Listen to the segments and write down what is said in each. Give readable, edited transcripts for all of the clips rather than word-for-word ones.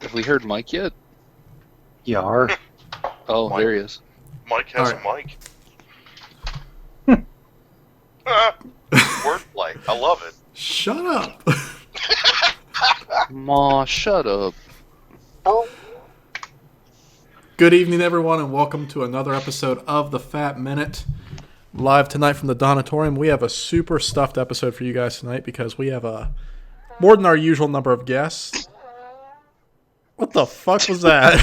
Have we heard Mike yet? Yar. Oh, Mike. there he is. Mike has All a mic. Wordplay. I love it. Shut up. Ma, shut up. Good evening, everyone, and welcome to another episode of The Fat Minute. Live tonight from the Donatorium. We have a super stuffed episode for you guys tonight because we have more than our usual number of guests. What the fuck was that?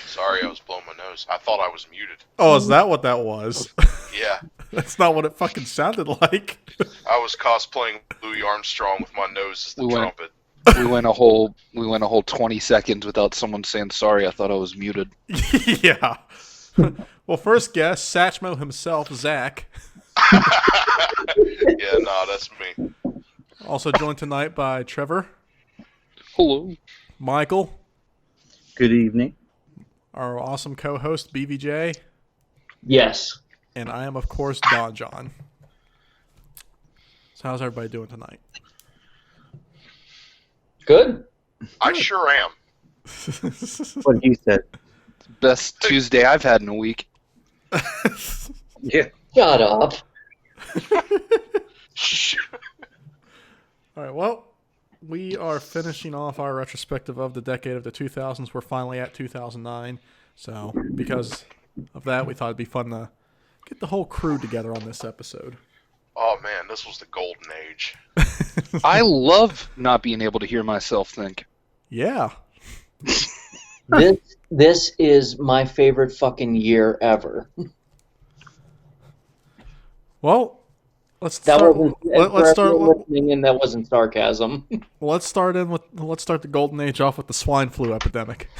Sorry, I was blowing my nose. I thought I was muted. Oh, is that what that was? Yeah, That's not what it fucking sounded like. I was cosplaying Louis Armstrong with my nose as the We went- trumpet. We went a whole 20 seconds without someone saying sorry. I thought I was muted. Yeah. Well, first guest, Satchmo himself, Zach. Yeah, no, that's me. Also joined tonight by Trevor, Hello. Michael, Good evening. our awesome co-host, BVJ, Yes. and I am, of course, Don John. So how's everybody doing tonight? Good. I sure am. What you said. Best Tuesday I've had in a week. Yeah. Shut up. All right, well, we are finishing off our retrospective of the decade of the 2000s. We're finally at 2009. So because of that, we thought it'd be fun to get the whole crew together on this episode. Oh man, this was the golden age. I love not being able to hear myself think. Yeah. This is my favorite fucking year ever. Well, let's That start. wasn't Let's start. listening, and that wasn't sarcasm. Let's start the golden age off with the swine flu epidemic.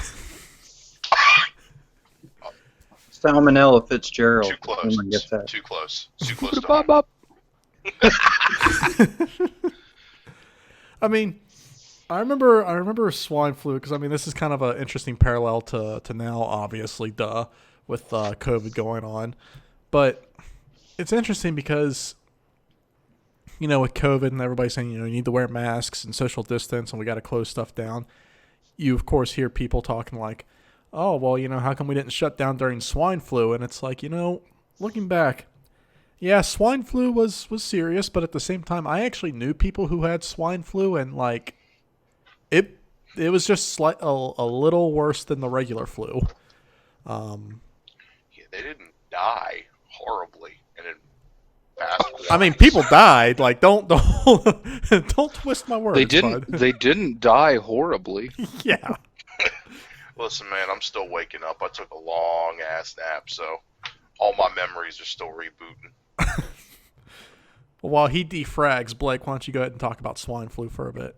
Salmonella Fitzgerald. Too close. Everyone gets that. Too close. Too close to Bop, home. bop. I mean, I remember swine flu because I mean this is kind of an interesting parallel to now, obviously, with COVID going on, but it's interesting because with COVID and everybody saying you need to wear masks and social distance and we got to close stuff down, you of course hear people talking like, oh well, how come we didn't shut down during swine flu? And it's like looking back. Yeah, swine flu was serious, but at the same time, I actually knew people who had swine flu, and like, it was just a little worse than the regular flu. Yeah, they didn't die horribly and in fast. I mean, people died. Like, don't don't twist my words. They didn't. Bud. They didn't die horribly. Yeah. Listen, man, I'm still waking up. I took a long ass nap, so all my memories are still rebooting. Well, while he defrags, Blake, why don't you go ahead and talk about swine flu for a bit?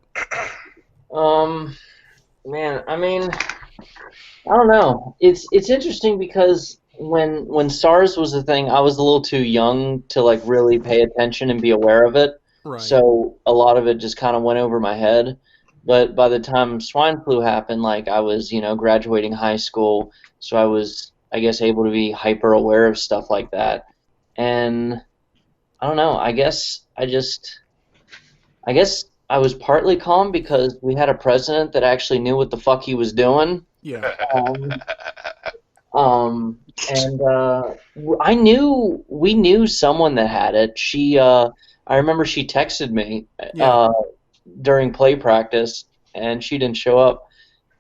Man, I mean, I don't know. It's interesting because when SARS was a thing, I was a little too young to like really pay attention and be aware of it. Right. So a lot of it just kind of went over my head. But by the time swine flu happened, like I was, graduating high school, so I was, I guess, able to be hyper aware of stuff like that. And I don't know. I guess I was partly calm because we had a president that actually knew what the fuck he was doing. Yeah. We knew someone that had it. I remember she texted me during play practice, and she didn't show up.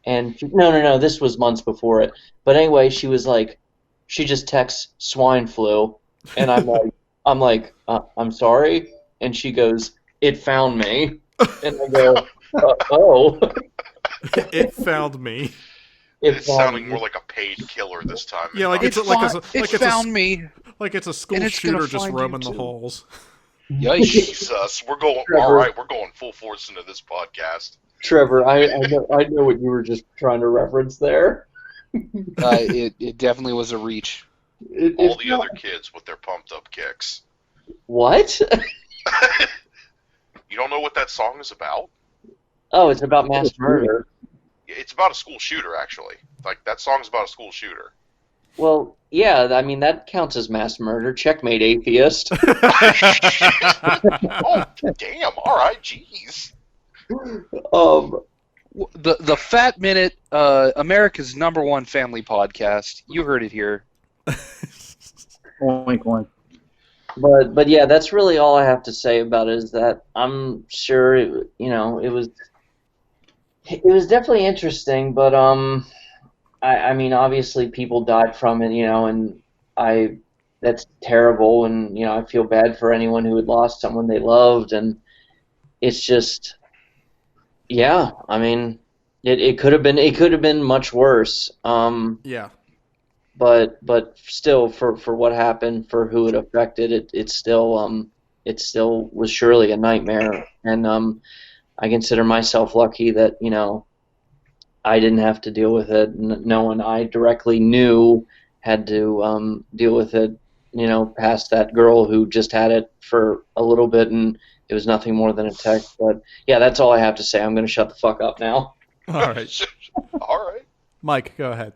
And no, this was months before it. But anyway, she was like, she just texts swine flu, and I'm like, I'm sorry, and she goes, it found me, and I go, oh. It found me. It's sounding more like a paid killer this time. Yeah, like It found me. Like it's a school And it's gonna shooter just find roaming you the too. halls. Yikes. Jesus, we're going. Trevor. All right, we're going full force into this podcast. Trevor, I know what you were just trying to reference there. It definitely was a reach. All the other kids with their pumped up kicks. What? You don't know what that song is about? Oh, it's about mass murder. It's about a school shooter, actually. Like, that song's about a school shooter. Well, yeah, I mean, that counts as mass murder. Checkmate, atheist. Oh, damn. All right, jeez. The Fat Minute, America's #1 family podcast. You heard it here. Oink, oink. But yeah, that's really all I have to say about it. Is that I'm sure it was definitely interesting, but I mean obviously people died from it, and I that's terrible, and I feel bad for anyone who had lost someone they loved, and it's just yeah, I mean it could have been much worse. Yeah. But still, for what happened, for who it affected, it still was surely a nightmare, and I consider myself lucky that I didn't have to deal with it. No one I directly knew had to deal with it. Past that girl who just had it for a little bit, and it was nothing more than a text. But yeah, that's all I have to say. I'm going to shut the fuck up now. All right. All right. Mike, go ahead.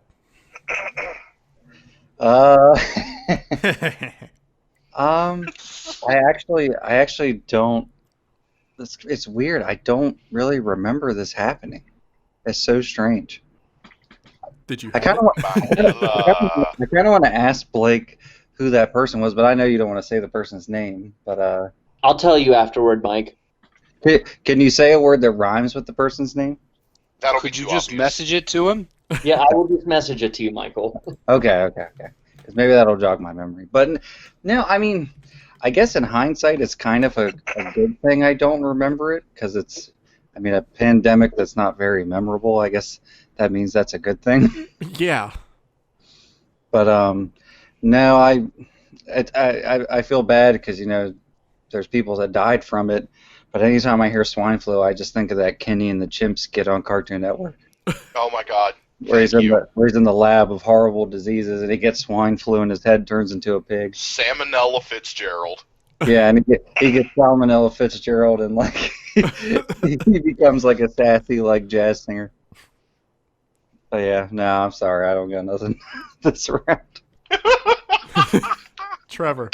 I actually don't. It's weird. I don't really remember this happening. It's so strange. Did you I have kind of it? I kind of want to ask Blake who that person was, but I know you don't want to say the person's name. But I'll tell you afterward, Mike. can you say a word that rhymes with the person's name? That'll Could be you too just obvious. message it to him? Yeah, I will just message it to you, Michael. Okay. Because maybe that'll jog my memory. But no, I mean, I guess in hindsight, it's kind of a good thing I don't remember it because it's, I mean, a pandemic that's not very memorable. I guess that means that's a good thing. Yeah. But no, I feel bad because there's people that died from it. But anytime I hear swine flu, I just think of that Kenny and the Chimp skit on Cartoon Network, Oh my God. where he's Thank you. where he's in the lab of horrible diseases and he gets swine flu and his head turns into a pig. Salmonella Fitzgerald. Yeah, and he gets Salmonella Fitzgerald and like he becomes like a sassy like jazz singer. But yeah, no, I'm sorry, I don't got nothing this round. Trevor.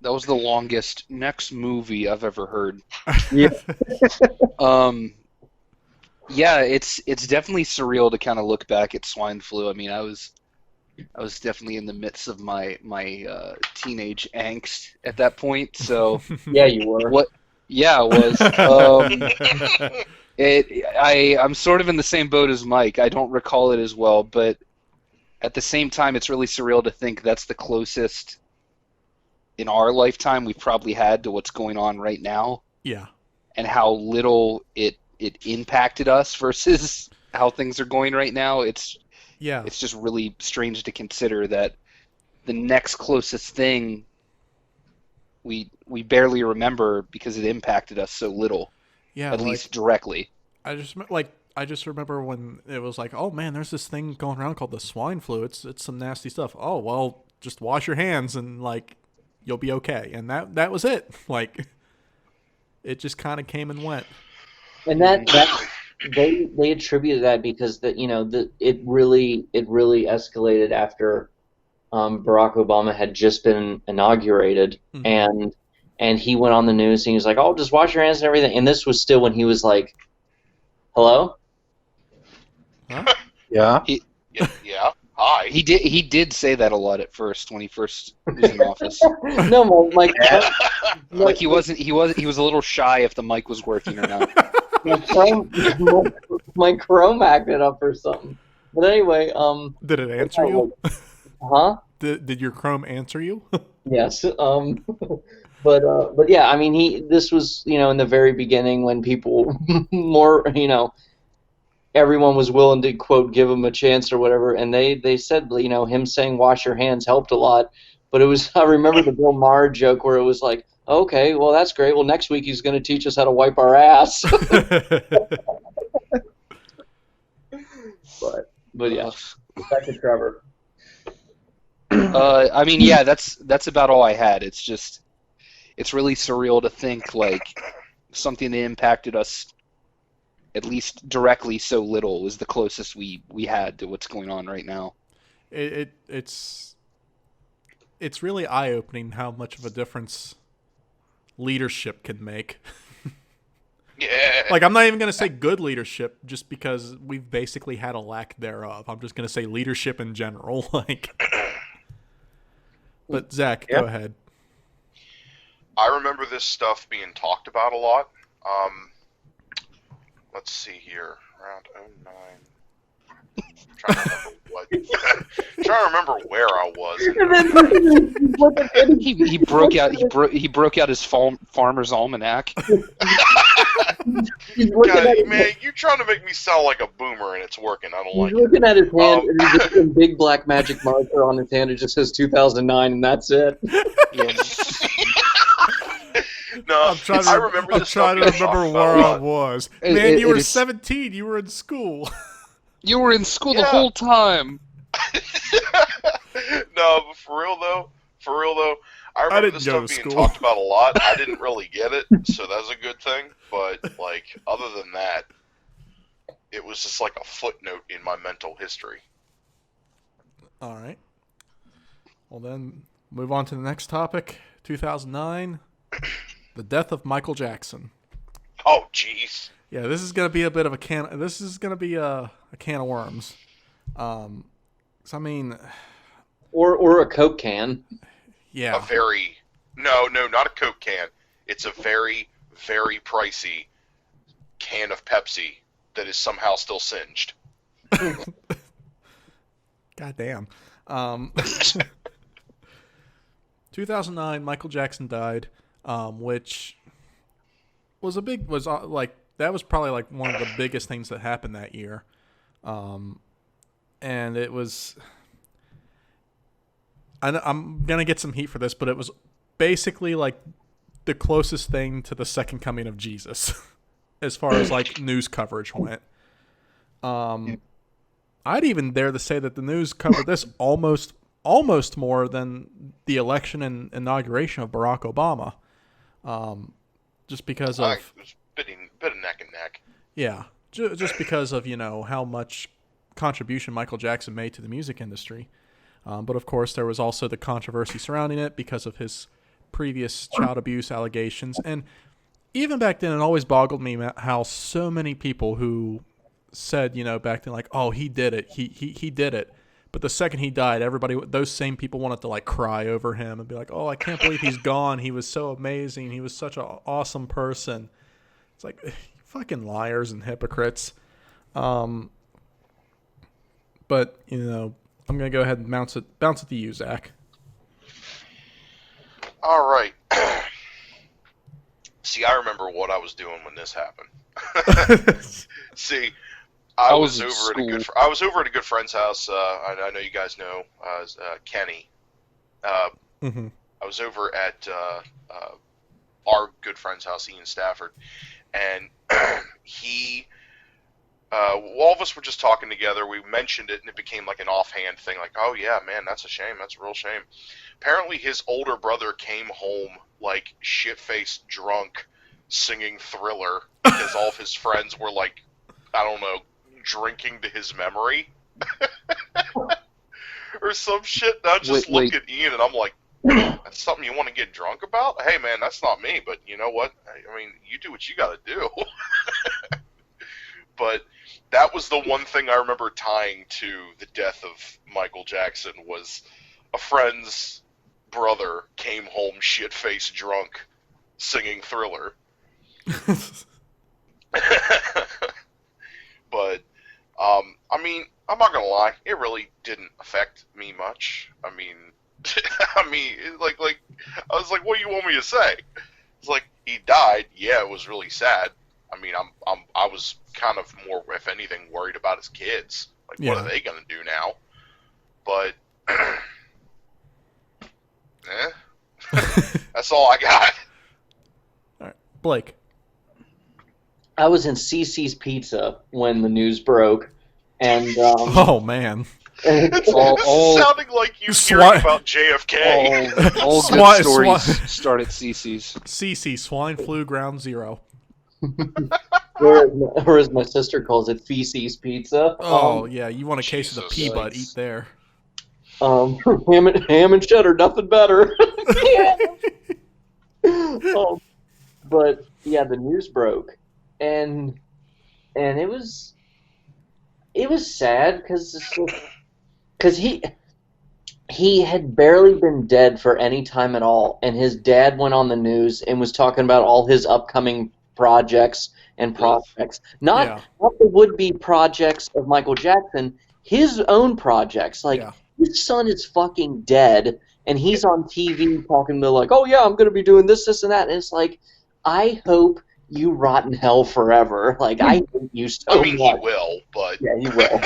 That was the longest next movie I've ever heard. Yeah. Yeah, it's definitely surreal to kind of look back at swine flu. I mean, I was definitely in the midst of my teenage angst at that point. So Yeah, you were. what? Yeah, it was. I'm sort of in the same boat as Mike. I don't recall it as well, but at the same time, it's really surreal to think that's the closest in our lifetime we've probably had to what's going on right now, Yeah. and how little it impacted us versus how things are going right now. It's Yeah. just really strange to consider that the next closest thing we barely remember because it impacted us so little, Yeah. at least directly. I just remember when it was like, oh man, there's this thing going around called the swine flu. It's some nasty stuff. Oh well, just wash your hands and like you'll be okay. And that was it. Like it just kind of came and went. And that they attributed that because it really escalated after Barack Obama had just been inaugurated, Mhm. and he went on the news and he was like, "Oh, just wash your hands and everything." And this was still when he was like, "Hello." Huh? Yeah. Yeah. Hi. He did say that a lot at first when he first was in office. No, Mike. Like he was a little shy if the mic was working or not. my Chrome acted up or something. But anyway, Did it answer you? huh? Did your Chrome answer you? Yes. But yeah, I mean, this was in the very beginning when people more everyone was willing to quote give him a chance or whatever, and they said him saying wash your hands helped a lot, but it was I remember the Bill Maher joke where it was like, okay, well that's great, well next week he's going to teach us how to wipe our ass. but yeah, back to Trevor. I mean, yeah, that's about all I had. It's really surreal to think like something that impacted us at least directly so little is the closest we had to what's going on right now. It's really eye-opening how much of a difference leadership can make. Yeah. Like, I'm not even going to say good leadership just because we've basically had a lack thereof. I'm just going to say leadership in general. Like, but Zach, go ahead. I remember this stuff being talked about a lot. Let's see here. Around 09. Trying to remember what. Trying to remember where I was. He broke out. He broke out his farmer's almanac. God, man, you're trying to make me sound like a boomer, and it's working. I don't like He's looking at his hand, and he's got a big black magic marker on his hand. It just says 2009, and that's it. Yeah. No, I remember this stuff being talked about where a I lot. was. Man, you were 17. You were in school. You were in school the whole time. No, but for real though, I remember this stuff being talked about a lot. I didn't really get it, so that's a good thing. But like, other than that, it was just like a footnote in my mental history. All right. Well, then move on to the next topic. 2009, the death of Michael Jackson. Oh, jeez. Yeah, this is gonna be a bit of a can. This is gonna be a can of worms. So, I mean, or a Coke can. Yeah. No, not a Coke can. It's a very, very pricey can of Pepsi that is somehow still singed. God damn. 2009, Michael Jackson died, which was that was probably like one of the biggest things that happened that year. And it was, I'm going to get some heat for this, but it was basically like the closest thing to the second coming of Jesus as far as like news coverage went. I'd even dare to say that the news covered this almost more than the election and inauguration of Barack Obama. Just because of... It was a bit of neck and neck. Yeah, just because of, how much contribution Michael Jackson made to the music industry. But of course, there was also the controversy surrounding it because of his previous child abuse allegations. And even back then, it always boggled me how so many people who said, back then, like, oh, he did it. He did it. But the second he died, those same people wanted to like cry over him and be like, oh, I can't believe he's gone. He was so amazing. He was such an awesome person. It's like, fucking liars and hypocrites. But, I'm going to go ahead and bounce it to you, Zach. All right. See, I remember what I was doing when this happened. See, I was over at a good friend's house. I know you guys know Kenny. Mm-hmm. I was over at our good friend's house, Ian Stafford, and all of us were just talking together. We mentioned it, and it became like an offhand thing, like, "Oh yeah, man, that's a shame. That's a real shame." Apparently, his older brother came home like shit-faced drunk, singing Thriller because all of his friends were like, I don't know, drinking to his memory or some shit. And I just look at Ian and I'm like, that's something you want to get drunk about? Hey man, that's not me, but you know what? I mean, you do what you gotta do. But that was the one thing I remember tying to the death of Michael Jackson was a friend's brother came home shit-faced drunk singing Thriller. But I mean, I'm not gonna lie, it really didn't affect me much. I mean, like I was like, what do you want me to say? It's like he died. Yeah, it was really sad. I mean, I was kind of more, if anything, worried about his kids. Like, what are they gonna do now? But that's all I got. All right, Blake. I was in CC's Pizza when the news broke, and oh man, it's sounding like you hearing about JFK. All good stories start at CC's. CC, swine flu, ground zero. or as my sister calls it, feces pizza. Oh yeah, you want a case of the pea butt? Eat there. Ham and cheddar, nothing better. But yeah, the news broke, and it was sad because he had barely been dead for any time at all, and his dad went on the news and was talking about all his upcoming projects and prospects. Not the would-be projects of Michael Jackson, his own projects. Like, his son is fucking dead, and he's on TV talking to, like, oh yeah, I'm going to be doing this, this, and that. And it's like, I hope you rot in hell forever. Like, I hate you so much. I mean, he will, but... Yeah, he will.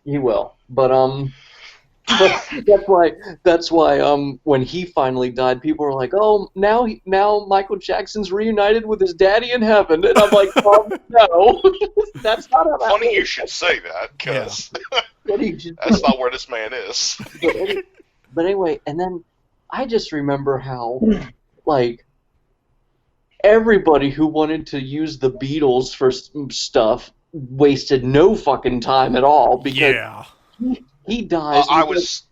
He will. But that's why when he finally died, people were like, "Oh, now Michael Jackson's reunited with his daddy in heaven," and I'm like, "No, that's not how that Funny works." you should say that, because That's that's not where this man is. But anyway, and then I just remember how, like, everybody who wanted to use the Beatles for stuff wasted no fucking time at all, because he dies. I was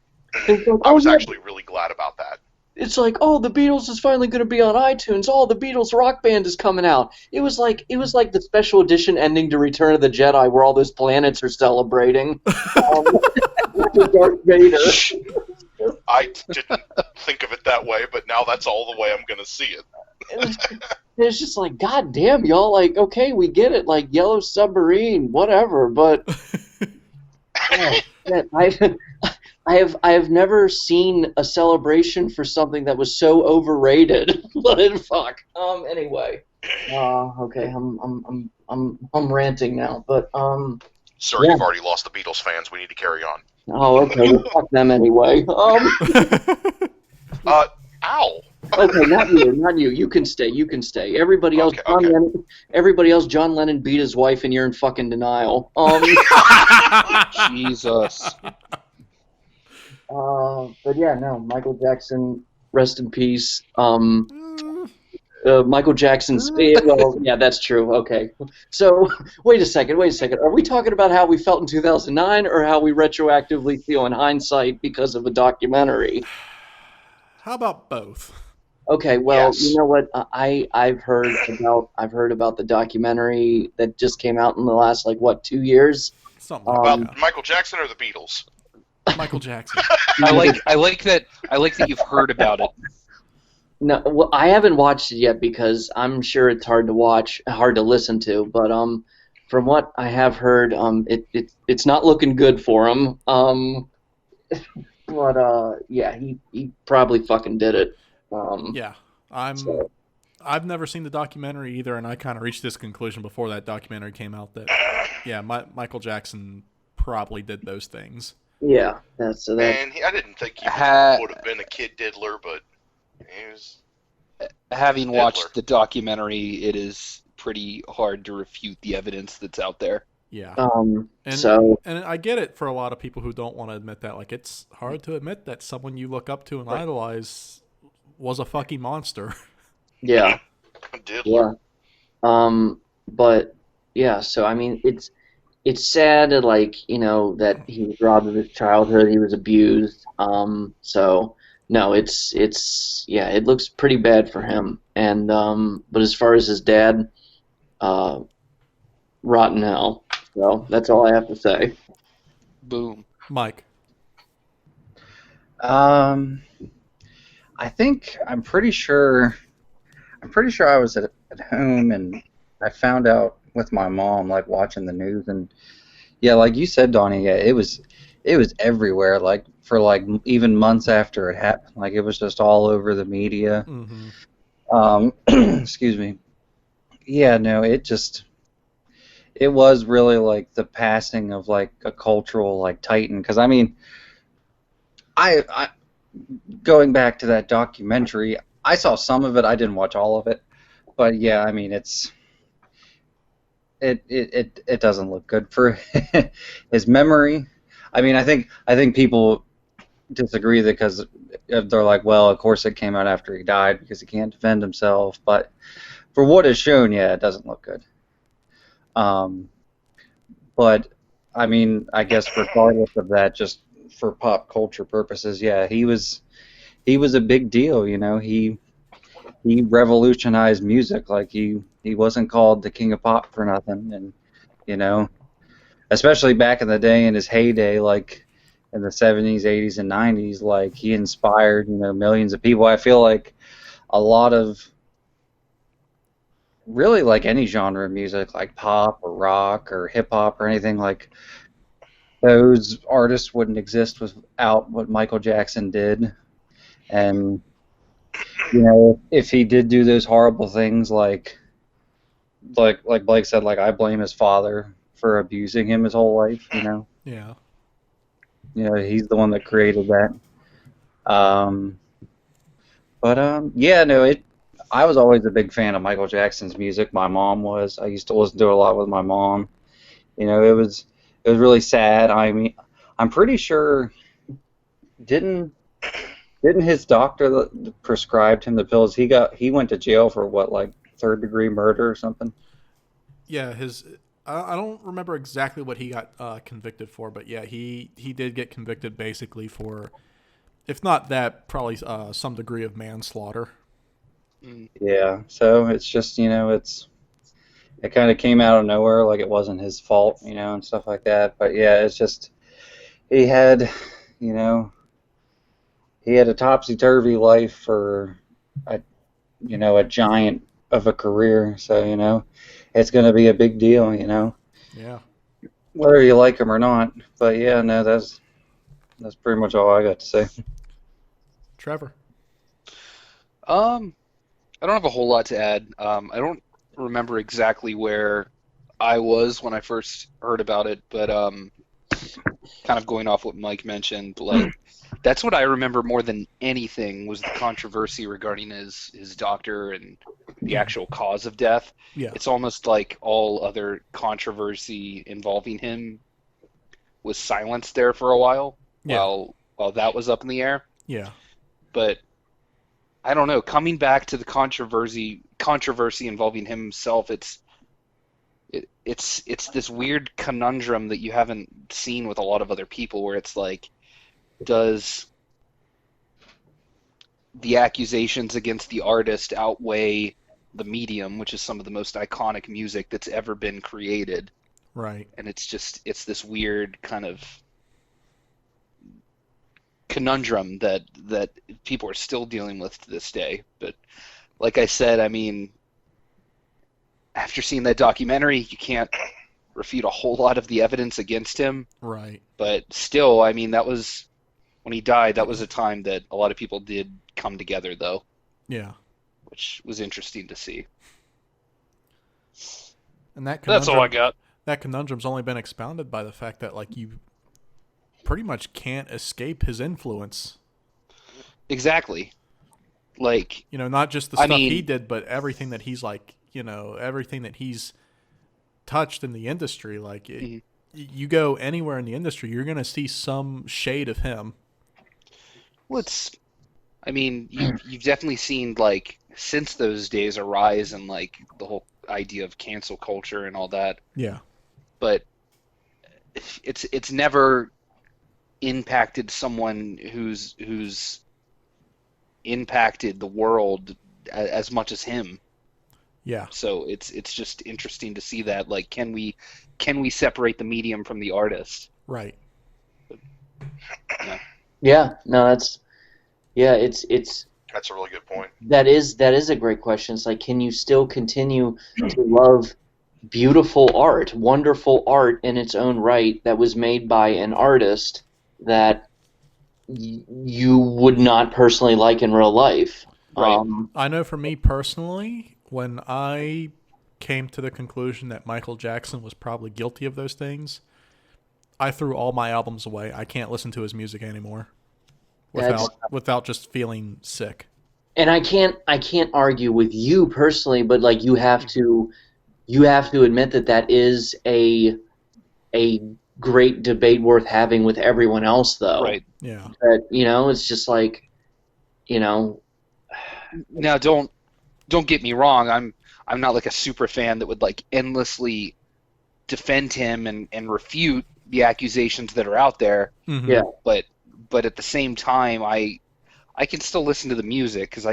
actually really glad about that. It's like, oh, the Beatles is finally going to be on iTunes. Oh, the Beatles rock band is coming out. It was like the special edition ending to Return of the Jedi, where all those planets are celebrating. Darth Vader. I didn't think of it that way, but now that's all the way I'm going to see it. It's just like, God damn, y'all, like, okay, we get it, like, Yellow Submarine, whatever, but I have never seen a celebration for something that was so overrated. But fuck. Anyway. Okay, I'm ranting now, but Sir, you've already lost the Beatles fans. We need to carry on. Oh, okay, well, fuck them anyway. Ow. Okay, not you. You can stay. Everybody else, everybody else, John Lennon beat his wife, and you're in fucking denial. Jesus. But yeah, no, Michael Jackson, rest in peace. Michael Jackson's. Well, yeah, that's true. Okay, so wait a second. Are we talking about how we felt in 2009, or how we retroactively feel in hindsight because of a documentary? How about both? Okay, well, Yes. You know what? I've heard about the documentary that just came out in the last 2 years. Something About like that. Michael Jackson or the Beatles? Michael Jackson. I like that you've heard about it. No, well, I haven't watched it yet because I'm sure it's hard to listen to. But from what I have heard, it's not looking good for him. But yeah, he probably fucking did it. Yeah, I've never seen the documentary either, and I kind of reached this conclusion before that documentary came out that Michael Jackson probably did those things. Yeah, that's And I didn't think he would have been a kid diddler, but he was. Having watched the documentary, it is pretty hard to refute the evidence that's out there. Yeah. and I get it for a lot of people who don't want to admit that. Like, it's hard to admit that someone you look up to and idolize was a fucking monster. Yeah. Diddler. Yeah. But yeah, so I mean, it's sad that that he was robbed of his childhood, he was abused. So no, it looks pretty bad for him. And but as far as his dad, rotten hell. So that's all I have to say. Boom. Mike. I'm pretty sure I was at home and I found out with my mom, watching the news, and yeah, like you said, Donnie, yeah, it was everywhere, for even months after it happened. It was just all over the media. Mm-hmm. Excuse me. Yeah, no, it was really the passing of a cultural titan, because I mean, I going back to that documentary, I saw some of it. I didn't watch all of it, but yeah, I mean, it doesn't look good for his memory. I mean, I think people disagree because they're like, well, of course it came out after he died because he can't defend himself. But for what is shown, yeah, it doesn't look good. But I mean, I guess regardless of that, just for pop culture purposes, yeah, he was a big deal. You know, he he revolutionized music. Like he wasn't called the king of pop for nothing, and you know, especially back in the day in his heyday, like in the 70s, 80s, and 90s, like he inspired millions of people. I feel like a lot of really like any genre of music, like pop or rock or hip hop or anything like those artists wouldn't exist without what Michael Jackson did. And if he did do those horrible things, like Blake said, like I blame his father for abusing him his whole life. Yeah. He's the one that created that. Yeah, no, I was always a big fan of Michael Jackson's music. My mom was. I used to listen to it a lot with my mom. It was really sad. I mean, I'm pretty sure didn't his doctor that prescribed him the pills? He went to jail for what, like third-degree murder or something? Yeah, I don't remember exactly what he got convicted for, but yeah, he did get convicted basically for, if not that, probably some degree of manslaughter. Yeah, so it's just it kind of came out of nowhere, like it wasn't his fault, and stuff like that. But yeah, it's just he had, he had a topsy-turvy life for a giant of a career. So it's going to be a big deal, Yeah. whether you like him or not. But yeah, no, that's pretty much all I got to say. Trevor. I don't have a whole lot to add. I don't remember exactly where I was when I first heard about it, but kind of going off what Mike mentioned, like that's what I remember more than anything was the controversy regarding his doctor and the actual cause of death. Yeah. It's almost like all other controversy involving him was silenced there for a while, Yeah. while that was up in the air. Yeah. But I don't know. Coming back to the controversy involving himself, it's this weird conundrum that you haven't seen with a lot of other people, where it's like, does the accusations against the artist outweigh the medium, which is some of the most iconic music that's ever been created? Right. And it's this weird kind of conundrum that people are still dealing with to this day. But like I said, I mean, after seeing that documentary, you can't refute a whole lot of the evidence against him. Right. But still, I mean, that was when he died. That was a time that a lot of people did come together, though. Yeah. Which was interesting to see. And that That's all I got. That conundrum's only been expounded by the fact that like you pretty much can't escape his influence. Exactly. Like, not just the stuff he did, but everything that he's like, everything that he's touched in the industry. Like, you go anywhere in the industry, you're going to see some shade of him. well, you've definitely seen, like, since those days, a rise in, like, the whole idea of cancel culture and all that. Yeah. But it's never impacted someone who's impacted the world as much as him. Yeah. So it's just interesting to see that, like, can we separate the medium from the artist? Right. Yeah, no, it's That's a really good point. that is a great question. It's like, can you still continue to love beautiful art, wonderful art in its own right that was made by an artist that you would not personally like in real life? Right. I know for me personally, when I came to the conclusion that Michael Jackson was probably guilty of those things, I threw all my albums away. I can't listen to his music anymore without just feeling sick. And I can't argue with you personally, but like you have to admit that is a great debate worth having with everyone else, though. Right. Yeah. But it's just like, Now, don't get me wrong. I'm not like a super fan that would like endlessly defend him and refute the accusations that are out there. Mm-hmm. Yeah. But at the same time, I can still listen to the music because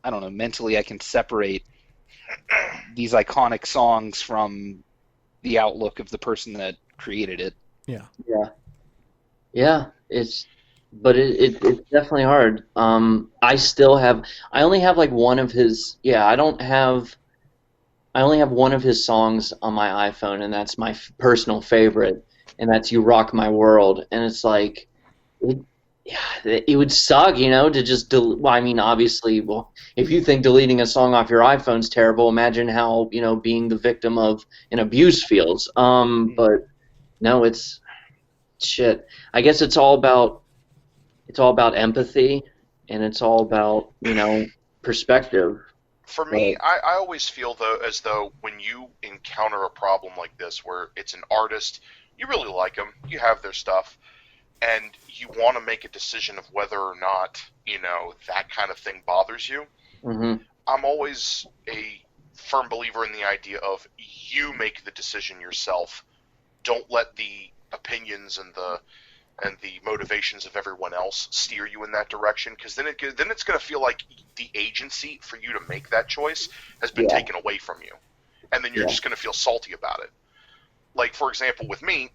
I don't know, mentally I can separate these iconic songs from the outlook of the person that created it. Yeah. Yeah, it's definitely hard. I only have like one of his. Yeah, I only have one of his songs on my iPhone, and that's my personal favorite, and that's "You Rock My World." And it's like, it, yeah, it would suck, to just well, I mean, obviously, well, if you think deleting a song off your iPhone's terrible, imagine how being the victim of an abuse feels. But no, it's shit. I guess it's all about empathy, and it's all about perspective. For me, I always feel as though when you encounter a problem like this, where it's an artist, you really like them, you have their stuff, and you want to make a decision of whether or not that kind of thing bothers you. Mm-hmm. I'm always a firm believer in the idea of you make the decision yourself. Don't let the opinions and the motivations of everyone else steer you in that direction, because then it's going to feel like the agency for you to make that choice has been taken away from you, and then you're just going to feel salty about it. Like, for example, with me,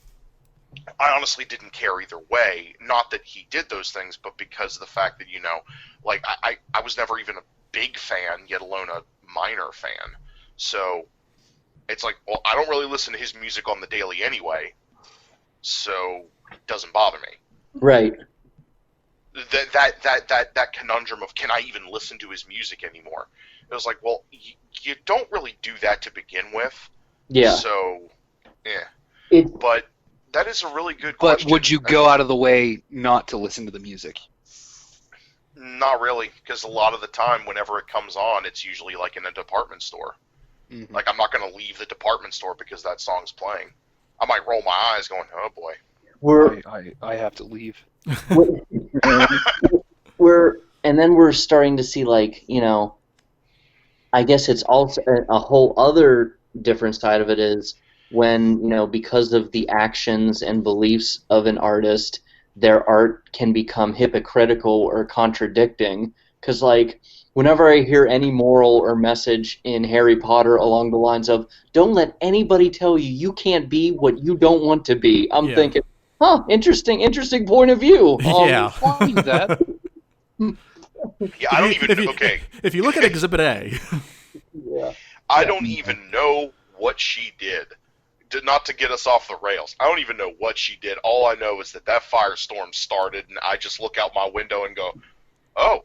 I honestly didn't care either way. Not that he did those things, but because of the fact that I was never even a big fan, yet alone a minor fan. So it's like, well, I don't really listen to his music on the daily anyway, so it doesn't bother me. Right. That conundrum of, can I even listen to his music anymore? It was like, well, you don't really do that to begin with. Yeah. So, yeah. But that is a really good question. But would you go out of the way not to listen to the music? Not really, because a lot of the time, whenever it comes on, it's usually like in a department store. Mm-hmm. Like, I'm not going to leave the department store because that song's playing. I might roll my eyes going, oh boy. I have to leave. We're starting to see, like, I guess it's also a whole other different side of it is when, because of the actions and beliefs of an artist, their art can become hypocritical or contradicting. Because, like, whenever I hear any moral or message in Harry Potter along the lines of, don't let anybody tell you you can't be what you don't want to be, I'm thinking, interesting point of view. Yeah. That. Yeah, I don't even, okay. If you look at Exhibit A. Yeah. I don't even know what she did. Not to get us off the rails. I don't even know what she did. All I know is that firestorm started, and I just look out my window and go, oh,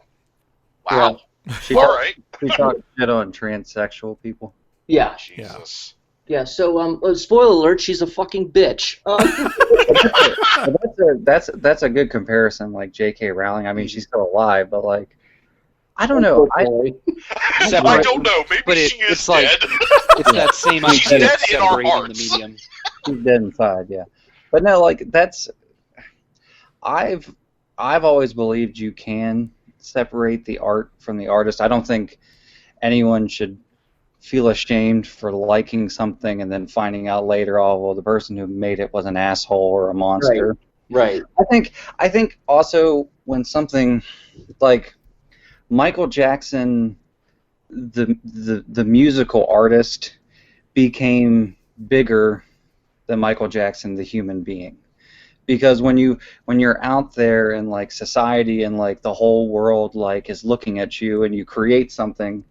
wow. She all right. She talked shit on transsexual people. Yeah. Jesus. Yeah, so, spoiler alert, she's a fucking bitch. That's a good comparison, like J.K. Rowling. I mean, she's still alive, but, like, I don't know. I don't know. Maybe she is dead. It's that same She's idea dead of in our separating the hearts. medium. She's dead inside, yeah. But no, like, I've always believed you can separate the art from the artist. I don't think anyone should feel ashamed for liking something and then finding out later, oh, well, the person who made it was an asshole or a monster. Right. I think also when something like Michael Jackson, the musical artist, became bigger than Michael Jackson, the human being. Because when you're out there and, like, society and, like, the whole world, like, is looking at you and you create something,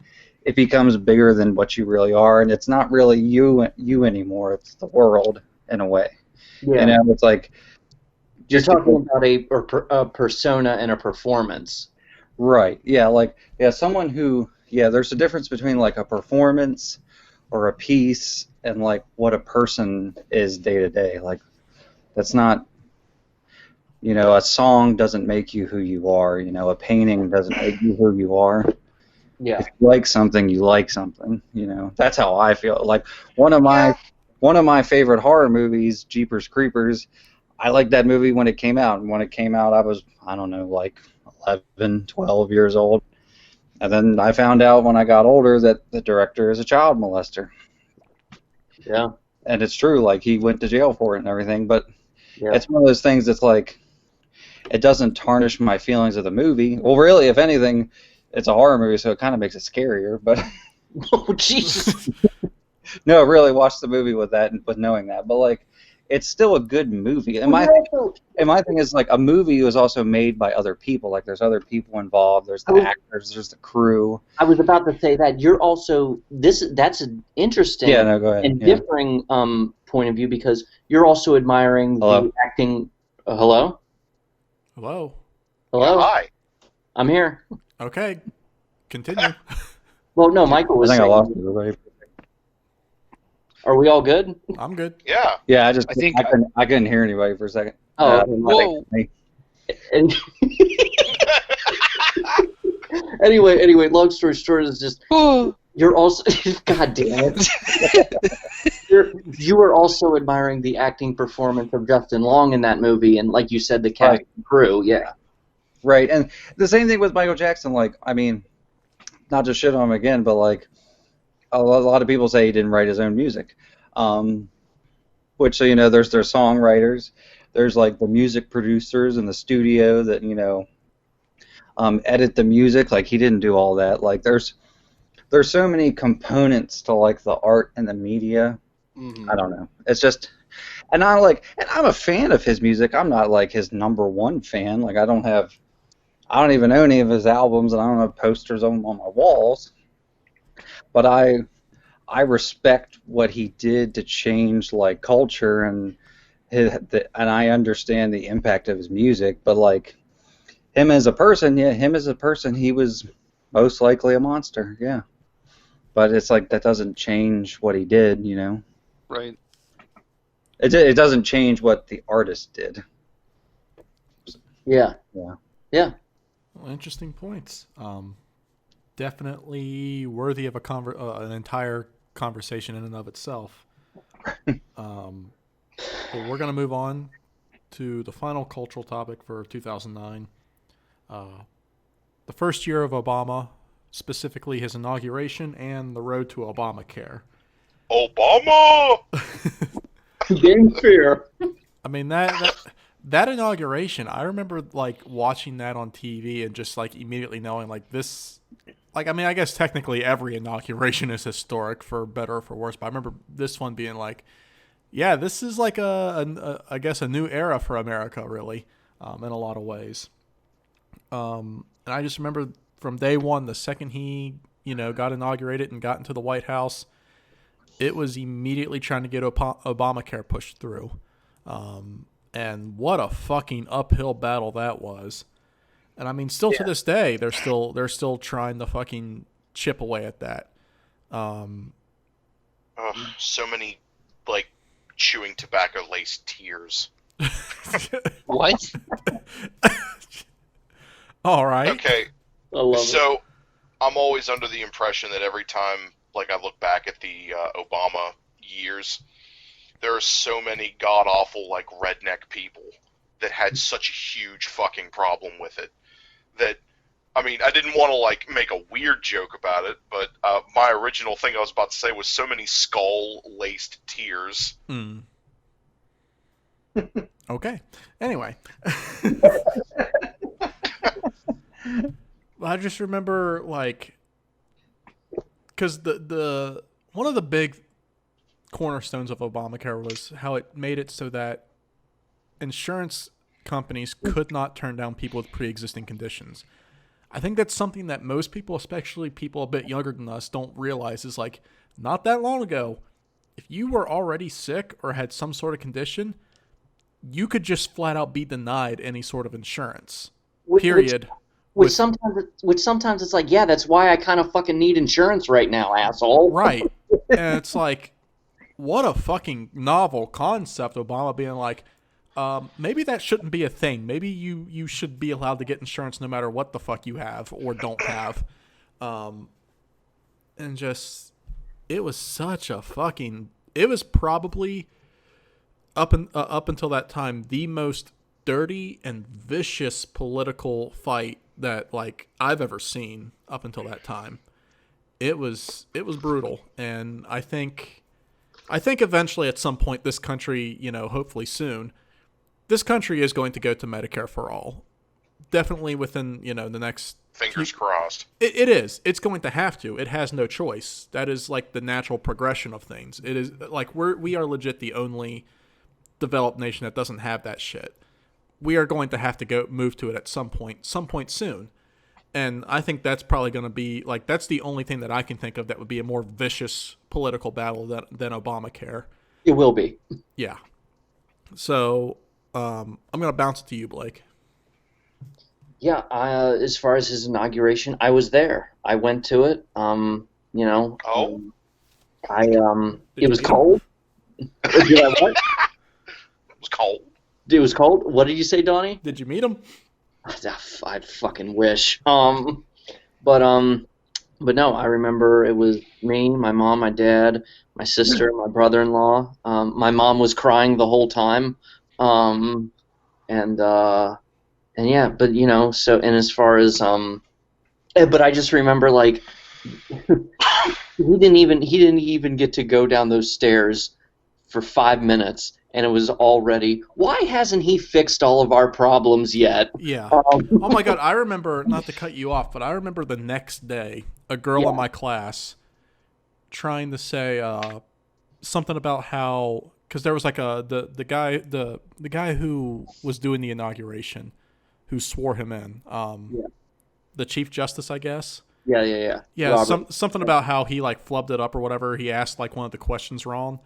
it becomes bigger than what you really are, and it's not really you anymore. It's the world in a way. Yeah. It's like You're talking about a persona and a performance. Right. Yeah. Like, someone who, there's a difference between, like, a performance or a piece and, like, what a person is day to day. Like, that's not, a song doesn't make you who you are. A painting doesn't make you who you are. Yeah. If you like something, you like something. That's how I feel. Like, one of my favorite horror movies, Jeepers Creepers, I liked that movie when it came out. And when it came out, I was, I don't know, like 11, 12 years old. And then I found out when I got older that the director is a child molester. Yeah. And it's true. Like, he went to jail for it and everything. But Yeah. it's one of those things that's like, it doesn't tarnish my feelings of the movie. Well, really, if anything, it's a horror movie, so it kind of makes it scarier. But Oh, Jesus. no, really, watch the movie with that, with knowing that. But like, it's still a good movie. And my thing is like a movie was also made by other people. Like there's other people involved. There's the actors. There's the crew. I was about to say that you're also that's an interesting Yeah, no, go ahead. and Yeah. differing point of view because you're also admiring Hello? the acting. Hello, Hello. hello, Hi. I'm here. Okay. Continue. Well, no, Michael I was think I saying. lost everybody. Are we all good? I'm good. Yeah. Yeah, I couldn't hear anybody for a second. Oh, okay, Whoa. And anyway, long story short is just you're also God damn it. You were also admiring the acting performance of Justin Long in that movie, and like you said, the cast and crew. Yeah, Right, and the same thing with Michael Jackson. Like, I mean, not to shit on him again, but like a lot of people say he didn't write his own music, which, so there's their songwriters, there's like the music producers in the studio that edit the music. Like he didn't do all that. Like there's so many components to like the art and the media. Mhm. I don't know. It's just, and I'm a fan of his music. I'm not like his number one fan. Like I don't even own any of his albums, and I don't have posters of him on my walls. But I respect what he did to change like culture, and and I understand the impact of his music. But like him as a person, he was most likely a monster. Yeah. But it's like that doesn't change what he did. Right. It doesn't change what the artist did. yeah. Yeah. Well, interesting points. Definitely worthy of an entire conversation in and of itself. But we're going to move on to the final cultural topic for 2009. The first year of Obama, specifically his inauguration and the road to Obamacare. Obama! Game fair. I mean, that inauguration, I remember like watching that on TV and just like immediately knowing like this, like, I mean, I guess technically every inauguration is historic for better or for worse, but I remember this one being like, yeah, this is like I guess a new era for America, really, in a lot of ways. And I just remember from day one, the second he, got inaugurated and got into the White House, it was immediately trying to get Obamacare pushed through. And what a fucking uphill battle that was. And I mean, still to this day, they're still trying to fucking chip away at that. So many, like, chewing tobacco laced tears. What? All right. Okay, I love it. so I'm always under the impression that every time, like, I look back at the Obama years, there are so many god-awful, like, redneck people that had such a huge fucking problem with it that, I mean, I didn't want to, like, make a weird joke about it, but my original thing I was about to say was so many skull-laced tears. Hmm. Okay. Anyway. I just remember, like, because the one of the big cornerstones of Obamacare was how it made it so that insurance companies could not turn down people with pre-existing conditions. I think that's something that most people, especially people a bit younger than us, don't realize is like, not that long ago, if you were already sick or had some sort of condition, you could just flat out be denied any sort of insurance. Period. Which sometimes it's like, yeah, that's why I kind of fucking need insurance right now, asshole. Right. And it's like, what a fucking novel concept, Obama being like, maybe that shouldn't be a thing. Maybe you should be allowed to get insurance no matter what the fuck you have or don't have. And just, it was such a fucking, it was probably up until that time the most dirty and vicious political fight that like I've ever seen up until that time. It was brutal, and I think eventually at some point this country, hopefully soon, this country is going to go to Medicare for all. definitely within the next. Fingers crossed. It is. It's going to have to. It has no choice. That is like the natural progression of things. It is like we are legit the only developed nation that doesn't have that shit. We are going to have to move to it at some point soon. And I think that's probably going to be like that's the only thing that I can think of that would be a more vicious political battle than Obamacare. It will be. Yeah. So I'm going to bounce it to you, Blake. Yeah, as far as his inauguration, I was there. I went to it. Oh? It was cold. Did I what? It was cold. It was cold. What did you say, Donnie? Did you meet him? I fucking wish. But no, I remember it was me, my mom, my dad, my sister, my brother-in-law. My mom was crying the whole time. And yeah, but so, and as far as but I just remember like he didn't even get to go down those stairs for 5 minutes, and it was already, why hasn't he fixed all of our problems yet? Yeah. Oh my God, I remember, not to cut you off, but I remember the next day a girl in my class trying to say something about how, because there was like the guy who was doing the inauguration, who swore him in, the Chief Justice, I guess. Yeah. Yeah, something about how he like flubbed it up or whatever. He asked like one of the questions wrong.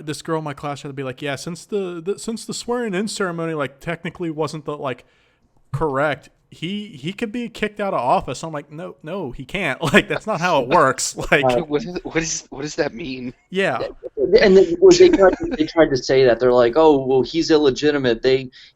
This girl in my class had to be like, yeah, since the swearing in ceremony like technically wasn't the like correct, he could be kicked out of office. I'm like, no, he can't. Like that's not how it works. Like what does that mean? Yeah. And they tried to say that they're like, oh well, he's illegitimate.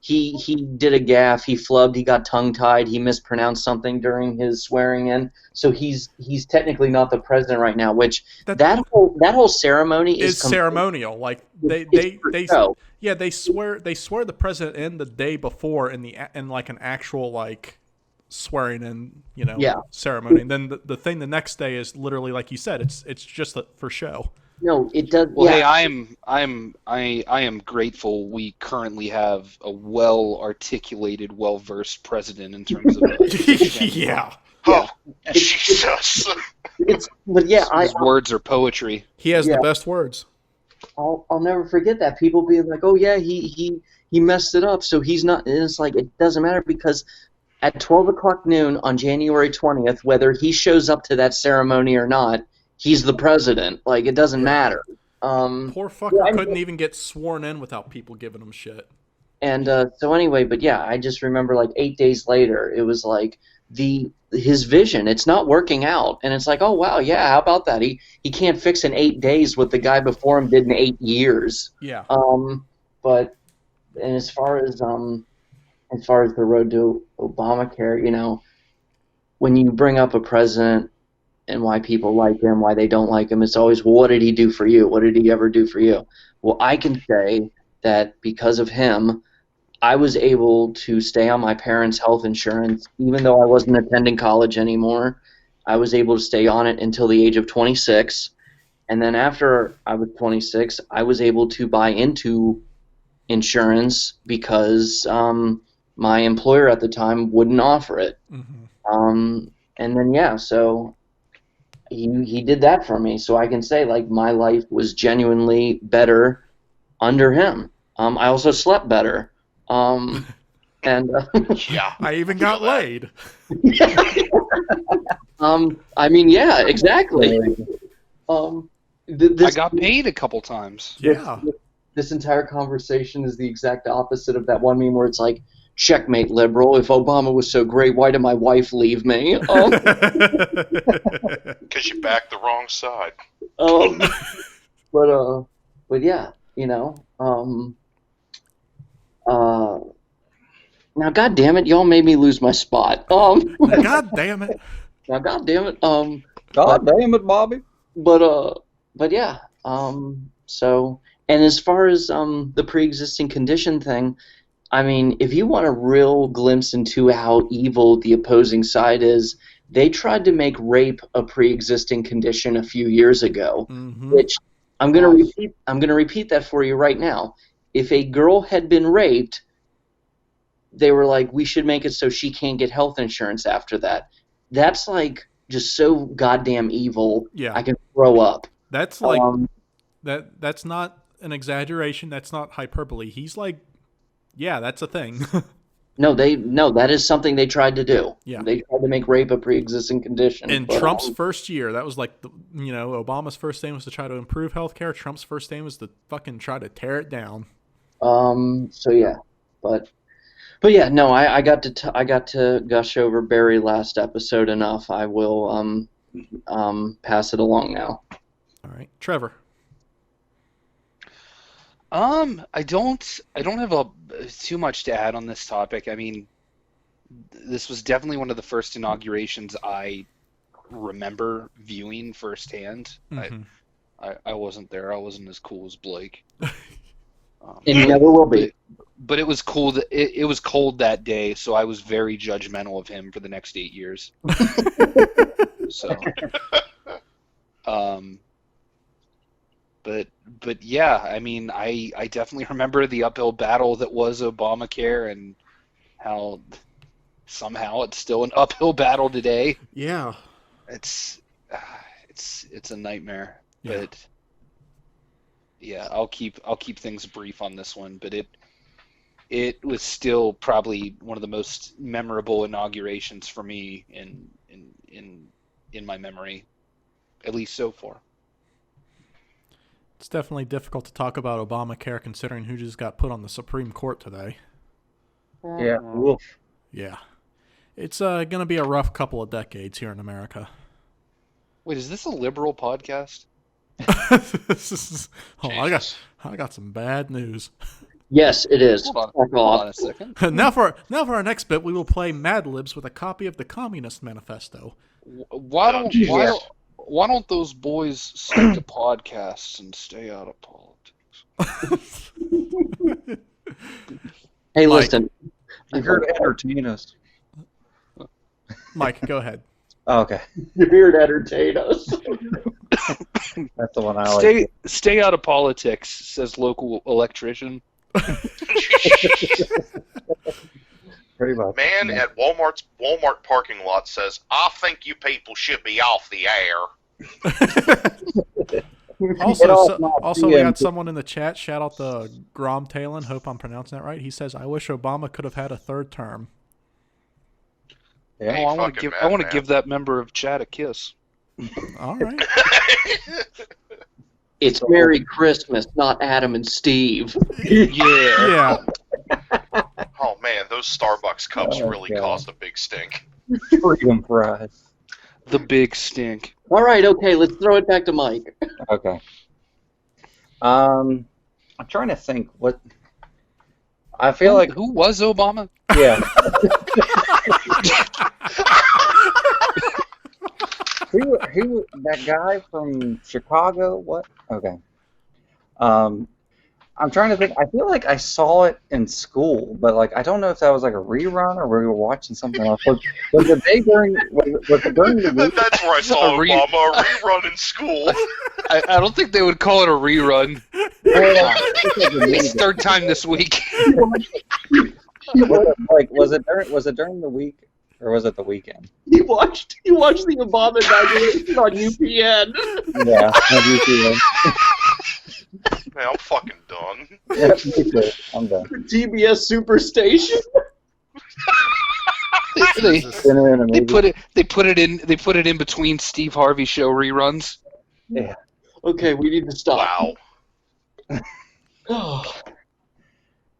He did a gaffe, he flubbed, he got tongue tied, he mispronounced something during his swearing in, so he's technically not the president right now. Which that whole ceremony is ceremonial. Like they swear the president in the day before in like an actual like swearing in ceremony, and then the thing the next day is literally like you said, it's just for show. No, it does. Well, hey, I am grateful we currently have a well-articulated, well-versed president in terms of yeah. Oh, Jesus. But yeah, his words are poetry. He has the best words. I'll never forget that. People being like, oh yeah, he messed it up, so he's not. And it's like it doesn't matter because at 12 o'clock noon on January 20th, whether he shows up to that ceremony or not, he's the president. Like, it doesn't matter. Poor fucker couldn't even get sworn in without people giving him shit. And so anyway, but yeah, I just remember like 8 days later, it was like his vision, it's not working out. And it's like, oh, wow, yeah, how about that? He can't fix in 8 days what the guy before him did in 8 years. Yeah. But and as far as the road to Obamacare, when you bring up a president and why people like him, why they don't like him, it's always, well, what did he do for you? What did he ever do for you? Well, I can say that because of him, I was able to stay on my parents' health insurance, even though I wasn't attending college anymore. I was able to stay on it until the age of 26. And then after I was 26, I was able to buy into insurance because my employer at the time wouldn't offer it. Mm-hmm. And then, so he did that for me. So I can say, like, my life was genuinely better under him. I also slept better. And yeah, I even got laid. I mean, yeah, exactly. I got paid a couple times. Yeah. This entire conversation is the exact opposite of that one meme where it's like, checkmate, liberal. If Obama was so great, why did my wife leave me? Because you backed the wrong side. But yeah, now, God damn it, y'all made me lose my spot. God damn it. Now, God damn it. God damn it, Bobby. But yeah. So, and as far as the pre-existing condition thing, I mean, if you want a real glimpse into how evil the opposing side is, they tried to make rape a pre-existing condition a few years ago, which I'm going to repeat that for you right now. If a girl had been raped, they were like, we should make it so she can't get health insurance after that. That's like just so goddamn evil. Yeah. I can throw up. That's like that's not an exaggeration. That's not hyperbole. He's like, yeah, that's a thing. No, that is something they tried to do. Yeah. They tried to make rape a pre-existing condition. In but, Trump's first year, that was like, Obama's first aim was to try to improve healthcare. Trump's first aim was to fucking try to tear it down. So yeah, but yeah, no, I got to gush over Barry last episode enough. I will pass it along now. All right, Trevor. I don't have too much to add on this topic. I mean, this was definitely one of the first inaugurations I remember viewing firsthand. Mm-hmm. I wasn't there. I wasn't as cool as Blake. It never will be. But it was cool. It was cold that day, so I was very judgmental of him for the next 8 years. So, but yeah, I mean, I definitely remember the uphill battle that was Obamacare and how somehow it's still an uphill battle today. Yeah. It's a nightmare. Yeah. But yeah, I'll keep things brief on this one, but it was still probably one of the most memorable inaugurations for me in my memory, at least so far. It's definitely difficult to talk about Obamacare considering who just got put on the Supreme Court today. Yeah. Oof. Yeah. It's going to be a rough couple of decades here in America. Wait, is this a liberal podcast? I got some bad news. Yes, it is. Hold on a second. now for our next bit, we will play Mad Libs with a copy of the Communist Manifesto. Why don't those boys stick to podcasts and stay out of politics? Hey, Mike. listen. You're here to entertain us. Mike, go ahead. Oh, okay. You're here to entertain us. That's the one I like. Stay out of politics, says local electrician. Pretty much. Man Yeah. at Walmart parking lot says, "I think you people should be off the air." Also, we had someone in the chat, shout out to Grom Talon, hope I'm pronouncing that right. He says, I wish Obama could have had a third term. Yeah. Hey, I want fucking to madman. give that member of chat a kiss. All right. It's Merry Christmas, not Adam and Steve. Yeah. Yeah. Oh man, those Starbucks cups Oh, really God. caused a big stink. Freedom fries. The big stink. All right, okay, let's throw it back to Mike. Okay. I'm trying to think what. I feel like Who was Obama? yeah. who that guy from Chicago? What? Okay. I'm trying to think. I feel like I saw it in school, but like I don't know if that was like a rerun or we were watching something else. Was the day during? Was it during the week? That's where I saw A re- Obama a rerun in school. I don't think they would call it a rerun. It's third time this week. Was it during the week or was it the weekend? He watched the Obama inauguration on UPN. Yeah, have you seen it? Man, I'm fucking done. Yeah, me too. I'm done. TBS Superstation. they, Dinner and a they movie. put it in between Steve Harvey show reruns. Yeah. Okay, we need to stop. Wow.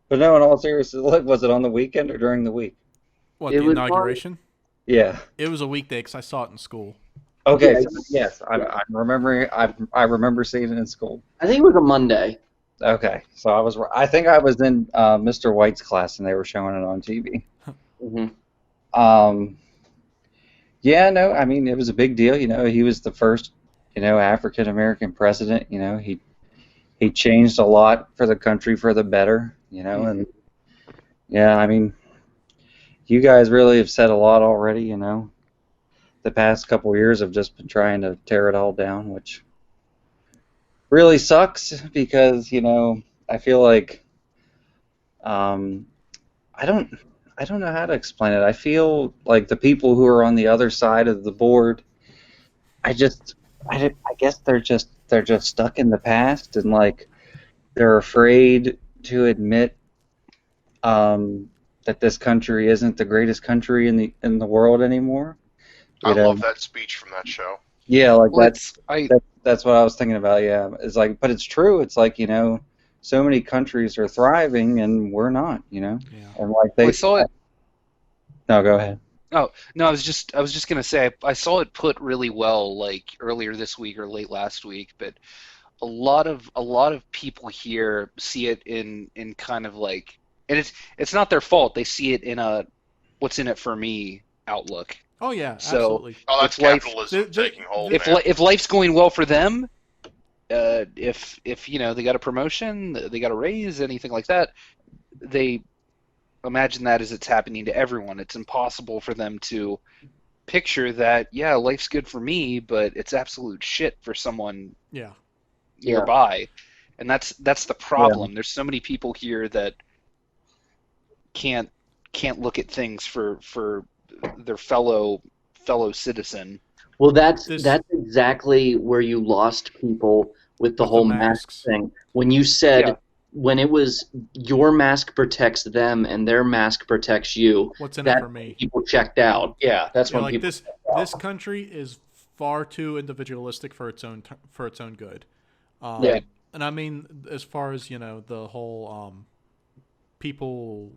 But no, in all seriousness, look, was it on the weekend or during the week? What, It the was inauguration? Yeah. It was a weekday because I saw it in school. Okay. Yeah. So, yes, I'm remembering. I remember seeing it in school. I think it was a Monday. Okay, so I think I was in Mr. White's class and they were showing it on TV. Mm-hmm. Yeah, no, I mean it was a big deal. You know, he was the first, African American president. You know, he changed a lot for the country for the better. And yeah, I mean, you guys really have said a lot already. The past couple of years have just been trying to tear it all down, which really sucks because I feel like I I don't know how to explain it. I feel like the people who are on the other side of the board, I just, I guess they're just stuck in the past, and like they're afraid to admit that this country isn't the greatest country in the world anymore. I You know, love that speech from that show. yeah, like Well, it's I that's what I was thinking about. Yeah, it's like, but it's true. It's like, so many countries are thriving and we're not. Yeah. And like well, I they, saw it. no, go ahead. Oh no, I was just gonna say I saw it put really well like earlier this week or late last week, but a lot of people here see it in kind of like, and it's not their fault. They see it in a what's in it for me outlook. Oh yeah, So absolutely. Oh, that's if life capitalism taking hold, if man. if life's going well for them, if they got a promotion, they got a raise, anything like that, they imagine that as it's happening to everyone. It's impossible for them to picture that, yeah, life's good for me, but it's absolute shit for someone Yeah. Yeah. nearby. And that's the Yeah. problem. There's so many people here that can't look at things for their fellow citizen. Well, that's This- that's exactly where you lost people with the With the whole mask masks. thing. When you said Yeah. when it was your mask protects them and their mask protects you, What's in it that for me? people checked out. Yeah, that's Yeah, when like people. this country is far too individualistic for its own good. Yeah. And I mean, as far as the whole people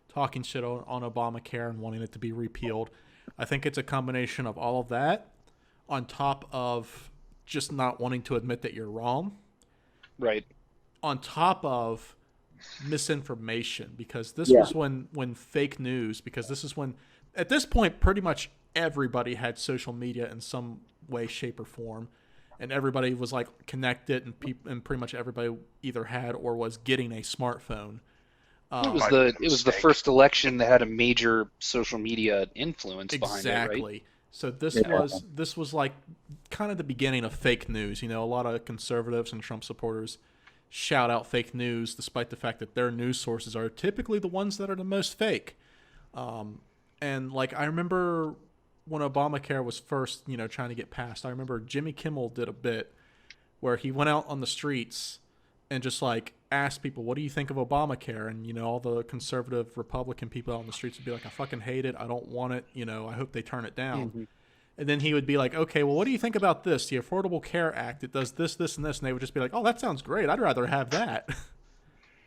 talking shit on Obamacare and wanting it to be repealed, I think it's a combination of all of that, on top of just not wanting to admit that you're wrong, Right. on top of misinformation, because this Yeah. was when fake news, because this is when, at this point, pretty much everybody had social media in some way, shape, or form, and everybody was like connected, and pretty much everybody either had or was getting a smartphone. It was Might the be a it was the mistake. first election that had a major social media influence behind it, right? Exactly. So this Yeah. was like kind of the beginning of fake news. A lot of conservatives and Trump supporters shout out fake news, despite the fact that their news sources are typically the ones that are the most fake. And like I remember when Obamacare was first, trying to get passed. I remember Jimmy Kimmel did a bit where he went out on the streets and just like asked people, "What do you think of Obamacare?" And all the conservative Republican people out on the streets would be like, "I fucking hate it. I don't want it. I hope they turn it down." Mhm. And then he would be like, "Okay, well, what do you think about this? The Affordable Care Act. It does this, this, and this." And they would just be like, "Oh, that sounds great. I'd rather have that."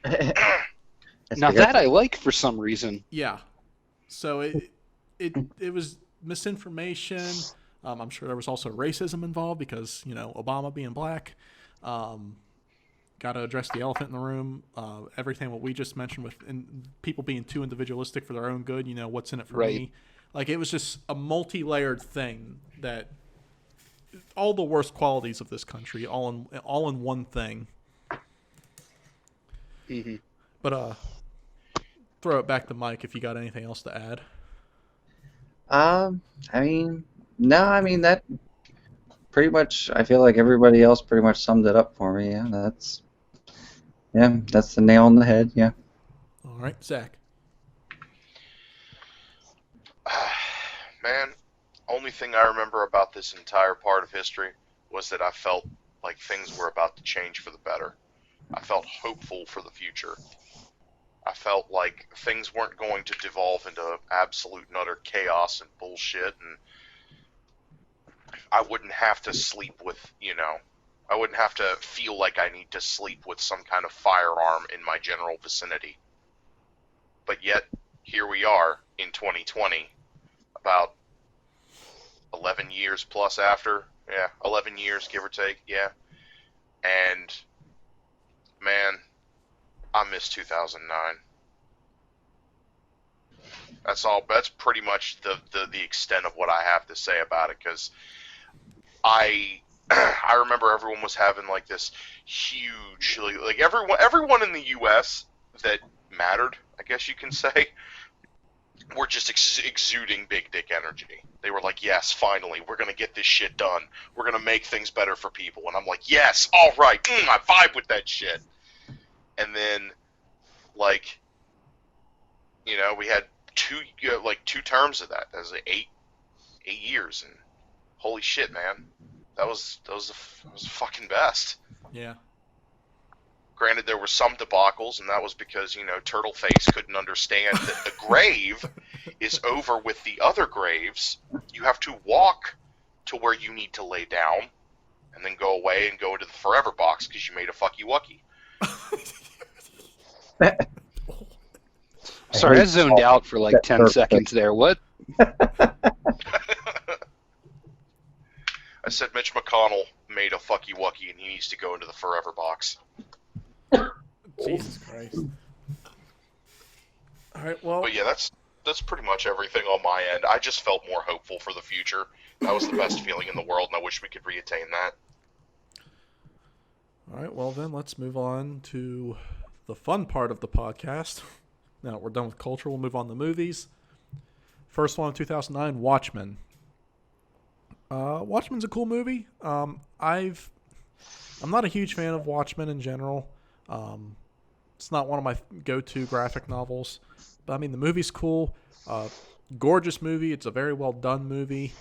It's Now because- that I like for some reason. Yeah. So it was misinformation. I'm sure there was also racism involved because Obama being black. Got to address the elephant in the room. Everything what we just mentioned with people being too individualistic for their own good. What's in it for Right. me? Like it was just a multi-layered thing that all the worst qualities of this country all in one thing. hmm But throw it back to Mike if you got anything else to add. I mean, no, I mean that pretty much. I feel like everybody else pretty much summed it up for me. That's the nail on the head. Yeah. All right, Zach. Man, only thing I remember about this entire part of history was that I felt like things were about to change for the better. I felt hopeful for the future. I felt like things weren't going to devolve into absolute and utter chaos and bullshit, and I wouldn't have to sleep with, I wouldn't have to feel like I need to sleep with some kind of firearm in my general vicinity. But yet, here we are in 2020, about 11 years plus after. Yeah, 11 years, give or take, yeah. And, man, I miss 2009. That's all. That's pretty much the extent of what I have to say about it, because I remember everyone was having like this huge, like everyone in the U.S. that mattered, I guess you can say, were just exuding big dick energy. They were like, yes, finally, we're going to get this shit done. We're going to make things better for people. And I'm like, yes, all right, I vibe with that shit. And then, like, we had two terms of that. That was like 8 years, and holy shit, man, that was the fucking best. Yeah. Granted, there were some debacles, and that was because, Turtleface couldn't understand that the grave is over with the other graves. You have to walk to where you need to lay down, and then go away and go into the forever box because you made a fucky wucky. Sorry, I zoned out for like 10 seconds there. What? I said Mitch McConnell made a fucky wucky, and he needs to go into the forever box. Jesus Christ. All right, well. But yeah, that's pretty much everything on my end. I just felt more hopeful for the future. That was the best feeling in the world, and I wish we could reattain that. All right, well then let's move on to the fun part of the podcast. Now we're done with culture. We'll move on to movies. First one in 2009, Watchmen. Watchmen's a cool movie. I'm not a huge fan of Watchmen in general. It's not one of my go-to graphic novels, but I mean the movie's cool. Gorgeous movie. It's a very well done movie.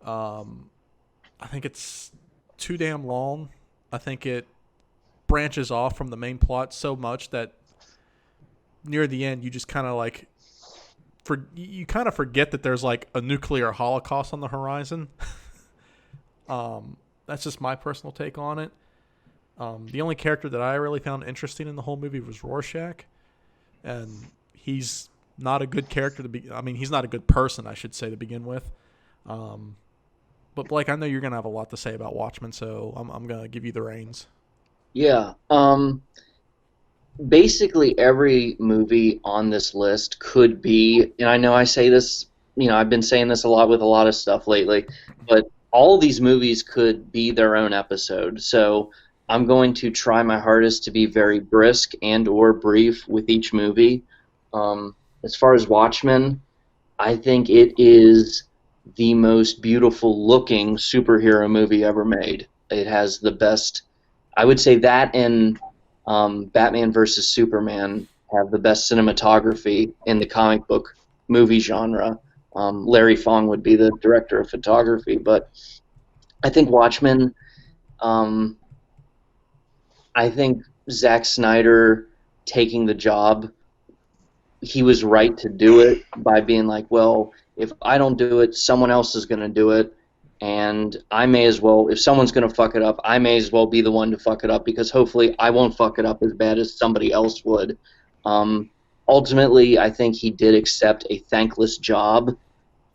I think it's too damn long. I think it branches off from the main plot so much that near the end you just kind of like you kind of forget that there's like a nuclear holocaust on the horizon. That's just my personal take on it. The only character that I really found interesting in the whole movie was Rorschach, and he's not a good character he's not a good person, I should say, to begin with. But Blake, I know you're gonna have a lot to say about Watchmen, so I'm gonna give you the reins. Yeah. Basically, every movie on this list could be, and I know I say this, I've been saying this a lot with a lot of stuff lately, but all these movies could be their own episode. So I'm going to try my hardest to be very brisk and or brief with each movie. As far as Watchmen, I think it is the most beautiful looking superhero movie ever made. It has the best, I would say that and Batman vs. Superman have the best cinematography in the comic book movie genre. Larry Fong would be the director of photography, but I think Watchmen, I think Zack Snyder taking the job, he was right to do it by being like, well, if I don't do it, someone else is going to do it, and I may as well, if someone's going to fuck it up, I may as well be the one to fuck it up, because hopefully I won't fuck it up as bad as somebody else would. Ultimately, I think he did accept a thankless job,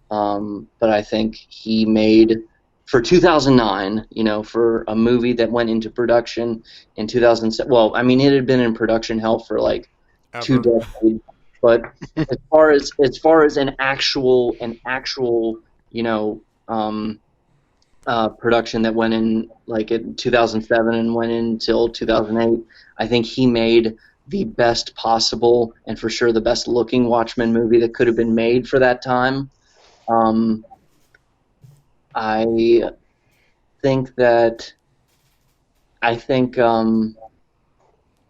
but I think he made, for 2009, for a movie that went into production in 2007, well, I mean, it had been in production hell for like Ever. 2 decades, but as far as an actual production that went in like in 2007 and went in until 2008, I think he made the best possible and for sure the best looking Watchmen movie that could have been made for that time. I think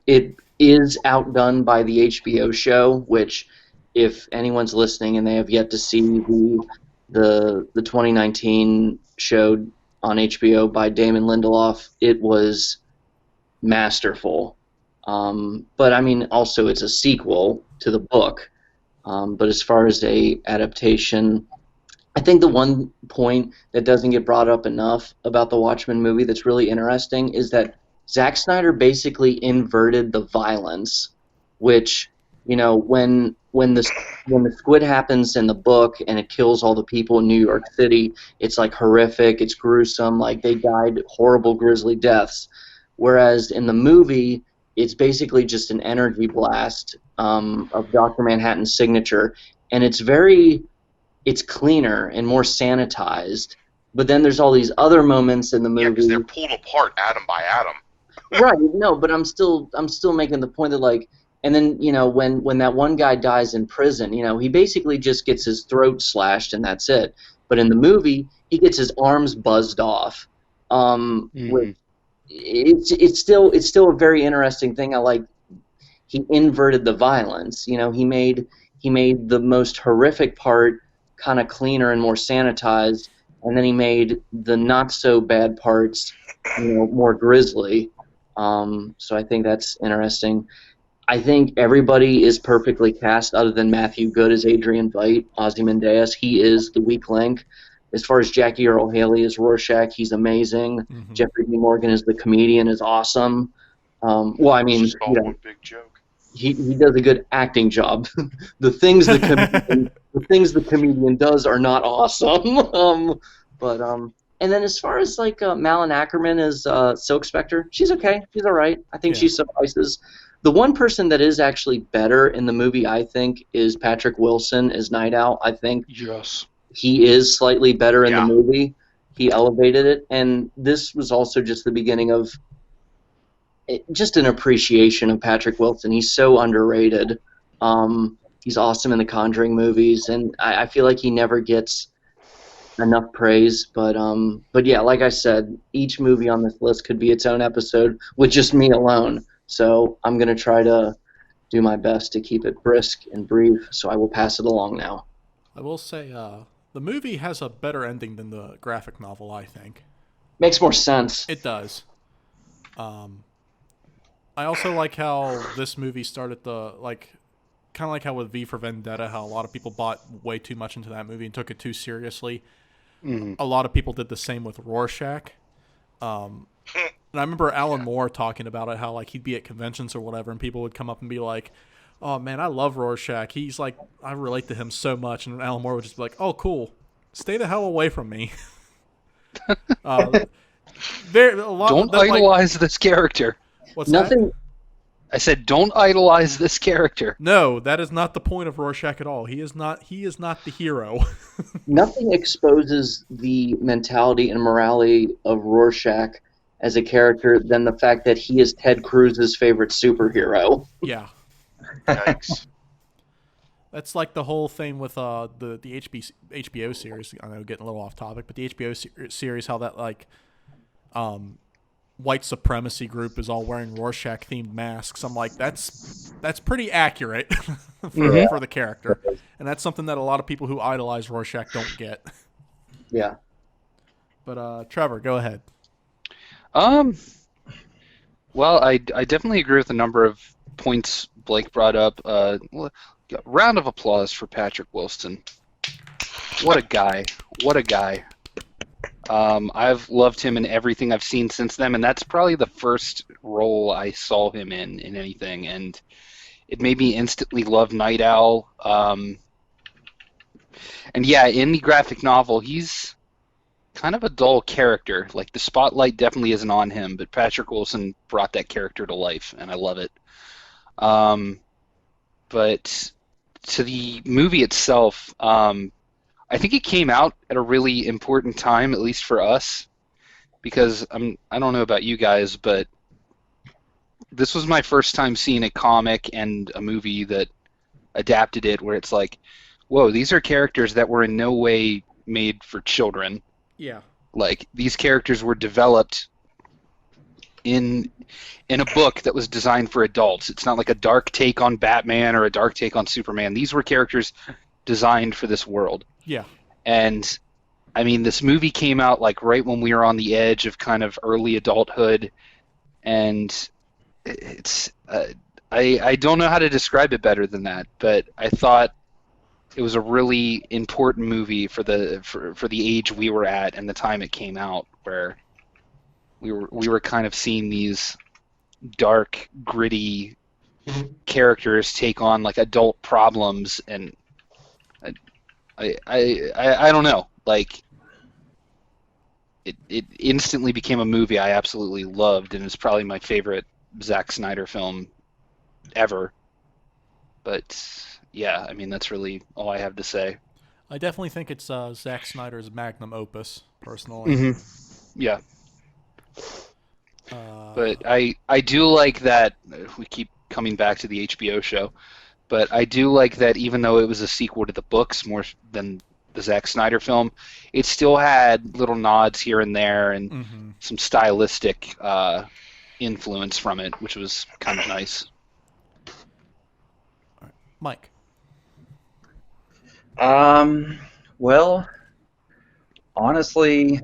it is outdone by the HBO show, which, if anyone's listening and they have yet to see the 2019 show on HBO by Damon Lindelof, it was masterful. But I mean, also it's a sequel to the book. But as far as a adaptation, I think the one point that doesn't get brought up enough about the Watchmen movie that's really interesting is that Zack Snyder basically inverted the violence, which, when the squid happens in the book and it kills all the people in New York City, it's like horrific, it's gruesome, like they died horrible, grisly deaths. Whereas in the movie, it's basically just an energy blast of Dr. Manhattan's signature, and it's cleaner and more sanitized. But then there's all these other moments in the movie. Yeah, because they're pulled apart atom by atom. Right. No, but I'm still making the point that, like, and then when that one guy dies in prison, he basically just gets his throat slashed and that's it. But in the movie, he gets his arms buzzed off. Which it's still a very interesting thing. I like, he inverted the violence. He he made the most horrific part kind of cleaner and more sanitized, and then he made the not so bad parts, more grisly. So I think that's interesting. I think everybody is perfectly cast other than Matthew Good as Adrian Veidt, Ozymandias. He is the weak link. As far as Jackie Earle Haley as Rorschach, he's amazing. Mhm. Jeffrey D. Morgan as the comedian is awesome. Well, I mean, Just all one big joke. he does a good acting job. the things the comedian does are not awesome. And then as far as like Malin Ackerman as Silk Spectre, she's okay. She's all right. I think she suffices. The one person that is actually better in the movie, I think, is Patrick Wilson as Night Owl. I think Yes. he is slightly better in Yeah. the movie. He elevated it, and this was also just the beginning of just an appreciation of Patrick Wilson. He's so underrated. He's awesome in the Conjuring movies, and I feel like he never gets enough praise. But yeah, like I said, each movie on this list could be its own episode with just me alone. So I'm going to try to do my best to keep it brisk and brief, so I will pass it along now. I will say the movie has a better ending than the graphic novel, I think. Makes more sense. It does. I also like how this movie started kind of like how with V for Vendetta, how a lot of people bought way too much into that movie and took it too seriously. Mhm. A lot of people did the same with Rorschach. And I remember Alan Moore talking about it, how like he'd be at conventions or whatever, and people would come up and be like, "Oh man, I love Rorschach. He's like, I relate to him so much." And Alan Moore would just be like, "Oh, cool. Stay the hell away from me." Don't idolize this character. What's that? I said, don't idolize this character. No, that is not the point of Rorschach at all. He is not the hero. Nothing exposes the mentality and morality of Rorschach as a character than the fact that he is Ted Cruz's favorite superhero. Yeah. Yikes. That's like the whole thing with the HBO series. I know, getting a little off topic, but the HBO series, how that like white supremacy group is all wearing Rorschach themed masks. I'm like, that's pretty accurate for the character, and that's something that a lot of people who idolize Rorschach don't get. Yeah. But Trevor, go ahead. Well, I definitely agree with a number of points Blake brought up. Round of applause for Patrick Wilson. What a guy. What a guy. I've loved him in everything I've seen since then, and that's probably the first role I saw him in anything, and it made me instantly love Night Owl. And yeah, in the graphic novel, he's kind of a dull character. Like, the spotlight definitely isn't on him, but Patrick Wilson brought that character to life, and I love it. But to the movie itself, I think it came out at a really important time, at least for us, because I don't know about you guys, but this was my first time seeing a comic and a movie that adapted it, where it's like, whoa, these are characters that were in no way made for children. Yeah. Like, these characters were developed in a book that was designed for adults. It's not like a dark take on Batman or a dark take on Superman. These were characters designed for this world. Yeah. And I mean, this movie came out like right when we were on the edge of kind of early adulthood, and it's I don't know how to describe it better than that, but I thought it was a really important movie for the age we were at and the time it came out, where we were kind of seeing these dark, gritty characters take on like adult problems, and I don't know, like it instantly became a movie I absolutely loved, and it's probably my favorite Zack Snyder film ever. But yeah, I mean, that's really all I have to say. I definitely think it's Zack Snyder's magnum opus, personally. Mm-hmm. Yeah. But I do like that we keep coming back to the HBO show, but I do like that even though it was a sequel to the books more than the Zack Snyder film, it still had little nods here and there and some stylistic influence from it, which was kind of nice. All right. Mike. Well, honestly,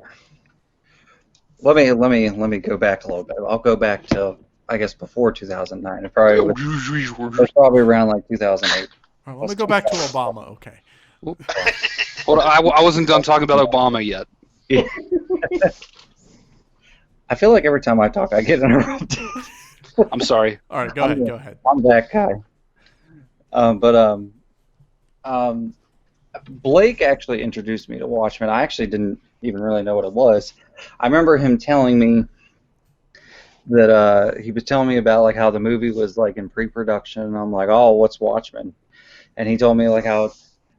let me go back a little bit. I'll go back to, I guess, before 2009. It was probably around like 2008. All right, let me go back to Obama. Okay. Hold on, I wasn't done talking about Obama yet. I feel like every time I talk, I get interrupted. I'm sorry. All right, go ahead. Go ahead. I'm that guy. But Blake actually introduced me to Watchmen. I actually didn't even really know what it was. I remember him telling me that he was telling me about like how the movie was like in pre-production, and I'm like, oh, what's Watchmen? And he told me like how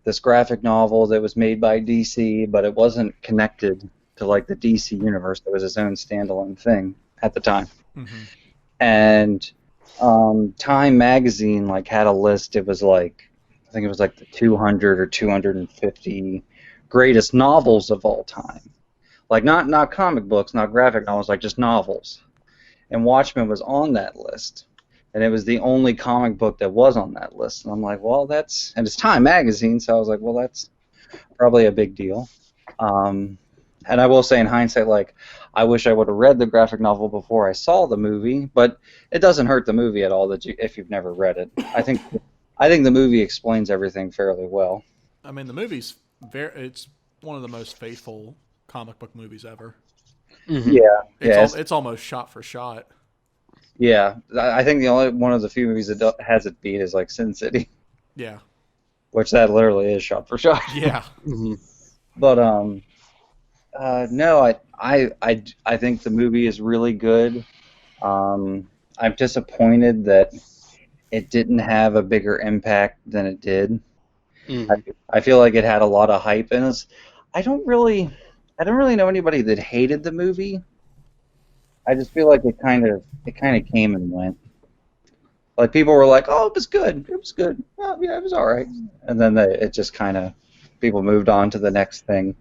this graphic novel that was made by DC, but it wasn't connected to like the DC universe. It was its own standalone thing at the time. Mm-hmm. And Time magazine like had a list. It was like, I think it was like the 200 or 250 greatest novels of all time. Like not comic books, not graphic novels, like just novels. And Watchmen was on that list. And it was the only comic book that was on that list. And I'm like, well, and it's Time magazine, so I was like, well, that's probably a big deal. And I will say in hindsight, like, I wish I would have read the graphic novel before I saw the movie, but it doesn't hurt the movie at all if you've never read it. I think the movie explains everything fairly well. I mean, the movie's it's one of the most faithful comic book movies ever. Mm-hmm. Yeah, It's almost shot for shot. Yeah, I think the only one of the few movies that has it beat is like Sin City. Yeah. Which that literally is shot for shot. Yeah. Mm-hmm. But no, I think the movie is really good. I'm disappointed that it didn't have a bigger impact than it did. Mm-hmm. I feel like it had a lot of hype, and I don't really know anybody that hated the movie. I just feel like it kind of came and went. Like people were like, "Oh, it was good. It was good. Oh, yeah, it was all right," and then it just kind of people moved on to the next thing.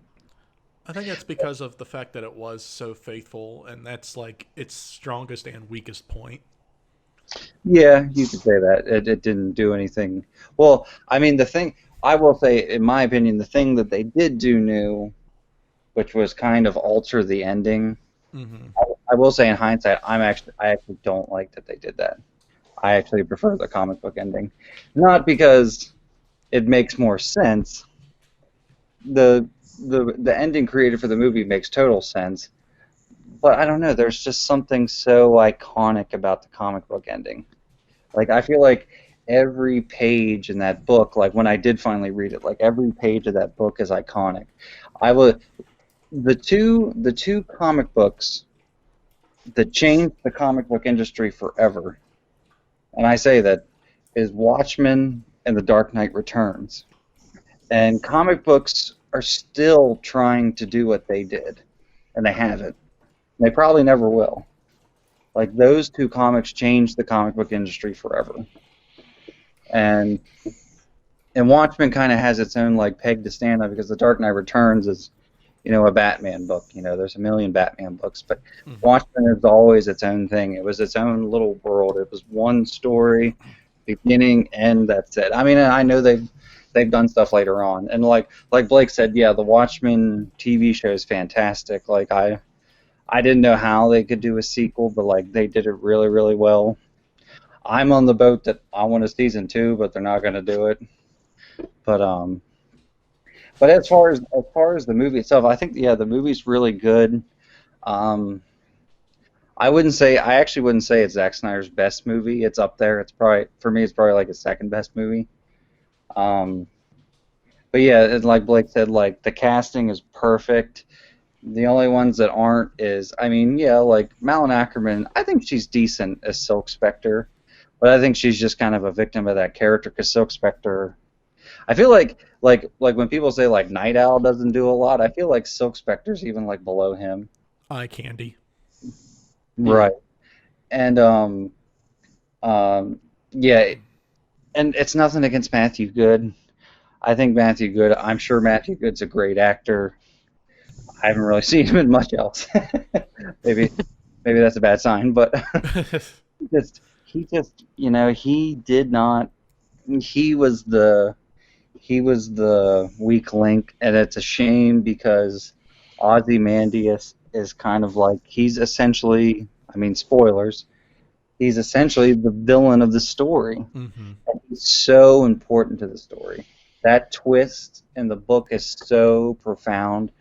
I think that's because of the fact that it was so faithful, and that's like its strongest and weakest point. Yeah, you could say that. It didn't do anything. Well, I mean, the thing I will say, in my opinion, the thing that they did do new, which was kind of alter the ending. Mm-hmm. I will say, in hindsight, I actually don't like that they did that. I actually prefer the comic book ending, not because it makes more sense. The ending created for the movie makes total sense, but I don't know. There's just something so iconic about the comic book ending. Like I feel like every page in that book, like when I did finally read it, like every page of that book is iconic. The two comic books that changed the comic book industry forever, and I say that, is Watchmen and The Dark Knight Returns. And comic books are still trying to do what they did, and they haven't. They probably never will. Like those two comics changed the comic book industry forever. And Watchmen kind of has its own like peg to stand on because The Dark Knight Returns is, a Batman book. There's a million Batman books, but Watchmen is always its own thing. It was its own little world. It was one story, beginning, end. That's it. I mean, I know they've done stuff later on, and like Blake said, yeah, the Watchmen TV show is fantastic. Like I didn't know how they could do a sequel, but like they did it really, really well. I'm on the boat that I want a season 2, but they're not going to do it. But as far as the movie itself, I think the movie's really good. I actually wouldn't say it's Zack Snyder's best movie. It's up there. It's probably like his second best movie. But yeah, like Blake said, like the casting is perfect. The only ones that aren't is, I mean, yeah, like Malin Ackerman. I think she's decent as Silk Spectre, but I think she's just kind of a victim of that character because Silk Spectre. I feel like when people say like Night Owl doesn't do a lot, I feel like Silk Spectre's even like below him. Eye candy. Right. And yeah, and it's nothing against Matthew Good. I'm sure Matthew Good's a great actor. I haven't really seen him in much else. maybe that's a bad sign, but he did not. He was the he was the weak link, and it's a shame because Ozymandias is kind of like, he's essentially, I mean, spoilers, he's essentially the villain of the story. Mm-hmm. And he's so important to the story. That twist in the book is so profound,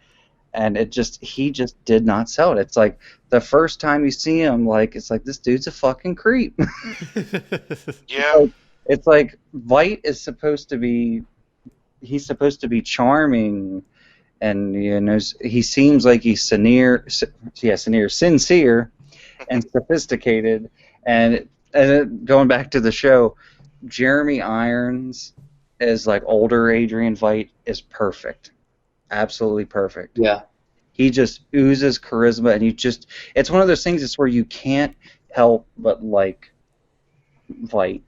and he just did not sell it. It's like the first time you see him, like, it's like, this dude's a fucking creep. Yeah. It's like Veidt is supposed to be, he's supposed to be charming, and he seems like he's sincere and sophisticated, and going back to the show, Jeremy Irons as like older Adrian Veidt is perfect, absolutely perfect. Yeah. He just oozes charisma, and it's one of those things. It's where you can't help but like Veidt,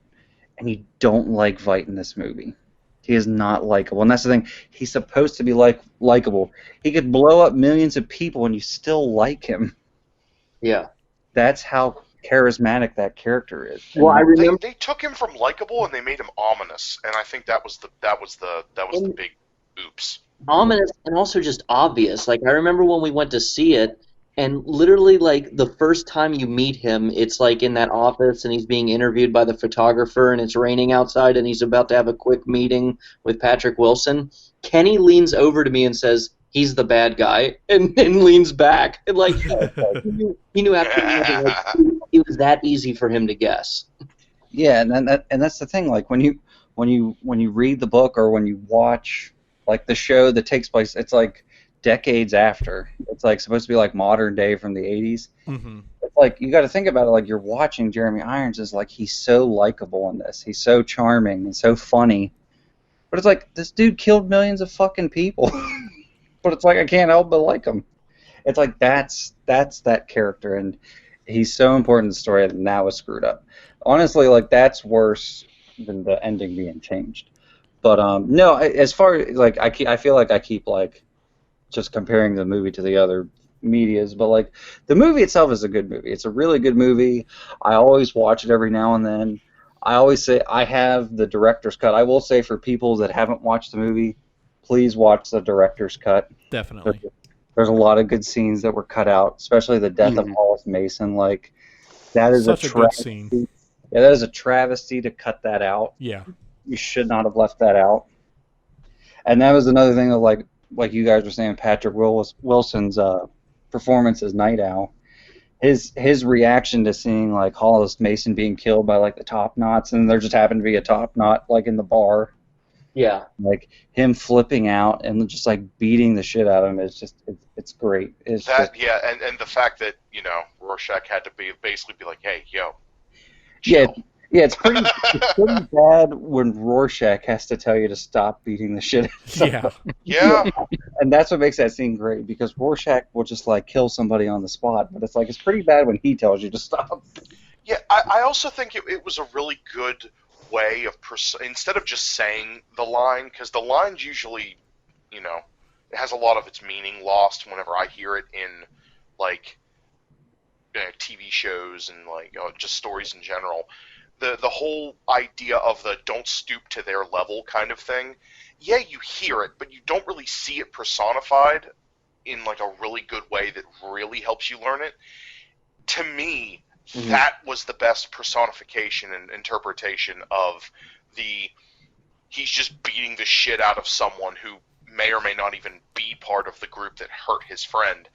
and you don't like Veidt in this movie. He is not likable, and that's the thing. He's supposed to be likable. He could blow up millions of people, and you still like him. Yeah. That's how charismatic that character is. Well, I remember They took him from likable and they made him ominous, and I think that was the big oops. ominous and also just obvious. Like, I remember when we went to see it, and literally, like, the first time you meet him, it's like in that office, and he's being interviewed by the photographer, and it's raining outside, and he's about to have a quick meeting with Patrick Wilson. Kenny leans over to me and says, "He's the bad guy," and then leans back. And, like, he knew after it was that easy for him to guess. Yeah, and that's the thing. Like when you read the book or when you watch like the show that takes place, it's like decades after. It's like supposed to be like modern day from the 80s. Mm-hmm. It's like you got to think about it. Like you're watching Jeremy Irons is like he's so likable in this. He's so charming and so funny. But it's like this dude killed millions of fucking people. But it's like I can't help but like him. It's like that's that character, and he's so important to the story that now is screwed up. Honestly, like that's worse than the ending being changed. But no, as far as like I feel like I keep like just comparing the movie to the other medias, but like the movie itself is a good movie. It's a really good movie. I always watch it every now and then. I always say I have the director's cut. I will say for people that haven't watched the movie, please watch the director's cut. Definitely. There's a lot of good scenes that were cut out, especially the death of Hollis Mason. Like that is Such a a good travesty. scene. Yeah, that is a travesty to cut that out. Yeah. You should not have left that out. And that was another thing that, like you guys were saying, Patrick Wilson's performance as Night Owl. His reaction to seeing like Hollis Mason being killed by like the top knots, and there just happened to be a top knot like in the bar. Yeah. Like him flipping out and just like beating the shit out of him is just it's great. It's That just, and the fact that Rorschach had to basically be like, hey, yo, yeah, chill. yeah, it's pretty bad when Rorschach has to tell you to stop beating the shit out of Yeah. him. Yeah. And that's what makes that scene great, because Rorschach will just like kill somebody on the spot, but it's pretty bad when he tells you to stop. Yeah, I also think it was a really good way of instead of just saying the line, because the line's usually, it has a lot of its meaning lost whenever I hear it in like TV shows and like just stories in general. The whole idea of the don't stoop to their level kind of thing, yeah, you hear it, but you don't really see it personified in like a really good way that really helps you learn it. To me, that was the best personification and interpretation of he's just beating the shit out of someone who may or may not even be part of the group that hurt his friend.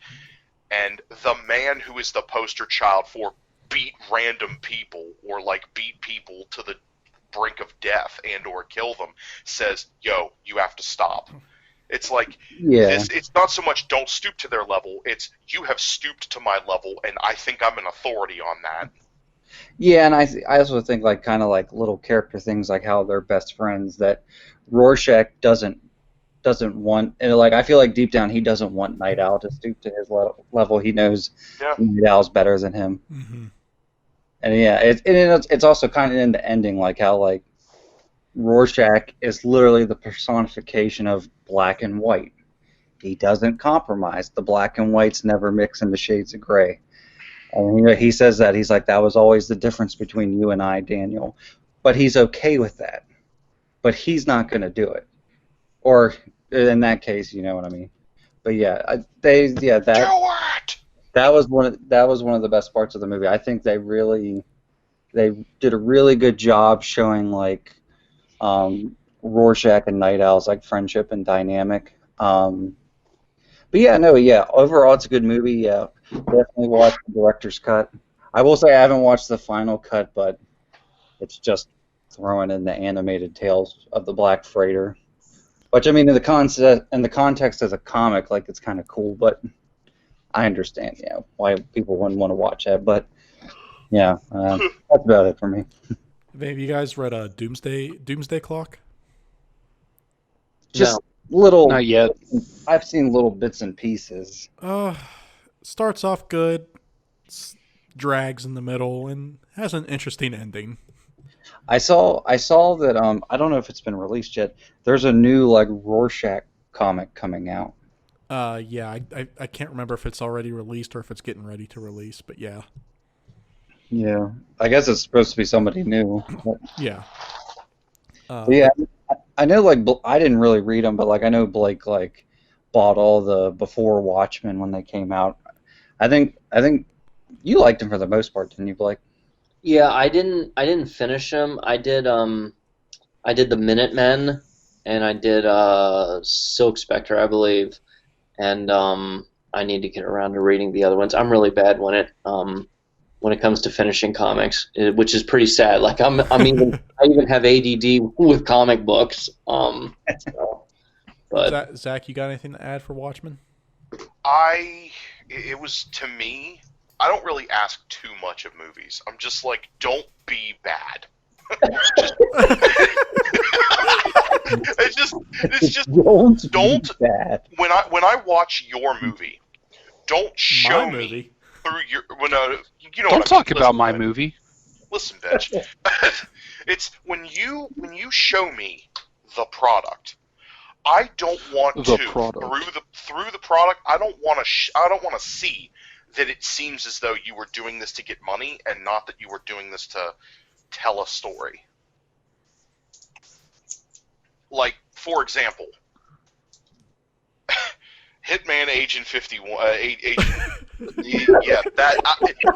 And the man who is the poster child for beat random people or like beat people to the brink of death and or kill them says, yo, you have to stop. It's like, it's not so much don't stoop to their level, it's you have stooped to my level and I think I'm an authority on that. Yeah, and I also think like kind of like little character things like how they're best friends, that Rorschach doesn't want, and like I feel like deep down he doesn't want Night Owl to stoop to his level. He knows Night Owl's better than him. Mm-hmm. And yeah, it's also kind of in the ending, like how like Rorschach is literally the personification of black and white. He doesn't compromise. The black and whites never mix into shades of gray. And he says that. He's like, that was always the difference between you and I, Daniel. But he's okay with that. But he's not going to do it. or in that case, you know what I mean. But yeah, that Do it! that was one of the best parts of the movie. I think they did a really good job showing like Rorschach and Night Owl's like friendship and dynamic. But yeah, no, yeah. Overall, it's a good movie. Yeah, definitely watch the director's cut. I will say I haven't watched the final cut, but it's just throwing in the animated Tales of the Black Freighter, which I mean, in the context as a comic, like it's kind of cool. But I understand, yeah, why people wouldn't want to watch that. But yeah, that's about it for me. Have any of you guys read Doomsday Clock? Just No. little. Not yet. I've seen little bits and pieces. Starts off good, drags in the middle, and has an interesting ending. I saw that I don't know if it's been released yet. There's a new like Rorschach comic coming out. Yeah, I can't remember if it's already released or if it's getting ready to release, but yeah. Yeah, I guess it's supposed to be somebody new. Yeah. But yeah, I know like I didn't really read them, but like I know Blake like bought all the Before Watchmen when they came out. I think you liked them for the most part, didn't you, Blake? Yeah, I didn't finish them. I did the Minutemen, and I did Silk Spectre, I believe, and I need to get around to reading the other ones. I'm really bad when it comes to finishing comics, which is pretty sad. Like I even have ADD with comic books. But Zach, you got anything to add for Watchmen? It was, to me, I don't really ask too much of movies. I'm just like, don't be bad. It's just don't be bad. when I watch your movie, don't show My me movie? through your you know Don't what I mean. talk about Listen, my man. movie. Listen, bitch. It's when you show me the product. I don't want The to product. through the product. I don't want to see that it seems as though you were doing this to get money and not that you were doing this to tell a story. Like, for example, Hitman Agent 51. Yeah,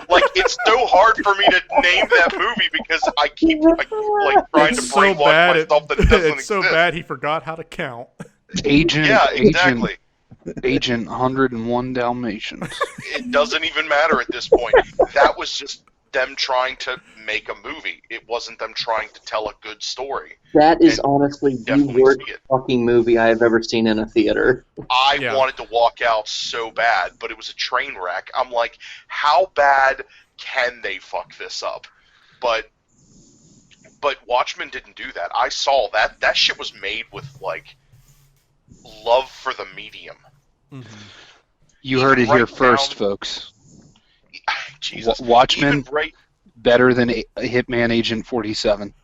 like it's so hard for me to name that movie because I keep like trying to It's so brainwash bad. myself that it doesn't It's so exist. bad he forgot how to count. Yeah, exactly. Agent 101 Dalmatians. It doesn't even matter at this point. That was just them trying to make a movie. It wasn't them trying to tell a good story. that is And honestly the definitely worst see it. fucking movie I have ever seen in a theater. I Yeah. wanted to walk out so bad, but it was a train wreck. I'm like, how bad can they fuck this up? But Watchmen didn't do that. I saw that. That shit was made with, like, love for the medium. Mm-hmm. You heard it Right here first, down- folks. Jesus. Watchmen, Even right... better than Hitman Agent 47.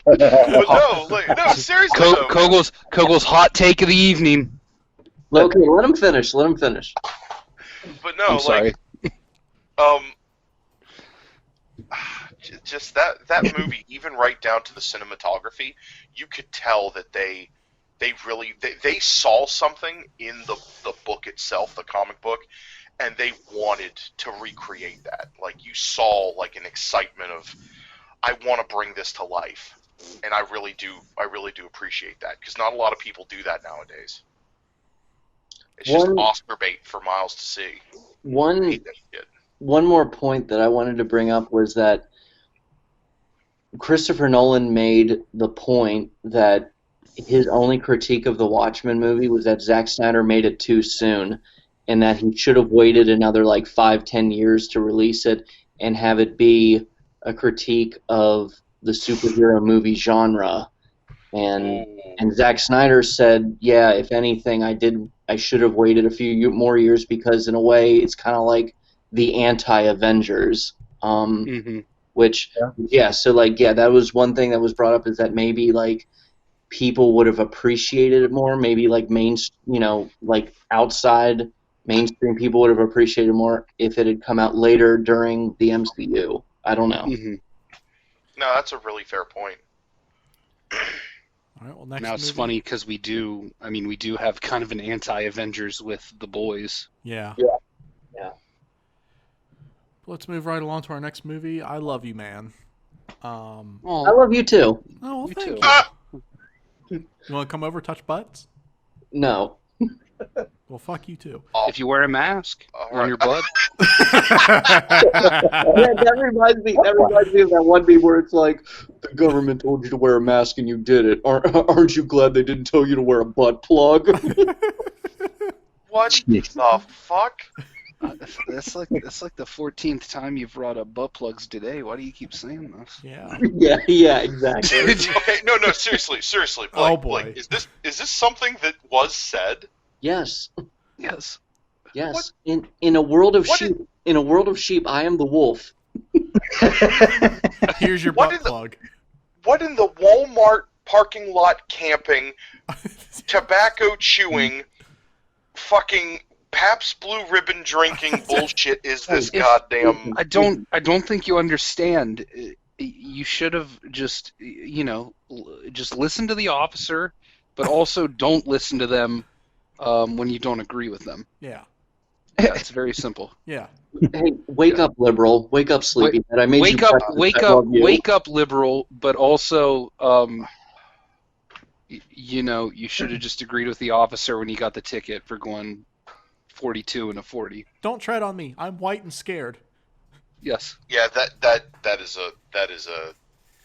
But no, seriously, though. Kogel's hot take of the evening. Okay, let him finish. Let him finish. But no, I'm sorry. just that movie, even right down to the cinematography, you could tell that they really saw something in the book itself, the comic book, and they wanted to recreate that. Like, you saw like an excitement of, I want to bring this to life, and I really do appreciate that, because not a lot of people do that nowadays. It's just Oscar bait for Miles to see. I One hate that shit. one more point that I wanted to bring up was that Christopher Nolan made the point that his only critique of the Watchmen movie was that Zack Snyder made it too soon, and that he should have waited another like 5-10 years to release it and have it be a critique of the superhero movie genre. And Zack Snyder said, yeah, if anything, I should have waited a few more years, because in a way it's kind of like the anti-Avengers. Mm-hmm. Which, that was one thing that was brought up, is that maybe like people would have appreciated it more. Maybe like like outside mainstream people would have appreciated it more if it had come out later during the MCU. I don't know. Mm-hmm. No, that's a really fair point. All right. Well, next. Now it's movie. funny because we do have kind of an anti-Avengers with The Boys. Yeah. Yeah. Let's move right along to our next movie. I Love You, Man. I Oh, love you too. Oh, you thank too. you. You want to come over, touch butts? No. Well, fuck you too. If you wear a mask All on right. your butt, That reminds me of that one meme where it's like, the government told you to wear a mask and you did it. Aren't you glad they didn't tell you to wear a butt plug? What Jeez. the fuck? that's like the 14th time you've brought up butt plugs today. Why do you keep saying this? Yeah. yeah, exactly. Okay, no, seriously, Blake, Oh, boy. Blake, is this something that was said? Yes. Yes. Yes. What? In a world of What sheep, in a world of sheep, I am the wolf. Here's your What butt in the- plug. What in the Walmart parking lot camping, tobacco chewing, fucking Pabst Blue Ribbon drinking bullshit is this If- goddamn... I don't think you understand. You should have just just listen to the officer, but also don't listen to them when you don't agree with them. Yeah. Yeah, it's very simple. Yeah. Hey, wake up, liberal. Wake up, sleepyhead. I made Wake you up, breakfast. wake I up, love you. wake up, liberal! But also, you should have just agreed with the officer when you got the ticket for going 42 and a 40. Don't tread on me. I'm white and scared. Yes. Yeah, that is a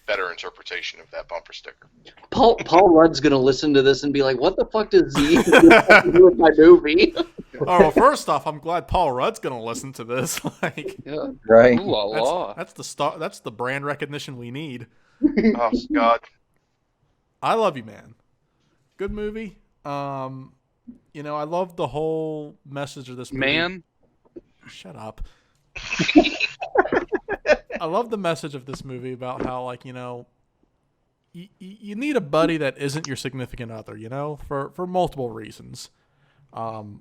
better interpretation of that bumper sticker. Paul Rudd's gonna listen to this and be like, "What the fuck does he do with my movie?" Oh, well, first off, I'm glad Paul Rudd's gonna listen to this. Like, Yeah. Right. Ooh la la. that's the star. That's the brand recognition we need. Oh God. I Love You, Man. Good movie. I love the whole message of this movie. Man. Shut up. I love the message of this movie about how, like, you need a buddy that isn't your significant other, for multiple reasons. And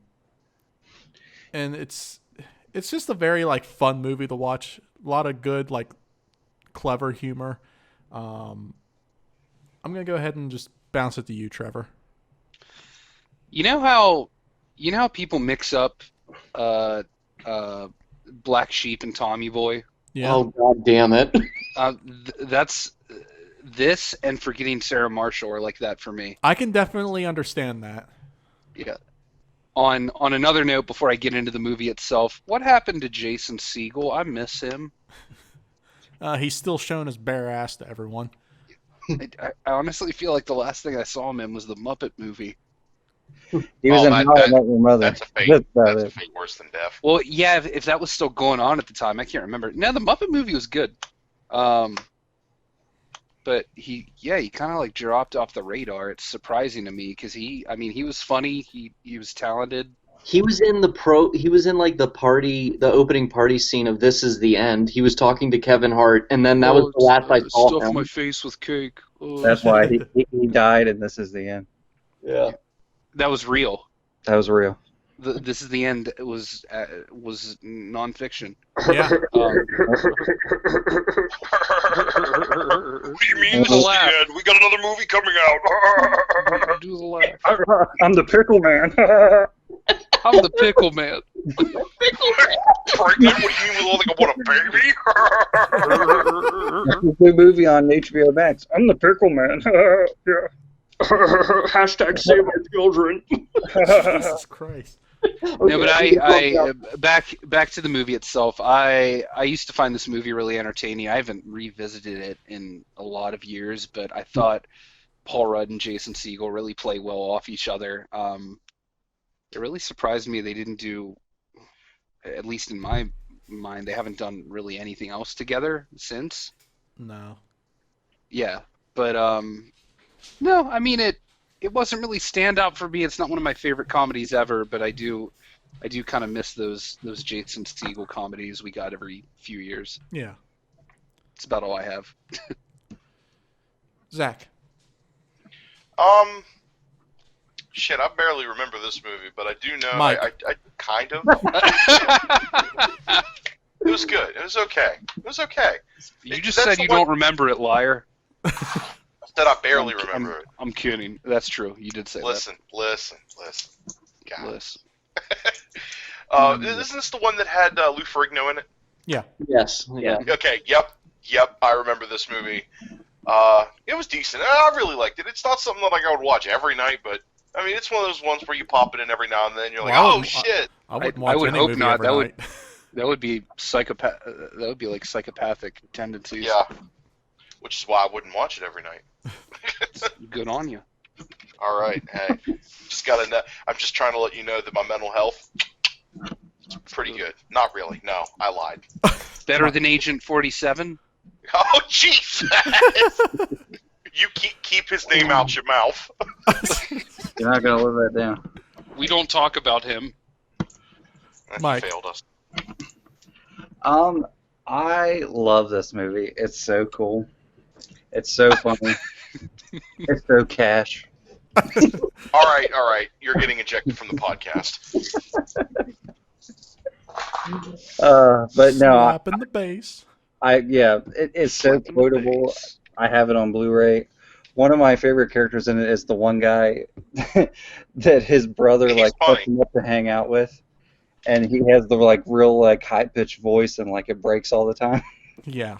it's just a very, like, fun movie to watch. A lot of good, like, clever humor. I'm going to go ahead and just bounce it to you, Trevor. You know how people mix up Black Sheep and Tommy Boy? Yeah. Oh God damn it! That's this and Forgetting Sarah Marshall are like that for me. I can definitely understand that. Yeah. On another note, before I get into the movie itself, what happened to Jason Segel? I miss him. He's still showing his bare ass to everyone. I honestly feel like the last thing I saw him in was the Muppet movie. He was Oh, in that- How I that- Met Your Mother. That's a fate. That's about That's a it. fate worse than death. Well, yeah, if that was still going on at the time, I can't remember. No, the Muppet movie was good. But he kind of like dropped off the radar. It's surprising to me because he was funny. He was talented. He was in like the opening party scene of This Is the End. He was talking to Kevin Hart, and then that was the last I saw Stuff him. my face with cake. Oh. That's why he died, and this is the end. Yeah. That was real. That was real. This is the end. It was nonfiction. Yeah. What do you mean this is the end? We got another movie coming out. Do the laugh. I'm the pickle man. I'm the pickle man. Pregnant? What do you mean with all like I want a baby? New movie on HBO Max. I'm the pickle man. Yeah. Hashtag save our children. Jesus Christ. No, but I back to the movie itself. I used to find this movie really entertaining. I haven't revisited it in a lot of years, but I thought Paul Rudd and Jason Segel really play well off each other. It really surprised me they didn't do, at least in my mind, they haven't done really anything else together since. No. Yeah, but no, I mean it wasn't really stand out for me. It's not one of my favorite comedies ever, but I do kind of miss those Jason Segel comedies we got every few years. Yeah. It's about all I have. Zach. Shit, I barely remember this movie, but I do know. Mike. I kind of. It was good. It was okay. It was okay. You just That's said the you one- don't remember it, liar. Said I barely remember it. I'm kidding. That's true. You did say Listen. God. Listen. Isn't this the one that had Lou Ferrigno in it? Yeah. Yes. Yeah. Okay. Yep. I remember this movie. It was decent. I really liked it. It's not something that like I would watch every night, but I mean, it's one of those ones where you pop it in every now and then. You're like, Well, oh shit. I wouldn't watch would any hope movie not. every That night. That would be psychopath. That would be like psychopathic tendencies. Yeah. Which is why I wouldn't watch it every night. Good on you. All right. Hey, just gotta know. I'm just trying to let you know that my mental health is pretty good. Not really. No, I lied. Better than Agent 47. Oh, jeez. You keep his name out your mouth. You're not gonna live that down. We don't talk about him. Mike. He failed us. I love this movie. It's so cool. It's so funny. It's so cash. All right. You're getting ejected from the podcast. But no, Slap in the bass. it's so Slap in the quotable. face. I have it on Blu-ray. One of my favorite characters in it is the one guy that his brother He's like funny. puts him up to hang out with, and he has the like real like high-pitched voice and like it breaks all the time. Yeah.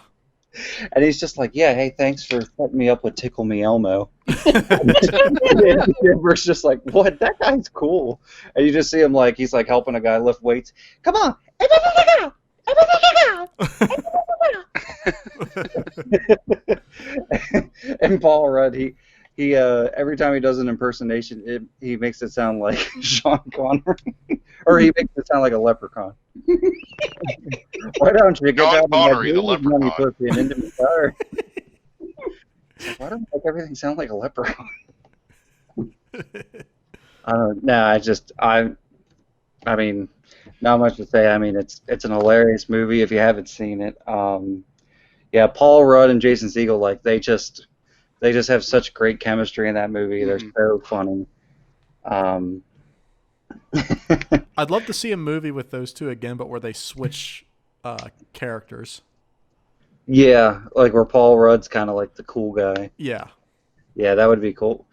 And he's just like, yeah, hey, thanks for setting me up with Tickle Me Elmo. And Denver's just like, what? That guy's cool. And you just see him like, he's like helping a guy lift weights. Come on. And Paul Rudd, he every time he does an impersonation, he makes it sound like Sean Connery. Or he makes it sound like a leprechaun. Why don't you get Sean down to my Connery, the jeans, money leprechaun. pussy, and into my car? Why don't make everything sound like a leprechaun? I mean, not much to say. I mean, it's an hilarious movie if you haven't seen it. Yeah, Paul Rudd and Jason Segel, like they just have such great chemistry in that movie. They're so funny. I'd love to see a movie with those two again, but where they switch characters. Yeah, like where Paul Rudd's kind of like the cool guy. Yeah. Yeah, that would be cool.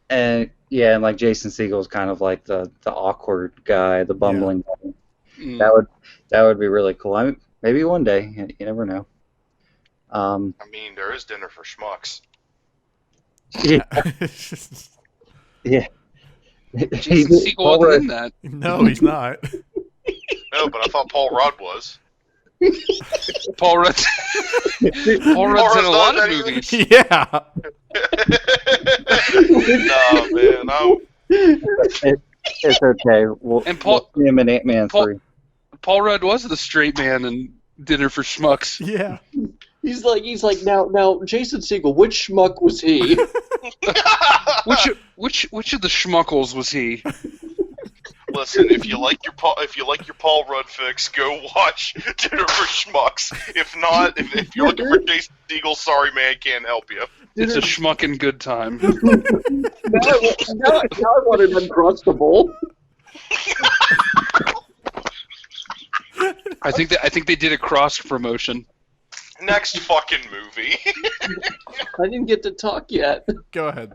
And yeah, and like Jason Segel's kind of like the awkward guy, the bumbling guy. That would be really cool. I mean, maybe one day. You never know. I mean, there is dinner for schmucks. Yeah. Yeah. Jason Segel wasn't in that. No, he's not. No, but I thought Paul Rudd was. Paul Rudd's in a lot of movies. Yeah. Nah, man. It's okay. We'll see him in Ant-Man 3. Paul Rudd was the straight man in Dinner for Schmucks. Yeah. He's like now Jason Segel, which schmuck was he? Which of the schmuckles was he? Listen, if you like your Paul Rudd fix, go watch Dinner for Schmucks. If not, if you're looking for Jason Segel, sorry man, can't help you. It's a schmucking good time. now I want an Uncrustable. I think they did a cross promotion. Next fucking movie. I didn't get to talk yet. Go ahead.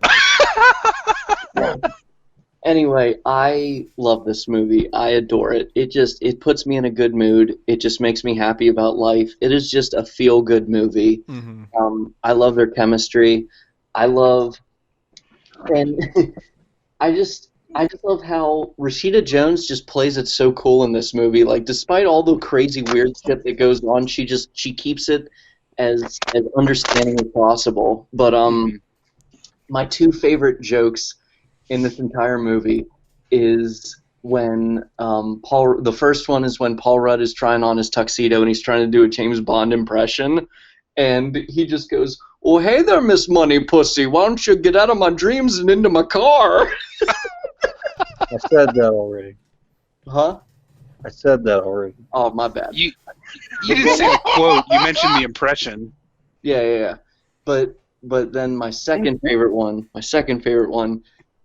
Anyway, I love this movie. I adore it. It puts me in a good mood. It just makes me happy about life. It is just a feel-good movie. Mm-hmm. I love their chemistry. I love how Rashida Jones just plays it so cool in this movie. Like, despite all the crazy weird shit that goes on, she keeps it as understanding as possible. But my two favorite jokes in this entire movie is when the first one is when Paul Rudd is trying on his tuxedo and he's trying to do a James Bond impression, and he just goes, "Oh, hey there, Miss Money Pussy, why don't you get out of my dreams and into my car?" I said that already. Huh? I said that already. Oh, my bad. You didn't say the quote. You mentioned the impression. Yeah. But then my second favorite one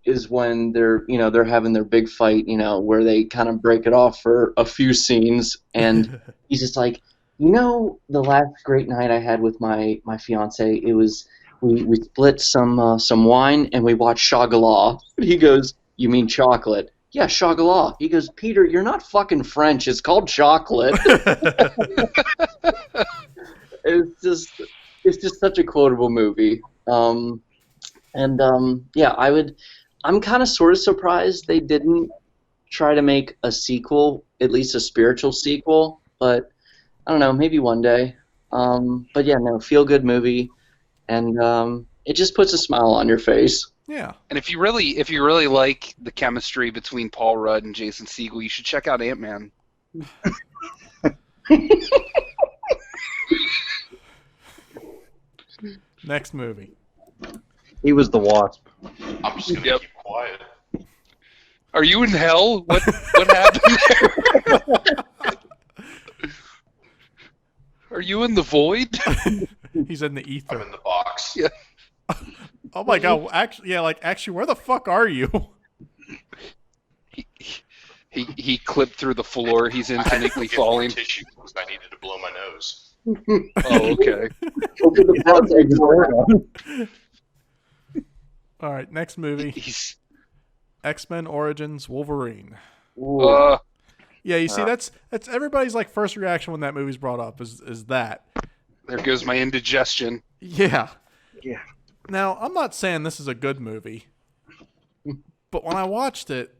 is when they're having their big fight, where they kind of break it off for a few scenes, and he's just like, the last great night I had with my fiance, it was we split some wine and we watched Shangri-La. He goes, "You mean chocolate?" "Yeah, Shangri-La." He goes, "Peter, you're not fucking French. It's called chocolate." It's just such a quotable movie. Yeah, I'm kind of sort of surprised they didn't try to make a sequel, at least a spiritual sequel, but I don't know, maybe one day. But yeah, no, feel good movie, and it just puts a smile on your face. Yeah. And if you really like the chemistry between Paul Rudd and Jason Segel, you should check out Ant-Man. Next movie. He was the Wasp. I'm just gonna keep quiet. Are you in hell? What happened there? Are you in the void? He's in the ether. I'm in the box. Yeah. Oh my god! Actually, where the fuck are you? He clipped through the floor. He's infinitely Get falling. more tissue because I needed to blow my nose. Oh, okay. All right, next movie. He's X-Men Origins Wolverine. Yeah, you see, that's everybody's like first reaction when that movie's brought up is that. there goes my indigestion. Yeah. Yeah. Now, I'm not saying this is a good movie, but when I watched it,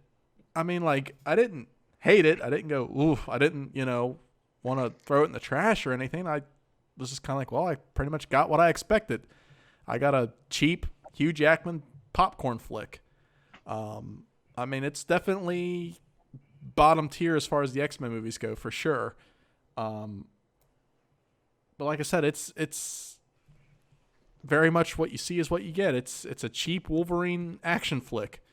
I mean, like, I didn't hate it. I didn't go, oof. I didn't, want to throw it in the trash or anything. I was just kind of like, well, I pretty much got what I expected. I got a cheap Hugh Jackman popcorn flick. I mean, it's definitely bottom tier as far as the X-Men movies go, for sure. But like I said, it's very much what you see is what you get. It's a cheap Wolverine action flick.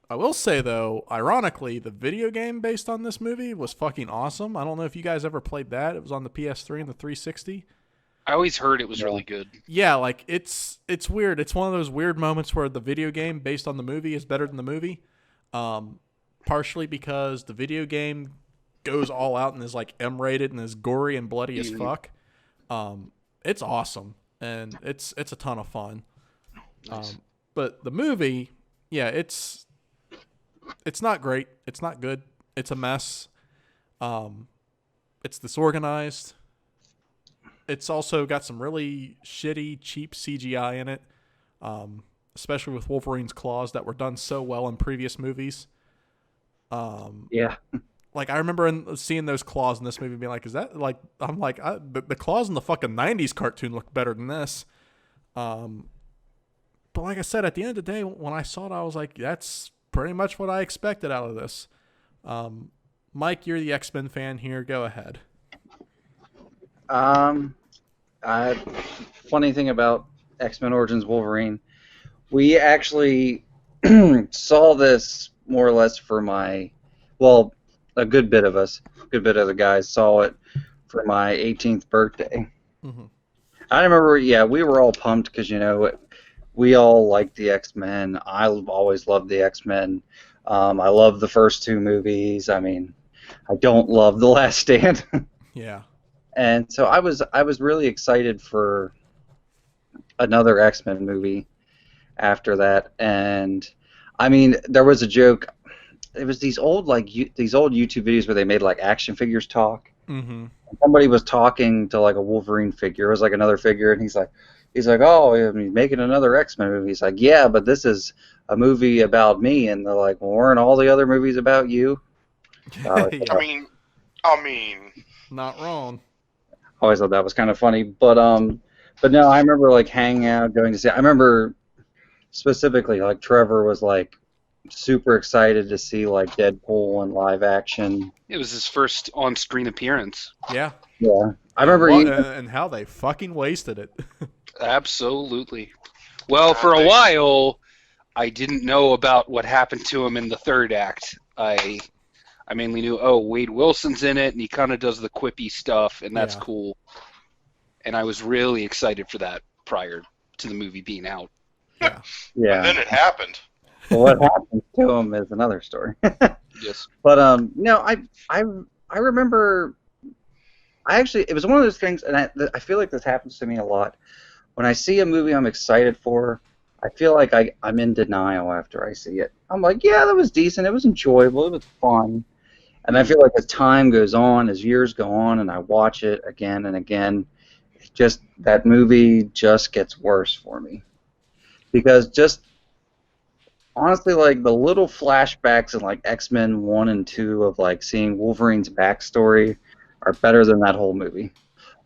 I will say, though, ironically, the video game based on this movie was fucking awesome. I don't know if you guys ever played that. It was on the PS3 and the 360. I always heard it was really good. Yeah, like, it's weird. It's one of those weird moments where the video game based on the movie is better than the movie. Partially because the video game goes all out and is, like, M-rated and is gory and bloody as fuck. It's awesome, and it's a ton of fun. Nice. But the movie, yeah, it's not great. It's not good. It's a mess. It's disorganized. It's also got some really shitty, cheap CGI in it, especially with Wolverine's claws that were done so well in previous movies. Yeah. Like, I remember seeing those claws in this movie and being like, is that, like, I'm like, the claws in the fucking 90s cartoon look better than this. But like I said, at the end of the day, when I saw it, I was like, that's pretty much what I expected out of this. Mike, you're the X-Men fan here. Go ahead. Funny thing about X-Men Origins Wolverine, we actually saw this more or less for a good bit of the guys saw it for my 18th birthday. Mm-hmm. I remember, we were all pumped because, we all liked the X-Men. I've always loved the X-Men. I love the first two movies. I mean, I don't love The Last Stand. Yeah. And so I was really excited for another X-Men movie after that. And I mean, there was a joke. It was these old YouTube videos where they made like action figures talk. Mm-hmm. Somebody was talking to like a Wolverine figure. It was like another figure, and he's like, oh, he's making another X-Men movie. He's like, yeah, but this is a movie about me. And they're like, well, weren't all the other movies about you? Yeah. I mean, Not wrong. I always thought that was kind of funny, but no, I remember like hanging out, going to see. I remember specifically like Trevor was like super excited to see like Deadpool in live action. It was his first on-screen appearance. Yeah. Yeah, I remember. And how they fucking wasted it. Absolutely. Well, for a while, I didn't know about what happened to him in the third act. I mainly knew, Wade Wilson's in it, and he kind of does the quippy stuff, and that's cool. And I was really excited for that prior to the movie being out. Yeah. Yeah. and then it happened. Well, what happened to him is another story. Yes. But no, I remember. it was one of those things, and I feel like this happens to me a lot. When I see a movie I'm excited for, I feel like I'm in denial after I see it. I'm like, yeah, that was decent. It was enjoyable. It was fun. And I feel like as time goes on, as years go on, and I watch it again and again, that movie just gets worse for me. Because just honestly, like the little flashbacks in like X-Men 1 and 2 of like seeing Wolverine's backstory are better than that whole movie.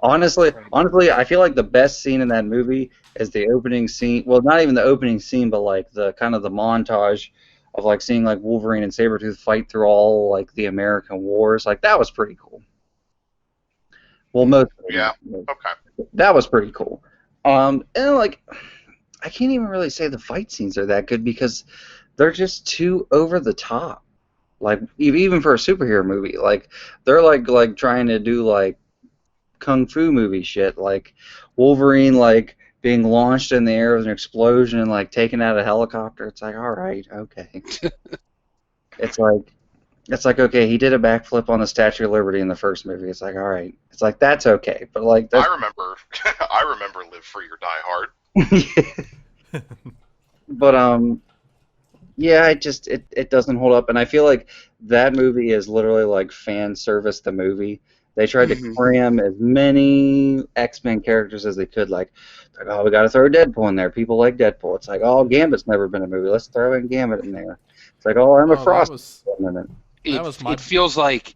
Honestly, I feel like the best scene in that movie is the opening scene. Well, not even the opening scene, but like the kind of the montage of like seeing like Wolverine and Sabretooth fight through all like the American wars. Like that was pretty cool. Well, most of it. Yeah. Okay. That was pretty cool. And like I can't even really say the fight scenes are that good because they're just too over the top. Like even for a superhero movie, like they're like trying to do like kung fu movie shit, like Wolverine like being launched in the air with an explosion and like taken out of a helicopter. It's like, all right, okay. It's like okay, he did a backflip on the Statue of Liberty in the first movie. It's like, all right, it's like that's okay, but like that's... I remember Live Free or Die Hard. But yeah, it doesn't hold up, and I feel like that movie is literally like fan service the movie. They tried to cram as many X-Men characters as they could. Like, oh, we got to throw Deadpool in there. People like Deadpool. It's like, oh, Gambit's never been a movie. Let's throw in Gambit in there. It's like, oh, Emma Frost. It feels like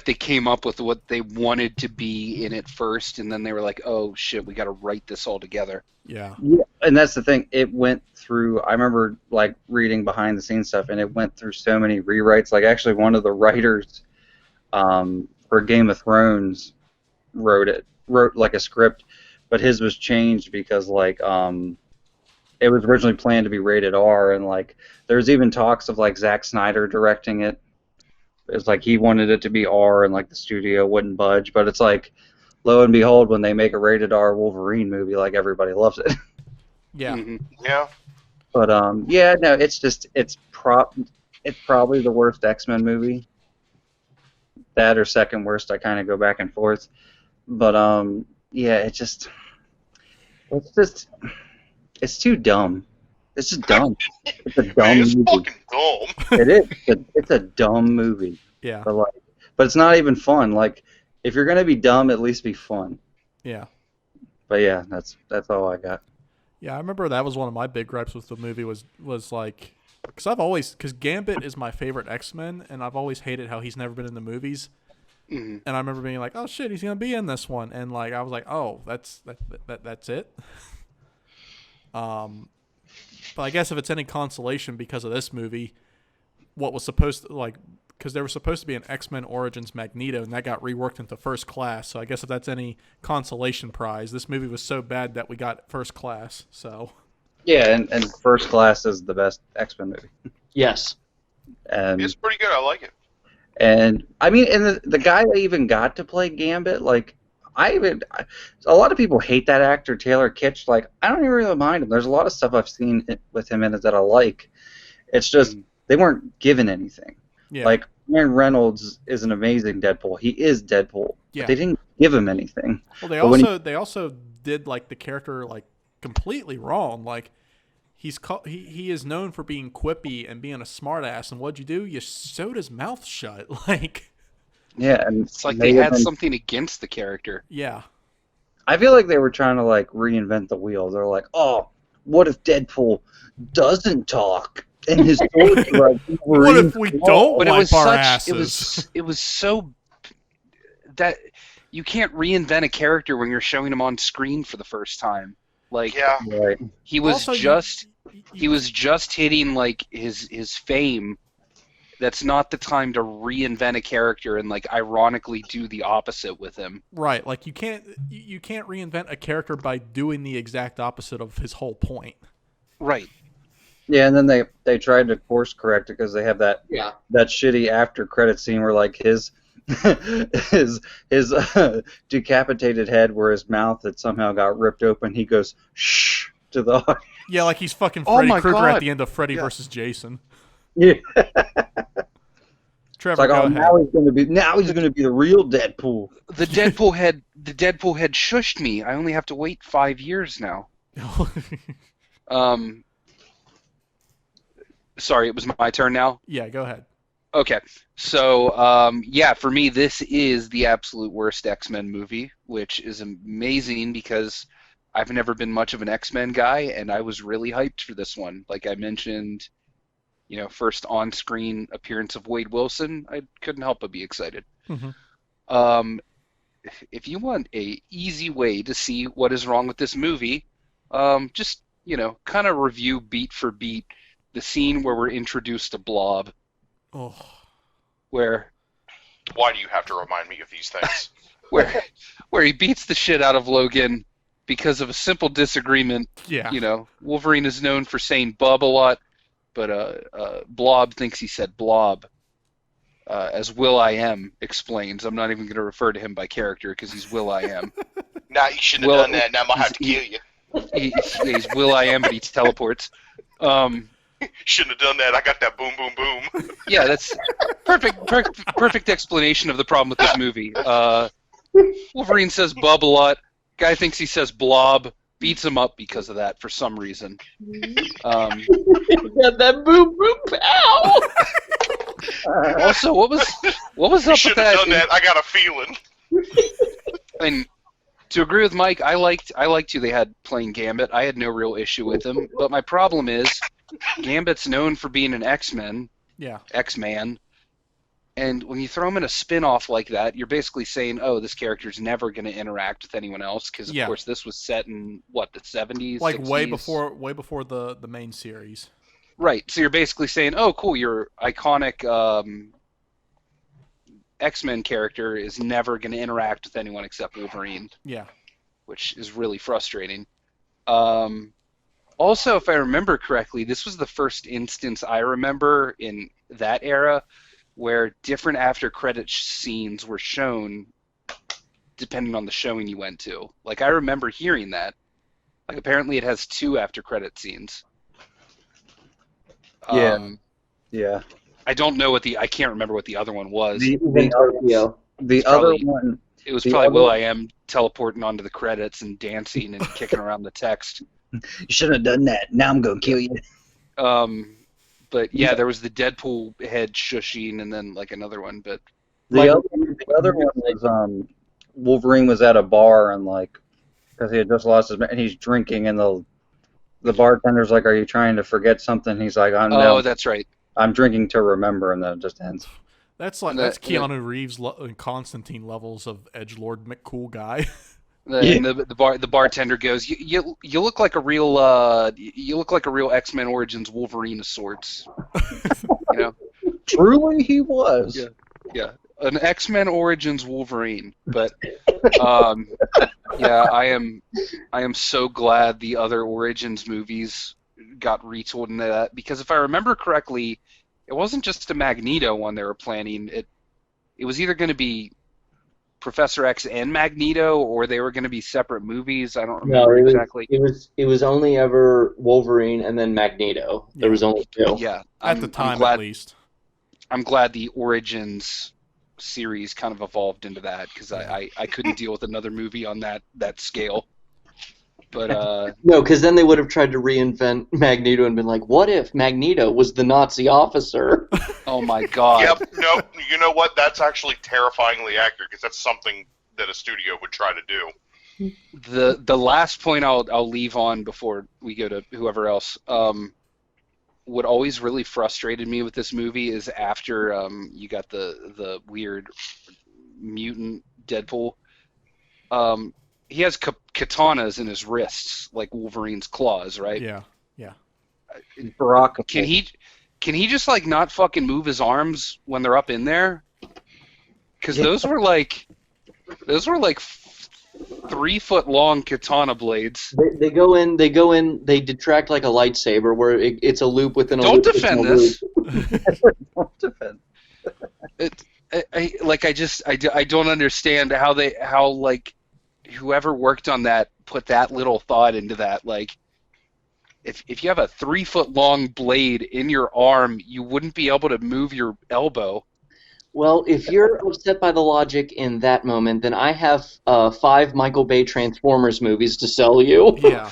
they came up with what they wanted to be in it first, and then they were like, oh shit, we got to write this all together. Yeah, and that's the thing. It went through. I remember like reading behind the scenes stuff, and it went through so many rewrites. Like actually, one of the writers for Game of Thrones wrote like a script, but his was changed because like it was originally planned to be rated R, and like there's even talks of like Zack Snyder directing it. It's like he wanted it to be R, and like the studio wouldn't budge. But it's like, lo and behold, when they make a rated R Wolverine movie, like everybody loves it. Yeah. Yeah. But yeah, no, it's probably the worst X-Men movie. That or second worst, I kind of go back and forth. But yeah, it's too dumb. It's just dumb. It's a dumb It's movie. fucking dumb. It is. It's a dumb movie. Yeah. But it's not even fun. Like, if you're gonna be dumb, at least be fun. Yeah. But yeah, that's all I got. Yeah, I remember that was one of my big gripes with the movie was like, because Gambit is my favorite X-Men, and I've always hated how he's never been in the movies. And I remember being like, oh shit, he's gonna be in this one, and like I was like, oh, that's it. But I guess if it's any consolation, because of this movie, what was supposed to, like, because there was supposed to be an X-Men Origins Magneto, and that got reworked into First Class. So I guess if that's any consolation prize, this movie was so bad that we got First Class. So yeah, and First Class is the best X-Men movie. Yes. And It's pretty good. I like it. And I mean, and the guy that even got to play Gambit, like, a lot of people hate that actor, Taylor Kitsch. Like, I don't even really mind him. There's a lot of stuff I've seen with him in it that I like. It's just they weren't given anything. yeah, Like, Ryan Reynolds is an amazing Deadpool. He is Deadpool. Yeah. But they didn't give him anything. well they also did like the character like completely wrong. Like he is known for being quippy and being a smartass, and what'd you do? You sewed his mouth shut. Like. Yeah, and It's like they had something against the character. Yeah. I feel like they were trying to like reinvent the wheel. They're like, oh, what if Deadpool doesn't talk? And his story, like, what if we don't But wipe our asses? it was so that you can't reinvent a character when you're showing him on screen for the first time. Like Yeah. Right. he was Also, he was just hitting like his fame. That's not the time to reinvent a character and like ironically do the opposite with him. Right, like you can't reinvent a character by doing the exact opposite of his whole point. Right. Yeah, and then they tried to course correct it because they have that shitty after credit scene where like his decapitated head where his mouth had somehow got ripped open. He goes shh to the audience. Yeah, like he's fucking Oh Freddy my Krueger God. at the end of Freddy versus Jason. Yeah. Trevor, like, go oh, ahead. now he's gonna be the real Deadpool. The Deadpool had shushed me. I only have to wait 5 years now. Sorry, it was my turn now. Yeah, go ahead. Okay, so yeah, for me, this is the absolute worst X-Men movie, which is amazing because I've never been much of an X-Men guy, and I was really hyped for this one. Like I mentioned, first on-screen appearance of Wade Wilson, I couldn't help but be excited. Mm-hmm. If you want a easy way to see what is wrong with this movie, just kind of review beat for beat the scene where we're introduced to Blob. Oh. Where Why do you have to remind me of these things? where he beats the shit out of Logan because of a simple disagreement. Yeah. Wolverine is known for saying bub a lot, but Blob thinks he said blob. As Will.I.am explains, I'm not even going to refer to him by character because he's Will.I.am. Nah, you shouldn't have done that. Now I'm gonna have to kill you. He's Will.I.am, but he teleports. Shouldn't have done that. I got that boom, boom, boom. Yeah, that's perfect explanation of the problem with this movie. Wolverine says bub a lot. Guy thinks he says blob. Beats him up because of that for some reason. Got that boom boom pow. Also, what was You up with should that? have done that. I got a feeling. And to agree with Mike, I liked who they had playing Gambit. I had no real issue with him, but my problem is Gambit's known for being an X-Man, and when you throw him in a spin-off like that, you're basically saying, oh, this character's never going to interact with anyone else, because of course this was set in the 70s, like 60s? way before the main series. Right. So you're basically saying, oh, cool, your iconic X-Men character is never going to interact with anyone except Wolverine. Yeah. Which is really frustrating. Also, if I remember correctly, this was the first instance I remember in that era where different after-credit scenes were shown depending on the showing you went to. Like, I remember hearing that. Like, apparently it has 2 after-credit scenes. Yeah. I don't know I can't remember what the other one was. The other one. It was probably Will.I.am teleporting onto the credits and dancing and kicking around the text. You shouldn't have done that. Now I'm going to kill you. But yeah, there was the Deadpool head shushing and then like another one. But the other one was Wolverine was at a bar and because he had just lost his and he's drinking and the bartender's like, "Are you trying to forget something?" He's like, "Oh, that's right. I'm drinking to remember," and then it just ends. That's Keanu Reeves and Constantine levels of edgelord McCool guy. And the bartender goes, "You look like a real X-Men Origins Wolverine of sorts." Truly, he was. Yeah, an X-Men Origins Wolverine. But yeah, I am so glad the other Origins movies got retooled into that, because if I remember correctly, it wasn't just a Magneto one they were planning. It was either going to be Professor X and Magneto, or they were going to be separate movies. I don't remember exactly. It was only ever Wolverine and then Magneto. There was only 2. Yeah, at the time, at least. I'm glad the Origins series kind of evolved into that, because I couldn't deal with another movie on that scale. But no, because then they would have tried to reinvent Magneto and been like, "What if Magneto was the Nazi officer?" Oh my God! Yep. No. You know what? That's actually terrifyingly accurate, because that's something that a studio would try to do. The last point I'll leave on before we go to whoever else. What always really frustrated me with this movie is after you got the weird mutant Deadpool. He has katanas in his wrists, like Wolverine's claws, right? Yeah. Barack. Can he just not fucking move his arms when they're up in there? Because those were like 3-foot long katana blades. They go in, they detract like a lightsaber, where it's a loop within a Don't loop. Defend this. Don't defend. I don't understand how whoever worked on that put that little thought into that. Like, if you have a 3-foot long blade in your arm, you wouldn't be able to move your elbow. Well, if you're upset by the logic in that moment, then I have 5 Michael Bay Transformers movies to sell you. Yeah.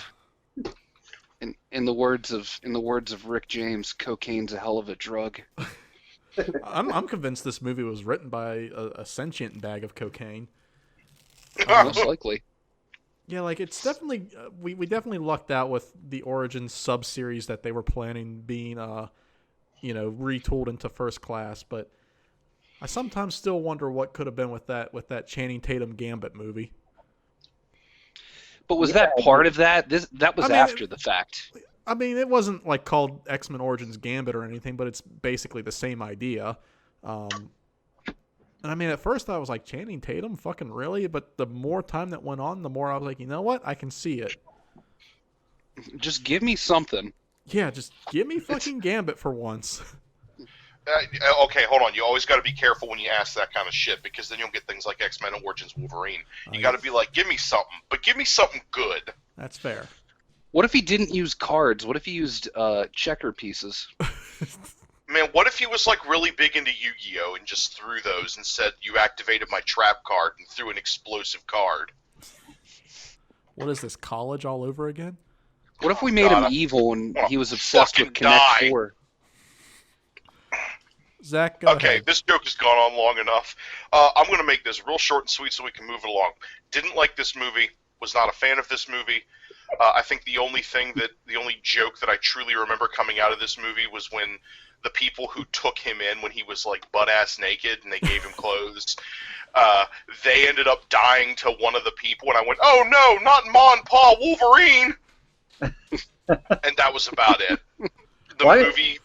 In the words of Rick James, cocaine's a hell of a drug. I'm convinced this movie was written by a sentient bag of cocaine. Most likely. Yeah, like it's definitely we definitely lucked out with the Origins sub-series that they were planning being retooled into First Class, but I sometimes still wonder what could have been with that Channing Tatum Gambit movie. But was that part of that? That was after the fact. I mean, it wasn't like called X-Men Origins Gambit or anything, but it's basically the same idea. And I mean, at first I was like, Channing Tatum, fucking really? But the more time that went on, the more I was like, you know what? I can see it. Just give me something. Yeah, just give me fucking Gambit for once. Okay, hold on. You always got to be careful when you ask that kind of shit, because then you'll get things like X-Men Origins Wolverine. You got to be like, give me something, but give me something good. That's fair. What if he didn't use cards? What if he used checker pieces? Man, what if he was like really big into Yu-Gi-Oh! And just threw those and said, you activated my trap card and threw an explosive card? What is this, college all over again? What if we made him evil and he was obsessed with Connect 4? Zach, go ahead. This joke has gone on long enough. I'm going to make this real short and sweet so we can move it along. Didn't like this movie. Was not a fan of this movie. I think the only joke that I truly remember coming out of this movie was when the people who took him in when he was like butt-ass naked and they gave him clothes, they ended up dying to one of the people, and I went, oh no, not Ma and Pa, Wolverine! And that was about it. The movie...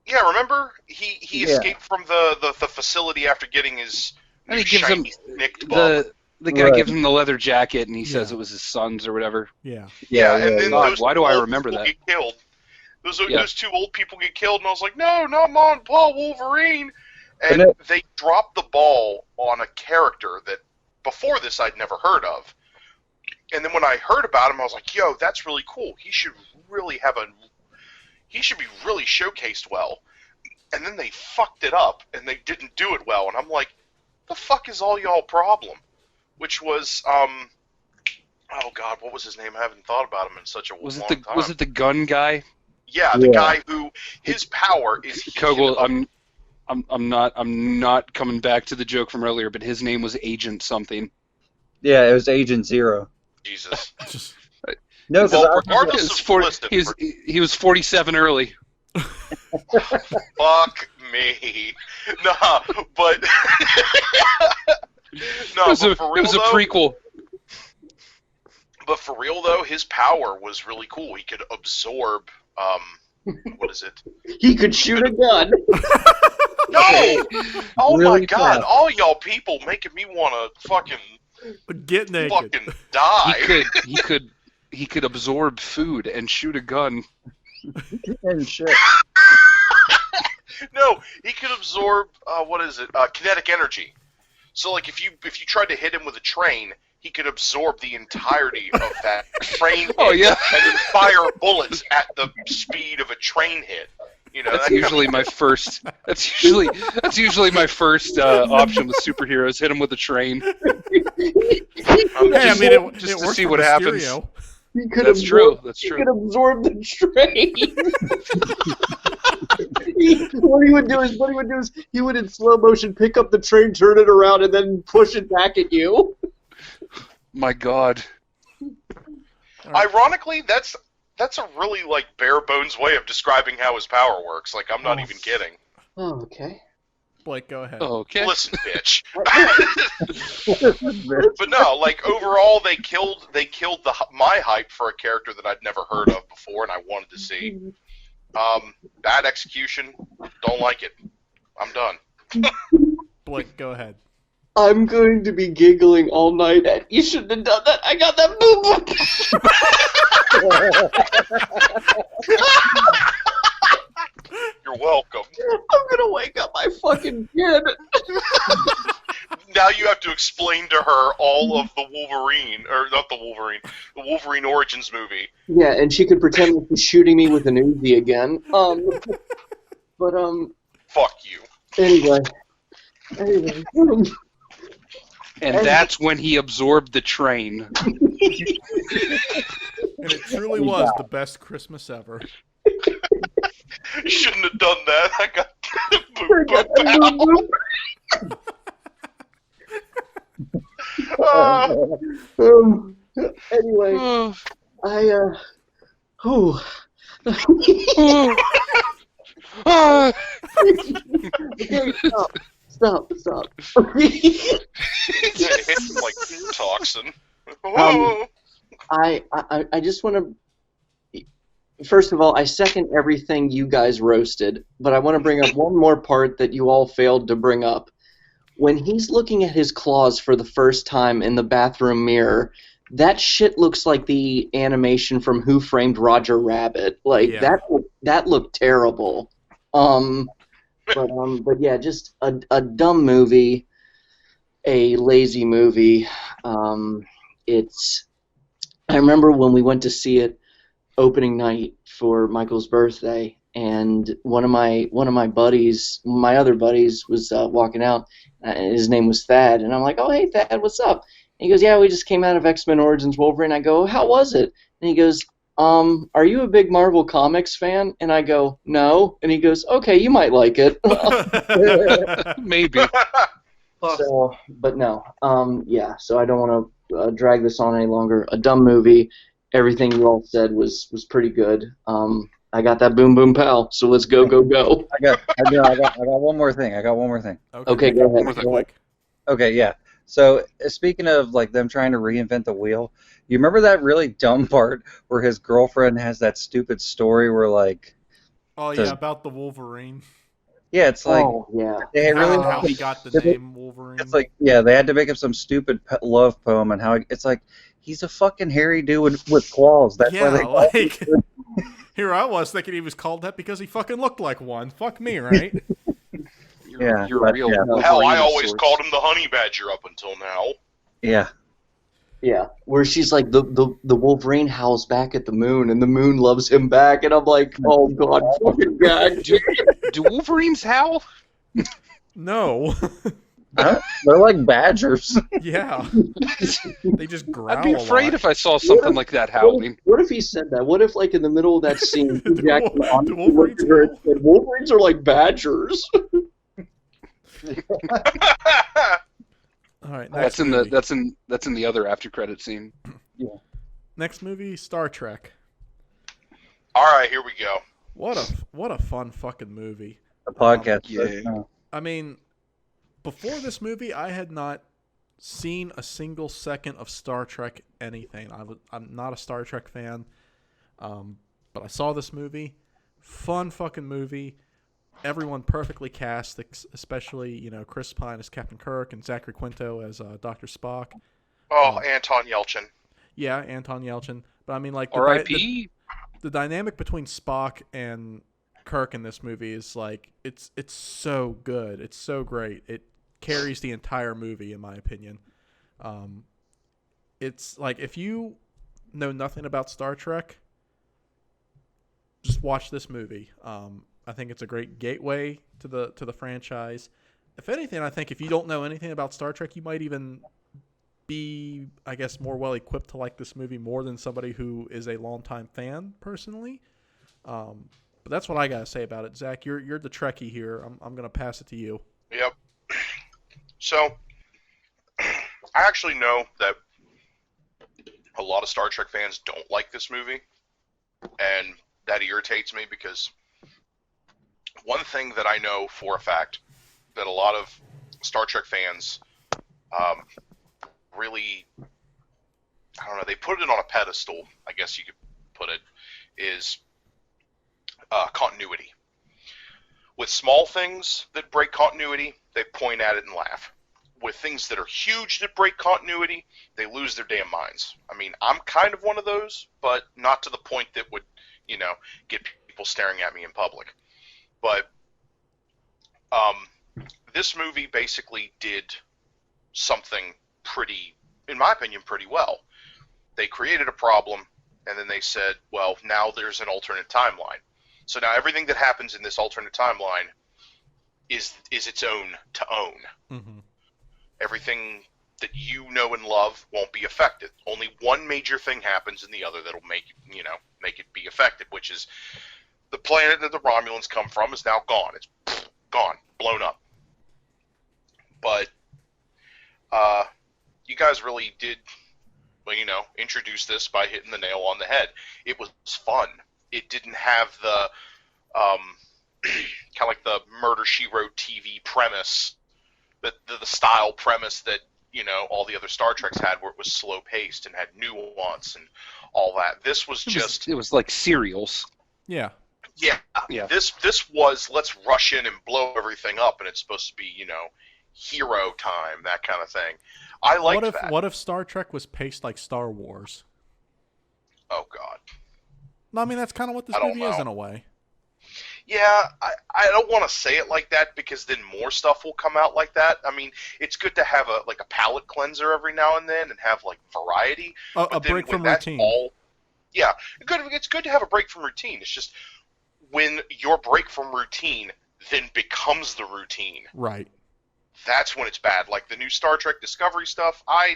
Yeah, remember? He escaped from the facility after getting his and he gives him nicked bug. The guy gives him the leather jacket, and he says it was his son's or whatever. And then God, why do I remember that? Get killed. Those 2 old people get killed, and I was like, no, not Ma and Pa, Wolverine! And they dropped the ball on a character that, before this, I'd never heard of. And then when I heard about him, I was like, yo, that's really cool. He should be really showcased well. And then they fucked it up, and they didn't do it well. And I'm like, the fuck is all y'all problem? Which was, oh god, what was his name? I haven't thought about him in such a long time. Was it the gun guy? Yeah, the guy who his power is. Kogel, I'm not coming back to the joke from earlier, but his name was Agent something. Yeah, it was Agent Zero. Jesus. No, well, regardless he was 47 early. Fuck me. Nah, but no, it was a prequel. But for real though, his power was really cool. He could absorb what is it? He could shoot a gun. No! Oh really my god, fast. all y'all people making me wanna fucking get naked. Fucking die. He could absorb food and shoot a gun. And shit. No, he could absorb kinetic energy. So like if you tried to hit him with a train, he could absorb the entirety of that train hit and then fire bullets at the speed of a train hit. You know, that's usually my first. That's usually my first option with superheroes. Hit them with a train. Just to see what happens. That's true. He could absorb the train. What he would do is he would in slow motion pick up the train, turn it around, and then push it back at you. My God. Ironically, that's a really like bare bones way of describing how his power works. Like I'm not even kidding. Oh, okay. Blake, go ahead. Oh, okay. Listen, bitch. But no, like overall, they killed my hype for a character that I'd never heard of before, and I wanted to see. Bad execution. Don't like it. I'm done. Blake, go ahead. I'm going to be giggling all night at you shouldn't have done that. I got that boo-boo. You're welcome. I'm gonna wake up my fucking kid. Now you have to explain to her all of the Wolverine, or not the Wolverine Origins movie. Yeah, and she could pretend like she's shooting me with an Uzi again. Fuck you. Anyway. And that's when he absorbed the train. And it truly was the best Christmas ever. You shouldn't have done that. I got boom, boom, pow. Anyway, whew. Okay, stop. It hits like toxin. I just want to. First of all, I second everything you guys roasted, but I want to bring up one more part that you all failed to bring up. When he's looking at his claws for the first time in the bathroom mirror, that shit looks like the animation from Who Framed Roger Rabbit. Like that looked terrible. But yeah, just a dumb movie, a lazy movie. I remember when we went to see it opening night for Michael's birthday, and one of my buddies, my other buddies, was walking out. And his name was Thad, and I'm like, "Oh, hey Thad, what's up?" And he goes, "Yeah, we just came out of X-Men Origins Wolverine." I go, "How was it?" And he goes, "Are you a big Marvel Comics fan?" And I go, "No." And he goes, "Okay, you might like it." Maybe. So, but no, yeah. So I don't want to drag this on any longer. A dumb movie. Everything you all said was pretty good. I got that boom boom pow. So let's go. I got one more thing. Okay, go ahead. Quick. Okay, yeah. So speaking of like them trying to reinvent the wheel, you remember that really dumb part where his girlfriend has that stupid story where like, Oh yeah, about the Wolverine. yeah, it's like they really How he got the name Wolverine. It's like, yeah, they had to make up some stupid love poem and how it's like he's a fucking hairy dude with claws. That's why they like here I was thinking he was called that because he fucking looked like one. Fuck me, right? You're real. Yeah. Hell, I always called him the honey badger up until now. Yeah. Yeah, where she's like the Wolverine howls back at the moon, and the moon loves him back, and I'm like, oh god, fucking god. Do Wolverines howl? No. They're like badgers. Yeah. They just growl. I'd be afraid if I saw something like that howling. What if he said that? What if, like, in the middle of that scene, Jackson Do Wolverines howl? said, Wolverines are like badgers? All right, That's in the other after credit scene. Yeah. Next movie, Star Trek. All right, here we go. What a fun fucking movie. The podcast. Yeah. I mean, before this movie, I had not seen a single second of Star Trek anything. I'm not a Star Trek fan, but I saw this movie. Fun fucking movie. Everyone perfectly cast, especially Chris Pine as Captain Kirk and Zachary Quinto as Dr. Spock. Oh, Anton Yelchin. Yeah, Anton Yelchin. But I mean, like R.I.P. The dynamic between Spock and Kirk in this movie is like it's so good. It's so great. It carries the entire movie, in my opinion. It's like if you know nothing about Star Trek, just watch this movie. I think it's a great gateway to the franchise. If anything, I think if you don't know anything about Star Trek, you might even be, I guess, more well equipped to like this movie more than somebody who is a longtime fan, personally. But that's what I gotta say about it. Zach, you're the Trekkie here. I'm gonna pass it to you. Yep. So, I actually know that a lot of Star Trek fans don't like this movie, and that irritates me because one thing that I know for a fact that a lot of Star Trek fans really, I don't know, they put it on a pedestal, I guess you could put it, is continuity. With small things that break continuity, they point at it and laugh. With things that are huge that break continuity, they lose their damn minds. I mean, I'm kind of one of those, but not to the point that would, get people staring at me in public. But this movie basically did something pretty, in my opinion, pretty well. They created a problem, and then they said, well, now there's an alternate timeline. So now everything that happens in this alternate timeline is its own to own. Mm-hmm. Everything that you know and love won't be affected. Only one major thing happens in the other that'll make it be affected, which is the planet that the Romulans come from is now gone. It's gone, blown up. But you guys really did, introduce this by hitting the nail on the head. It was fun. It didn't have the kind of like the Murder, She Wrote TV premise, the style premise that all the other Star Treks had, where it was slow paced and had nuance and all that. This was it was like serials. Yeah. Yeah. This was, let's rush in and blow everything up, and it's supposed to be hero time, that kind of thing. I liked that. What if Star Trek was paced like Star Wars? Oh God. No, I mean that's kind of what this movie is in a way. Yeah, I don't want to say it like that, because then more stuff will come out like that. I mean, it's good to have a palate cleanser every now and then and have variety. A break from routine. It's good to have a break from routine. It's just when your break from routine then becomes the routine. Right. That's when it's bad. Like the new Star Trek Discovery stuff, I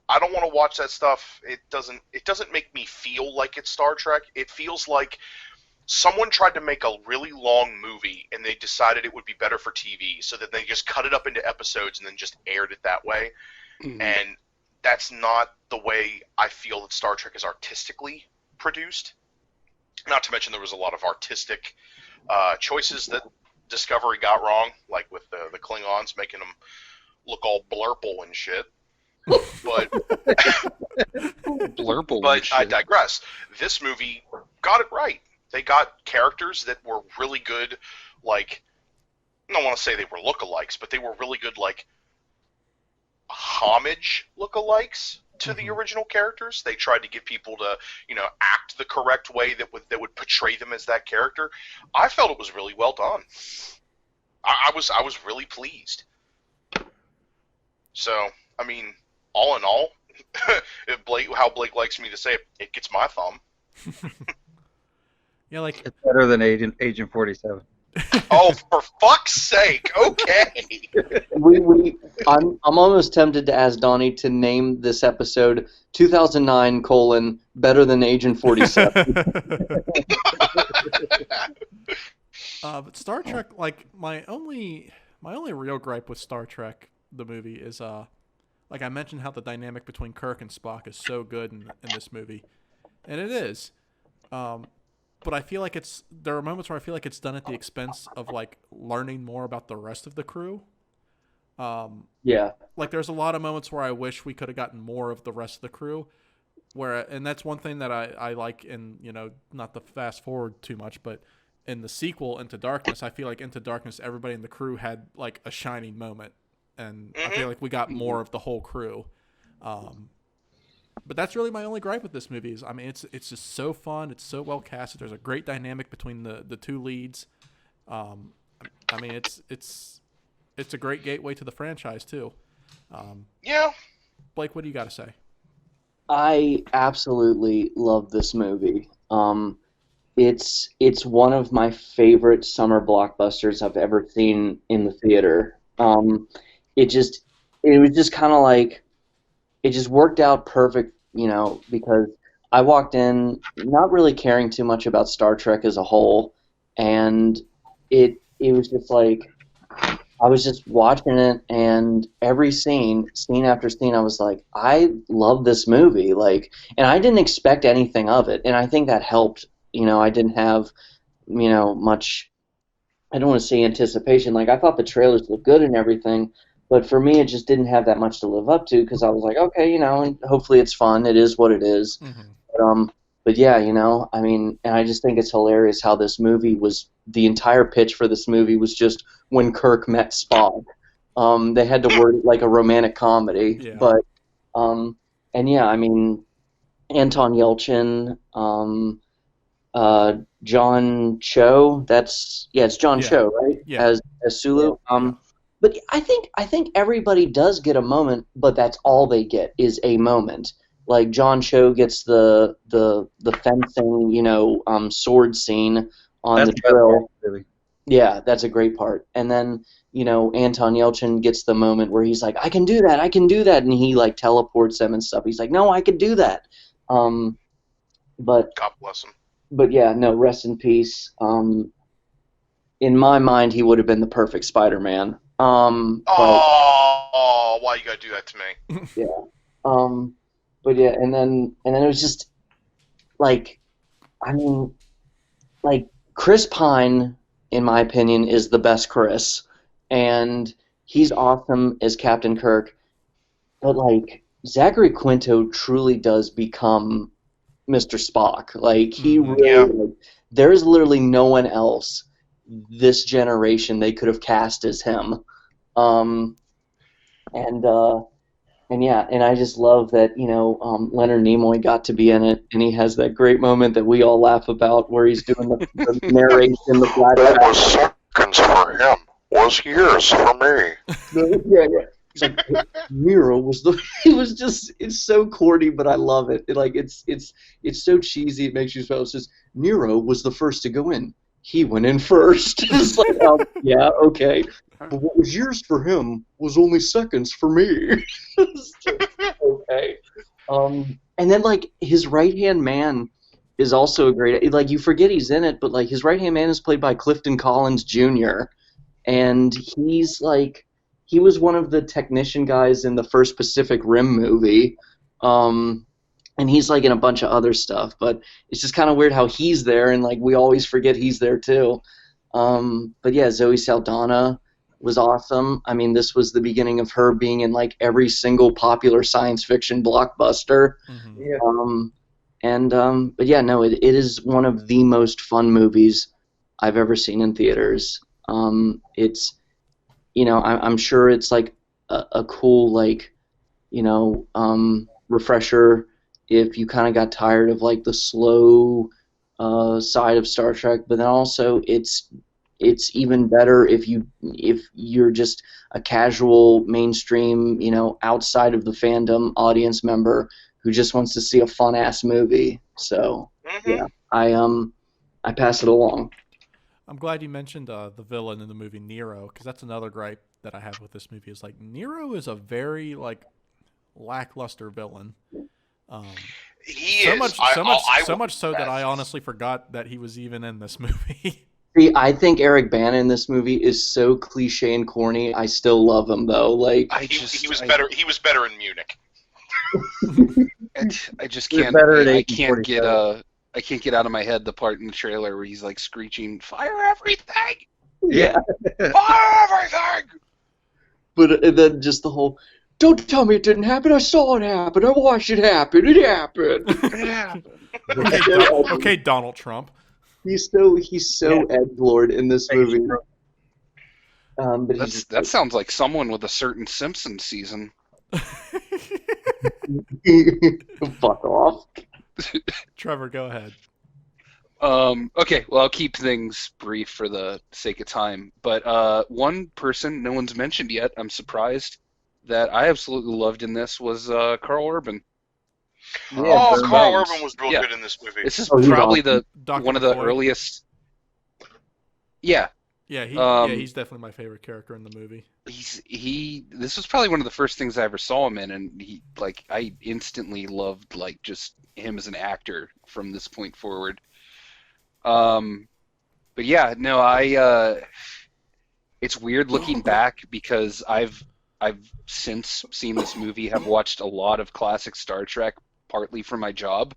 don't want to watch that stuff. It doesn't make me feel like it's Star Trek. It feels like someone tried to make a really long movie and they decided it would be better for TV, so that they just cut it up into episodes and then just aired it that way. Mm-hmm. And that's not the way I feel that Star Trek is artistically produced. Not to mention there was a lot of artistic choices that Discovery got wrong, like with the Klingons making them look all blurple and shit. But blurple. But I digress. This movie got it right. They got characters that were really good, I don't want to say they were lookalikes, but they were really good, homage lookalikes to the original characters. They tried to get people to, act the correct way that would portray them as that character. I felt it was really well done. I was really pleased. So, I mean, all in all, how Blake likes me to say it gets my thumb. Yeah, it's better than Agent 47. Oh, for fuck's sake! Okay. I'm almost tempted to ask Donnie to name this episode 2009: better than Agent 47. But Star Trek, my only real gripe with Star Trek the movie is like I mentioned, how the dynamic between Kirk and Spock is so good in this movie, and it is. But I feel like there are moments where I feel like it's done at the expense of learning more about the rest of the crew. Yeah. There's a lot of moments where I wish we could have gotten more of the rest of the crew, and that's one thing that I like in, not to fast forward too much, but in the sequel, Into Darkness, I feel like Into Darkness, everybody in the crew had a shining moment, and I feel like we got more of the whole crew. But that's really my only gripe with this movie. Is, I mean, it's just so fun. It's so well casted. There's a great dynamic between the two leads. I mean, it's a great gateway to the franchise too. Yeah. Blake, what do you got to say? I absolutely love this movie. It's one of my favorite summer blockbusters I've ever seen in the theater. It was just kind of it just worked out perfect, because I walked in not really caring too much about Star Trek as a whole, and it was just I was just watching it, and every scene after scene, I was like, I love this movie, and I didn't expect anything of it, and I think that helped. I didn't have, much, I don't want to say anticipation. I thought the trailers looked good and everything, but for me, it just didn't have that much to live up to, because I was like, okay, and hopefully it's fun. It is what it is. Mm-hmm. But yeah, I mean, and I just think it's hilarious how this movie was, the entire pitch for this movie was just when Kirk met Spock. They had to word it like a romantic comedy. Yeah. But, and yeah, I mean, Anton Yelchin, John Cho, it's John Cho, right? Yeah. As Sulu. But I think everybody does get a moment, but that's all they get is a moment. John Cho gets the fencing, sword scene on the drill. Yeah, that's a great part. And then, Anton Yelchin gets the moment where he's like, I can do that, and he like teleports them and stuff. He's like, no, I can do that. Um, but God bless him. but yeah, no, rest in peace. In my mind, he would have been the perfect Spider-Man. But Oh, why you gotta do that to me? yeah, but yeah, and then it was just like, I mean, like Chris Pine, in my opinion, is the best Chris, and he's awesome as Captain Kirk. But like Zachary Quinto truly does become Mr. Spock. Like he really, Yeah. there is literally no one else this generation they could have cast as him. Um, and yeah, and I just love that Leonard Nimoy got to be in it, and he has that great moment that we all laugh about where he's doing the narration, the What flashback. was seconds for him was years for me. Yeah, yeah. It's like Nero was the. It was just. It's so corny, but I love it. It's so cheesy. It makes you smile. It's just Nero was the first to go in. He went in first. It's like, yeah, okay. But what was years for him was only seconds for me. It's just, okay. And then like his right hand man is also a great. Like you forget he's in it, but like his right hand man is played by Clifton Collins Jr. And he's like he was one of the technician guys in the first Pacific Rim movie. And he's like in a bunch of other stuff, but it's just kind of weird how he's there, and like we always forget he's there too. But yeah, Zoe Saldana was awesome. I mean, this was the beginning of her being in like every single popular science fiction blockbuster. Mm-hmm. Yeah. But yeah, no, it is one of the most fun movies I've ever seen in theaters. It's, I'm sure it's like a cool like, refresher if you kind of got tired of like the slow side of Star Trek, but then also it's even better if you're just a casual mainstream, outside of the fandom audience member who just wants to see a fun ass movie. So yeah, I pass it along. I'm glad you mentioned the villain in the movie Nero, because that's another gripe that I have with this movie. Is like Nero is a very like lackluster villain. He so is. much, I- so much, I- so much so that I yes. honestly forgot that he was even in this movie. See, I think Eric Bana in this movie is so cliche and corny. I still love him though. Like He was better. He was better in Munich. I just He's can't. better at I can't get 1847. I can't get out of my head the part in the trailer where he's like screeching, "Fire everything! Yeah. Fire everything!" But then just the whole, don't tell me it didn't happen. I saw it happen. I watched it happen. It happened. Yeah. Okay, Donald Trump. He's so edgelord in this movie. But That sounds like someone with a certain Simpsons season. fuck off. Trevor, go ahead. Okay, well, I'll keep things brief for the sake of time. But one person no one's mentioned yet, I'm surprised, that I absolutely loved in this was Carl Urban. Oh, Burn Carl Bones. Urban was real Yeah. good in this movie. This is he's probably awesome. Dr. one of the McCoy. earliest. Yeah, Yeah, Um, he's definitely my favorite character in the movie. This was probably one of the first things I ever saw him in, and I instantly loved like just him as an actor from this point forward. But yeah, no, it's weird looking back because I've since seen this movie, have watched a lot of classic Star Trek, partly for my job,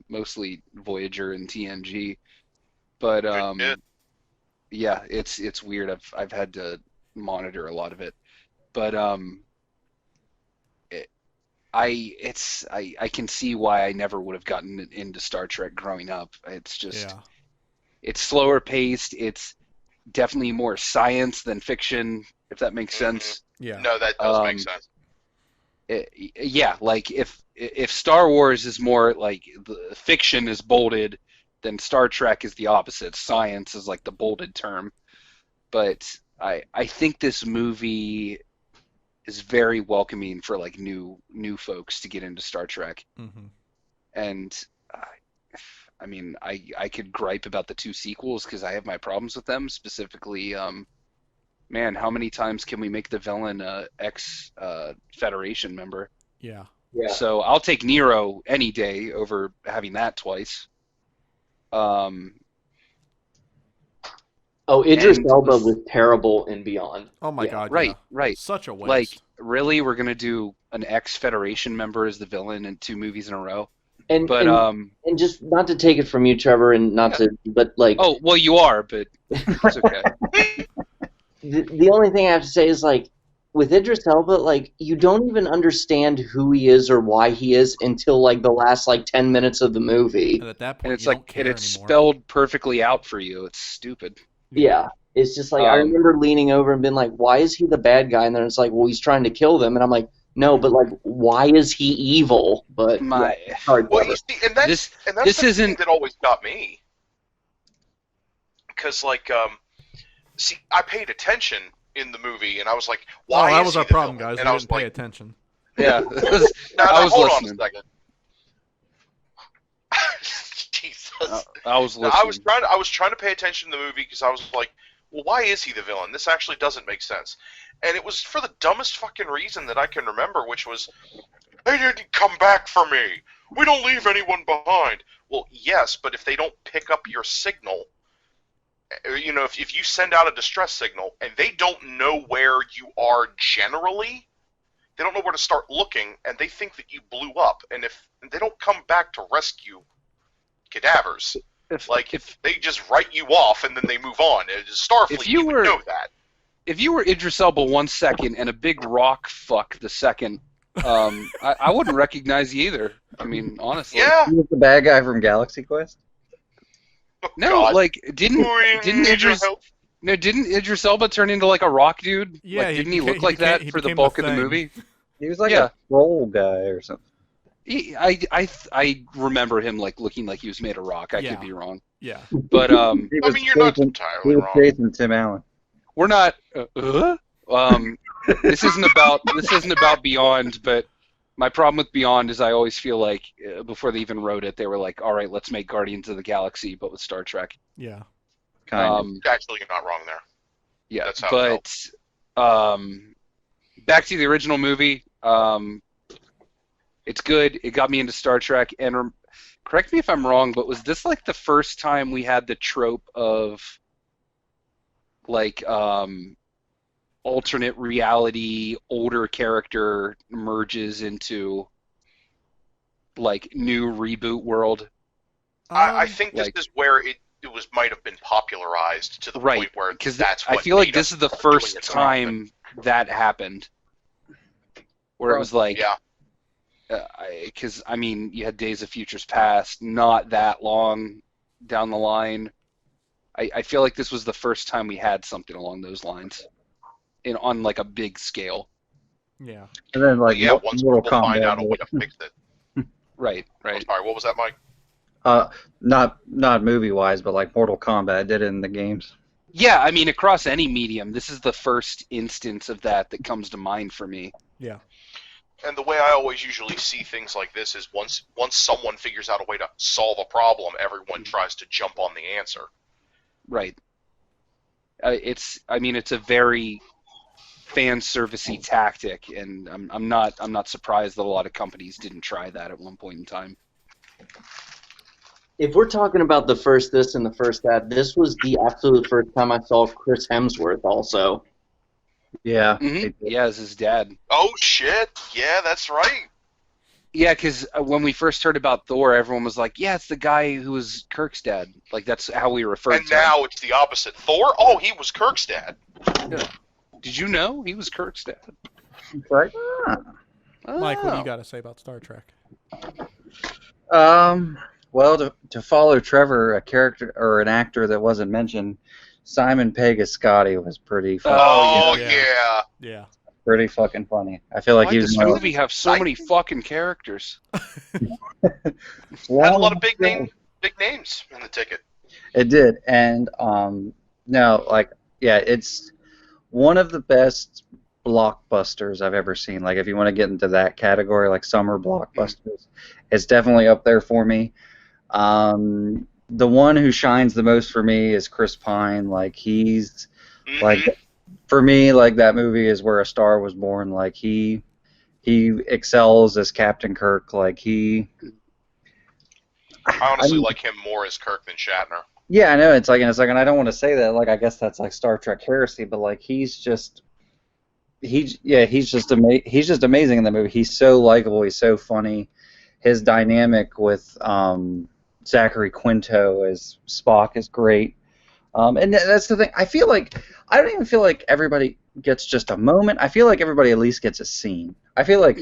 mostly Voyager and TNG. But Good. yeah, it's weird. I've had to monitor a lot of it, but I can see why I never would have gotten into Star Trek growing up. It's just Yeah. it's slower paced. It's definitely more science than fiction, if that makes sense. Yeah. No, that does make Um, sense. Yeah, like if Star Wars is more like the fiction is bolded, then Star Trek is the opposite. Science is like the bolded term. But I think this movie is very welcoming for like new folks to get into Star Trek. Mm-hmm. And I mean, I could gripe about the two sequels because I have my problems with them. Specifically, man, how many times can we make the villain a ex Federation member? Yeah. Yeah. So I'll take Nero any day over having that twice. Oh, Idris And Elba was- was terrible in Beyond. Oh my Yeah. God. Right, yeah. right. Such a waste. Like, really, we're gonna do an ex-Federation member as the villain in 2 movies in a row? And But and just not to take it from you, Trevor, and not to, but like, oh well, you are, but it's okay. the only thing I have to say is like, with Idris Elba, like, you don't even understand who he is or why he is until like the last like 10 minutes of the movie. And at that And point, it's you don't like, care and it's anymore. spelled perfectly out for you. It's stupid. Yeah. It's just like, I remember leaning over and being like, why is he the bad guy? And then it's like, well, he's trying to kill them. And I'm like, no, but like, why is he evil? But My, sorry, Well, Trevor. you see, and that's this and that's this the thing isn't. that always got me. Because see, I paid attention in the movie, and I was like, Oh, why that is was he our the problem, villain? guys. And We I was didn't pay like, attention. Yeah, no, I was hold listening. on a second. Jesus. I was No, listening. I was trying to pay attention to the movie because I was like, well, why is he the villain? This actually doesn't make sense. And it was for the dumbest fucking reason that I can remember, which was, they didn't come back for me. We don't leave anyone behind. Well, yes, but if they don't pick up your signal, you know, if you send out a distress signal and they don't know where you are generally, they don't know where to start looking, and they think that you blew up. And if they don't come back to rescue cadavers, if they just write you off and then they move on. Starfleet, If you would were- know that. If you were Idris Elba 1 second and a big rock fuck the second, I wouldn't recognize you either. I mean, honestly. Yeah. He was the bad guy from Galaxy Quest. No, God. like didn't Need your Idris help? didn't Idris Elba turn into like a rock dude? Yeah, like, he didn't he became- look like he became- that he for the became bulk the of the Thing. movie? He was like Yeah. a troll guy or something. I remember him like looking like he was made of rock. I Yeah. could be wrong, Yeah. but He I was mean, you're not chasing- entirely he was wrong. chasing Tim Allen. we're not. This isn't about Beyond, but my problem with Beyond is I always feel like before they even wrote it, they were like, all right, let's make Guardians of the Galaxy, but with Star Trek. Yeah. Kind of. Actually, you're not wrong there. Yeah, That's how it but back to the original movie. It's good. It got me into Star Trek. And correct me if I'm wrong, but was this like the first time we had the trope of like alternate reality, older character merges into like new reboot world? I think this like- is where it might have been popularized to the Right, point where because that's I what feel like made this us is the doing first it so often. time that happened, where it was like, Yeah. because I mean, you had Days of Futures Past, not that long down the line. I feel like this was the first time we had something along those lines, on like a big scale. Yeah. And then like yeah, once Mortal people find Kombat. out a way to fix it. Right, I'm right. sorry, what was that, Mike? Not movie wise, but like Mortal Kombat did it in the games. Yeah, I mean, across any medium, this is the first instance of that comes to mind for me. Yeah. And the way I always usually see things like this is once someone figures out a way to solve a problem, everyone tries to jump on the answer. Right. It's a very fan servicey tactic, and I'm not surprised that a lot of companies didn't try that at one point in time. If we're talking about the first this and the first that, this was the absolute first time I saw Chris Hemsworth also. Yeah. Mhm. Yeah, as his dad. Oh shit! Yeah, that's right. Yeah, because when we first heard about Thor, everyone was like, "Yeah, it's the guy who was Kirk's dad." Like that's how we referred And to him. now it's the opposite. Thor? Oh, he was Kirk's dad. Did you know he was Kirk's dad? It's like, Mike, what do Oh. you got to say about Star Trek? Well, to follow Trevor, a character or an actor that wasn't mentioned, Simon Pegg as Scotty was pretty fucking, Oh yeah. yeah. Yeah. pretty fucking funny. I feel like Why he does was this movie have so I- many fucking characters? Had a lot of big names in the ticket. It did, and no, like yeah, it's one of the best blockbusters I've ever seen. Like if you want to get into that category, like summer blockbusters, it's definitely up there for me. The one who shines the most for me is Chris Pine. Like he's like Mhm. for me, like that movie is where a star was born. Like he excels as Captain Kirk. Like I I honestly mean, like him more as Kirk than Shatner. yeah, I know it's like in a second. I don't want to say that. Like I guess that's like Star Trek heresy, but like he's just amazing in the movie. He's so likable. He's so funny. His dynamic with Zachary Quinto as Spock is great. And that's the thing. I don't even feel like everybody gets just a moment. I feel like everybody at least gets a scene. I feel like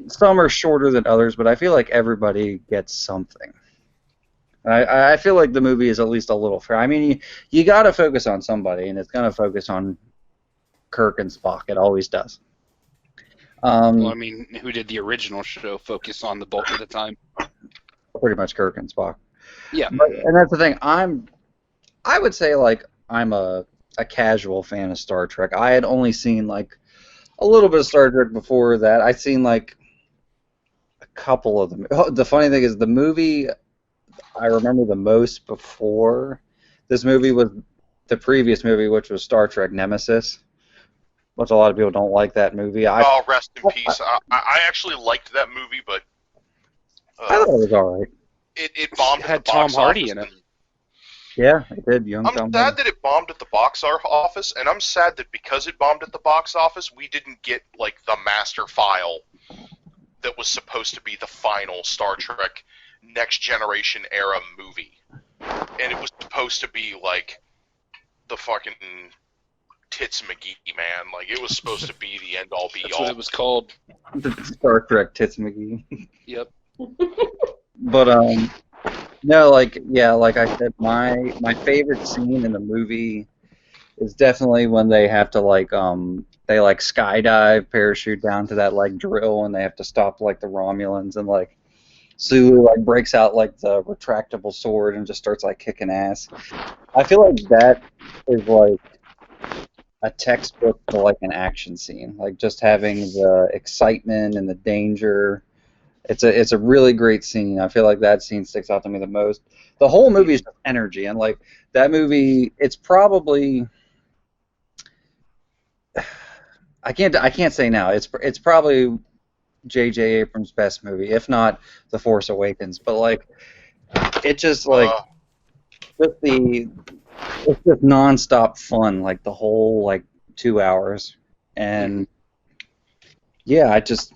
some are shorter than others, but I feel like everybody gets something. I feel like the movie is at least a little fair. I mean, you got to focus on somebody, and it's going to focus on Kirk and Spock. It always does. Well, I mean, who did the original show focus on the bulk of the time? Pretty much Kirk and Spock. Yeah. And that's the thing. I would say like I'm a casual fan of Star Trek. I had only seen like a little bit of Star Trek before that. I'd seen like a couple of them. Oh, the funny thing is the movie I remember the most before this movie was the previous movie, which was Star Trek Nemesis, which a lot of people don't like that movie. Oh, rest in peace. I actually liked that movie, but I thought it was all right. it bombed at Had the box Tom Hardy office. in it. Yeah, it did. Young I'm Tom sad Hardy. that it bombed at the box office, and I'm sad that because it bombed at the box office, we didn't get like the master file that was supposed to be the final Star Trek Next Generation era movie, and it was supposed to be like the fucking Tits McGee, man. Like it was supposed to be the end all be That's all. what it was called. Star Trek Tits McGee. Yep. But no, like yeah, like I said, my favorite scene in the movie is definitely when they have to like they like skydive, parachute down to that like drill, and they have to stop like the Romulans, and like Sulu like breaks out like the retractable sword and just starts like kicking ass. I feel like that is like a textbook for like an action scene, like just having the excitement and the danger. It's a really great scene. I feel like that scene sticks out to me the most. The whole movie is just energy, and like that movie, it's probably I can't say now. It's probably J.J. Abrams' best movie, if not The Force Awakens. But like it just like just the it's just nonstop fun, like the whole like 2 hours, and yeah, it's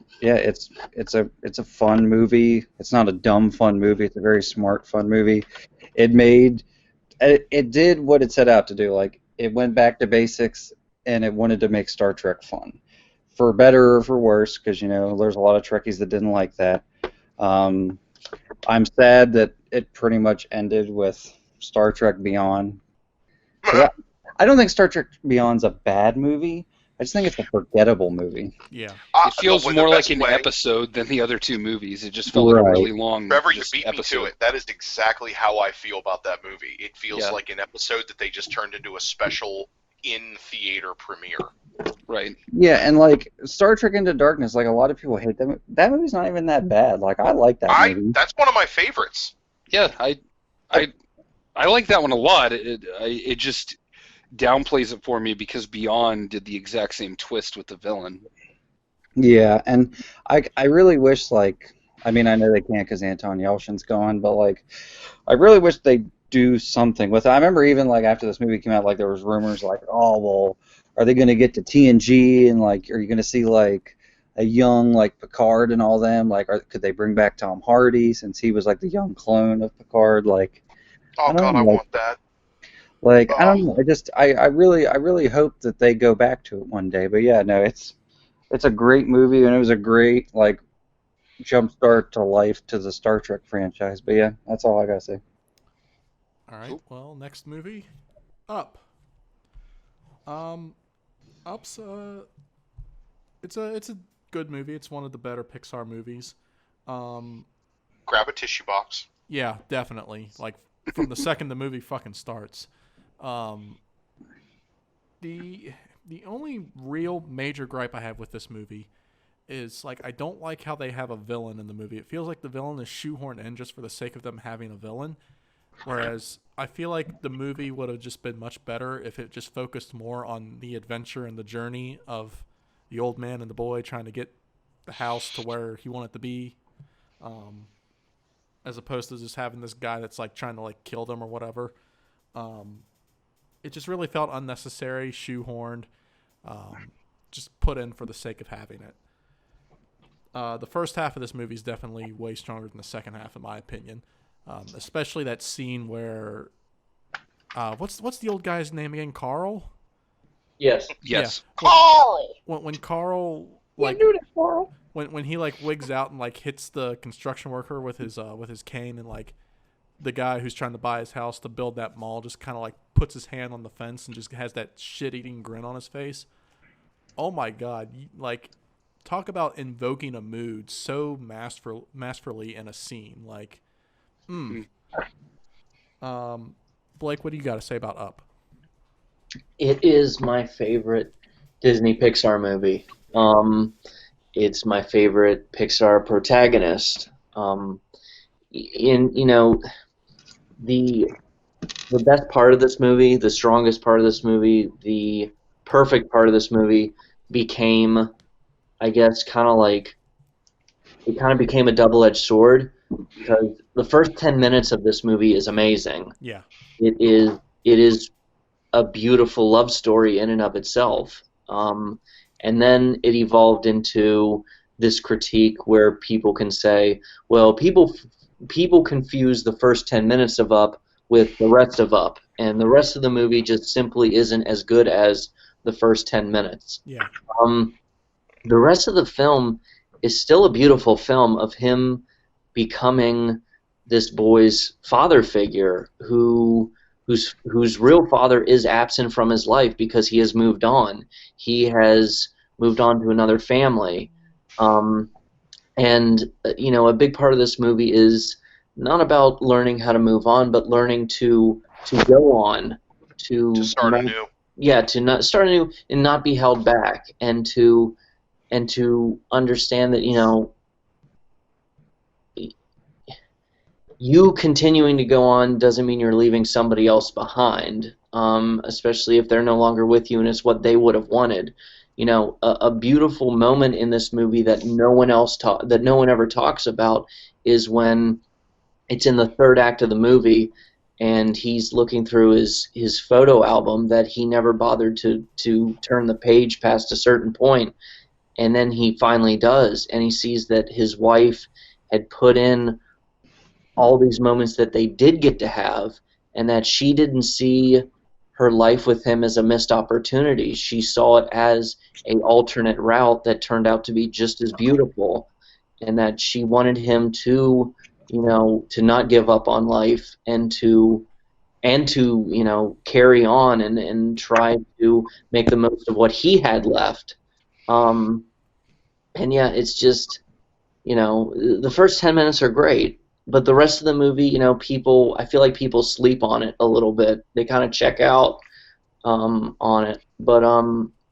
a fun movie. It's not a dumb fun movie. It's a very smart fun movie. It did what it set out to do. Like it went back to basics and it wanted to make Star Trek fun, for better or for worse. Because there's a lot of Trekkies that didn't like that. I'm sad that it pretty much ended with Star Trek Beyond. 'Cause I don't think Star Trek Beyond's a bad movie. I just think it's a forgettable movie. Yeah. It feels more like an episode than the other two movies. It just felt like a really long Trevor, you just beat episode. me to it. That is exactly how I feel about that movie. It feels Yeah. like an episode that they just turned into a special in-theater premiere. Right. Yeah, and like Star Trek Into Darkness, like a lot of people hate that. That movie's not even that bad. Like I like that movie. That's one of my favorites. Yeah, I like that one a lot. It just downplays it for me because Beyond did the exact same twist with the villain. Yeah, and I really wish like I mean I know they can't because Anton Yelchin's gone, but like I really wish they do something with it. I remember even like after this movie came out, like there was rumors like, oh well, are they gonna get to TNG and like are you gonna see like a young like Picard and all them? Like could they bring back Tom Hardy since he was like the young clone of Picard? Like Oh God, I want that. Like I don't know. I really hope that they go back to it one day. But yeah, no, it's a great movie and it was a great like jumpstart to life to the Star Trek franchise. But yeah, that's all I gotta say. All right. Well, next movie, Up. Up's it's a good movie. It's one of the better Pixar movies. Grab a tissue box. Yeah, definitely. Like from the second the movie fucking starts. The only real major gripe I have with this movie is like I don't like how they have a villain in the movie. It feels like the villain is shoehorned in just for the sake of them having a villain. Whereas I feel like the movie would have just been much better if it just focused more on the adventure and the journey of the old man and the boy trying to get the house to where he wanted to be, as opposed to just having this guy that's like trying to like kill them or whatever. It just really felt unnecessary, shoehorned, just put in for the sake of having it. The first half of this movie is definitely way stronger than the second half, in my opinion. Especially that scene where, what's the old guy's name again? Carl? Yes. Yes. Yeah. Carl! When Carl like knew that, Carl. when he like wigs out and like hits the construction worker with his cane, and like the guy who's trying to buy his house to build that mall just kind of like puts his hand on the fence and just has that shit-eating grin on his face. Oh my god! Like, talk about invoking a mood so masterfully in a scene. Like, Blake, what do you got to say about Up? It is my favorite Disney Pixar movie. It's my favorite Pixar protagonist. The best part of this movie, the strongest part of this movie, the perfect part of this movie became, I guess, kind of became a double-edged sword, because the first 10 minutes of this movie is amazing. Yeah. It is a beautiful love story in and of itself. And then it evolved into this critique where people can say, well, people confuse the first 10 minutes of Up with the rest of Up, and the rest of the movie just simply isn't as good as the first 10 minutes. Yeah. The rest of the film is still a beautiful film of him becoming this boy's father figure whose real father is absent from his life because he has moved on. He has moved on to another family. And a big part of this movie is not about learning how to move on, but learning to go on, to start anew. Yeah, to not start anew and not be held back, and to understand that you continuing to go on doesn't mean you're leaving somebody else behind, especially if they're no longer with you and it's what they would have wanted. A beautiful moment in this movie that no one ever talks about is when it's in the third act of the movie, and he's looking through his photo album that he never bothered to turn the page past a certain point, and then he finally does, and he sees that his wife had put in all these moments that they did get to have, and that she didn't see her life with him as a missed opportunity. She saw it as an alternate route that turned out to be just as beautiful, and that she wanted him to not give up on life, and to carry on and try to make the most of what he had left. And yeah, it's just, the first 10 minutes are great, but the rest of the movie, I feel like people sleep on it a little bit. They kind of check out on it. But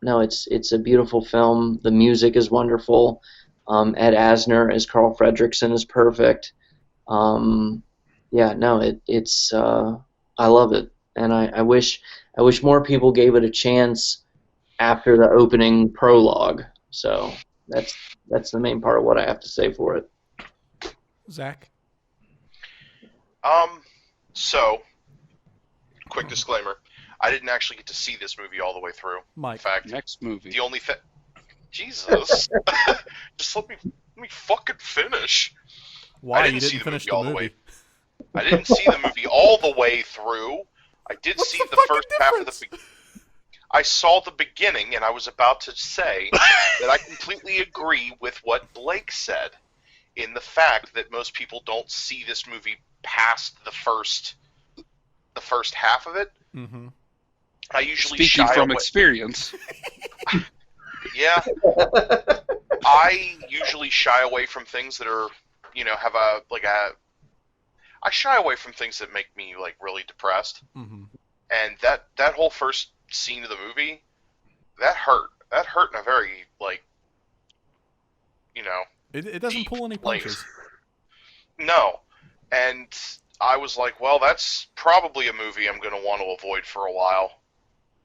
no, it's a beautiful film. The music is wonderful. Ed Asner as Carl Fredricksen is perfect. It's I love it, and I wish more people gave it a chance after the opening prologue. So that's the main part of what I have to say for it. Zach? So, quick disclaimer. I didn't actually get to see this movie all the way through. Mike. In fact, Next movie. the only thing... Jesus. Just let me fucking finish. Why I you didn't see didn't the finish movie the all the movie? way. I didn't see the movie all the way through. I did What's see the the fucking first half of difference? the... I saw the beginning, and I was about to say that I completely agree with what Blake said, in the fact that most people don't see this movie past the first half of it. Mm-hmm. I usually Speaking shy from away. experience. Yeah, I usually shy away from things that are, have a. I shy away from things that make me really depressed, Mm-hmm. and that whole first scene of the movie, that hurt. That hurt in a very you know, It doesn't pull any Like, punches. no. And I was like, well, that's probably a movie I'm going to want to avoid for a while.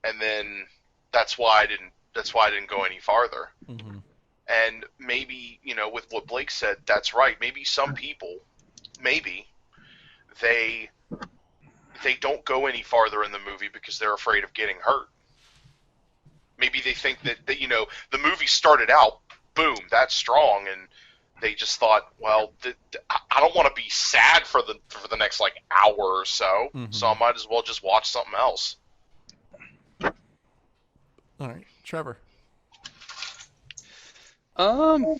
And then that's why I didn't go any farther. Mm-hmm. And maybe, with what Blake said, that's right. Maybe some people, they don't go any farther in the movie because they're afraid of getting hurt. Maybe they think that the movie started out, boom, that's strong, and they just thought, well, I don't want to be sad for the next like hour or so, so I might as well just watch something else. All right, Trevor. I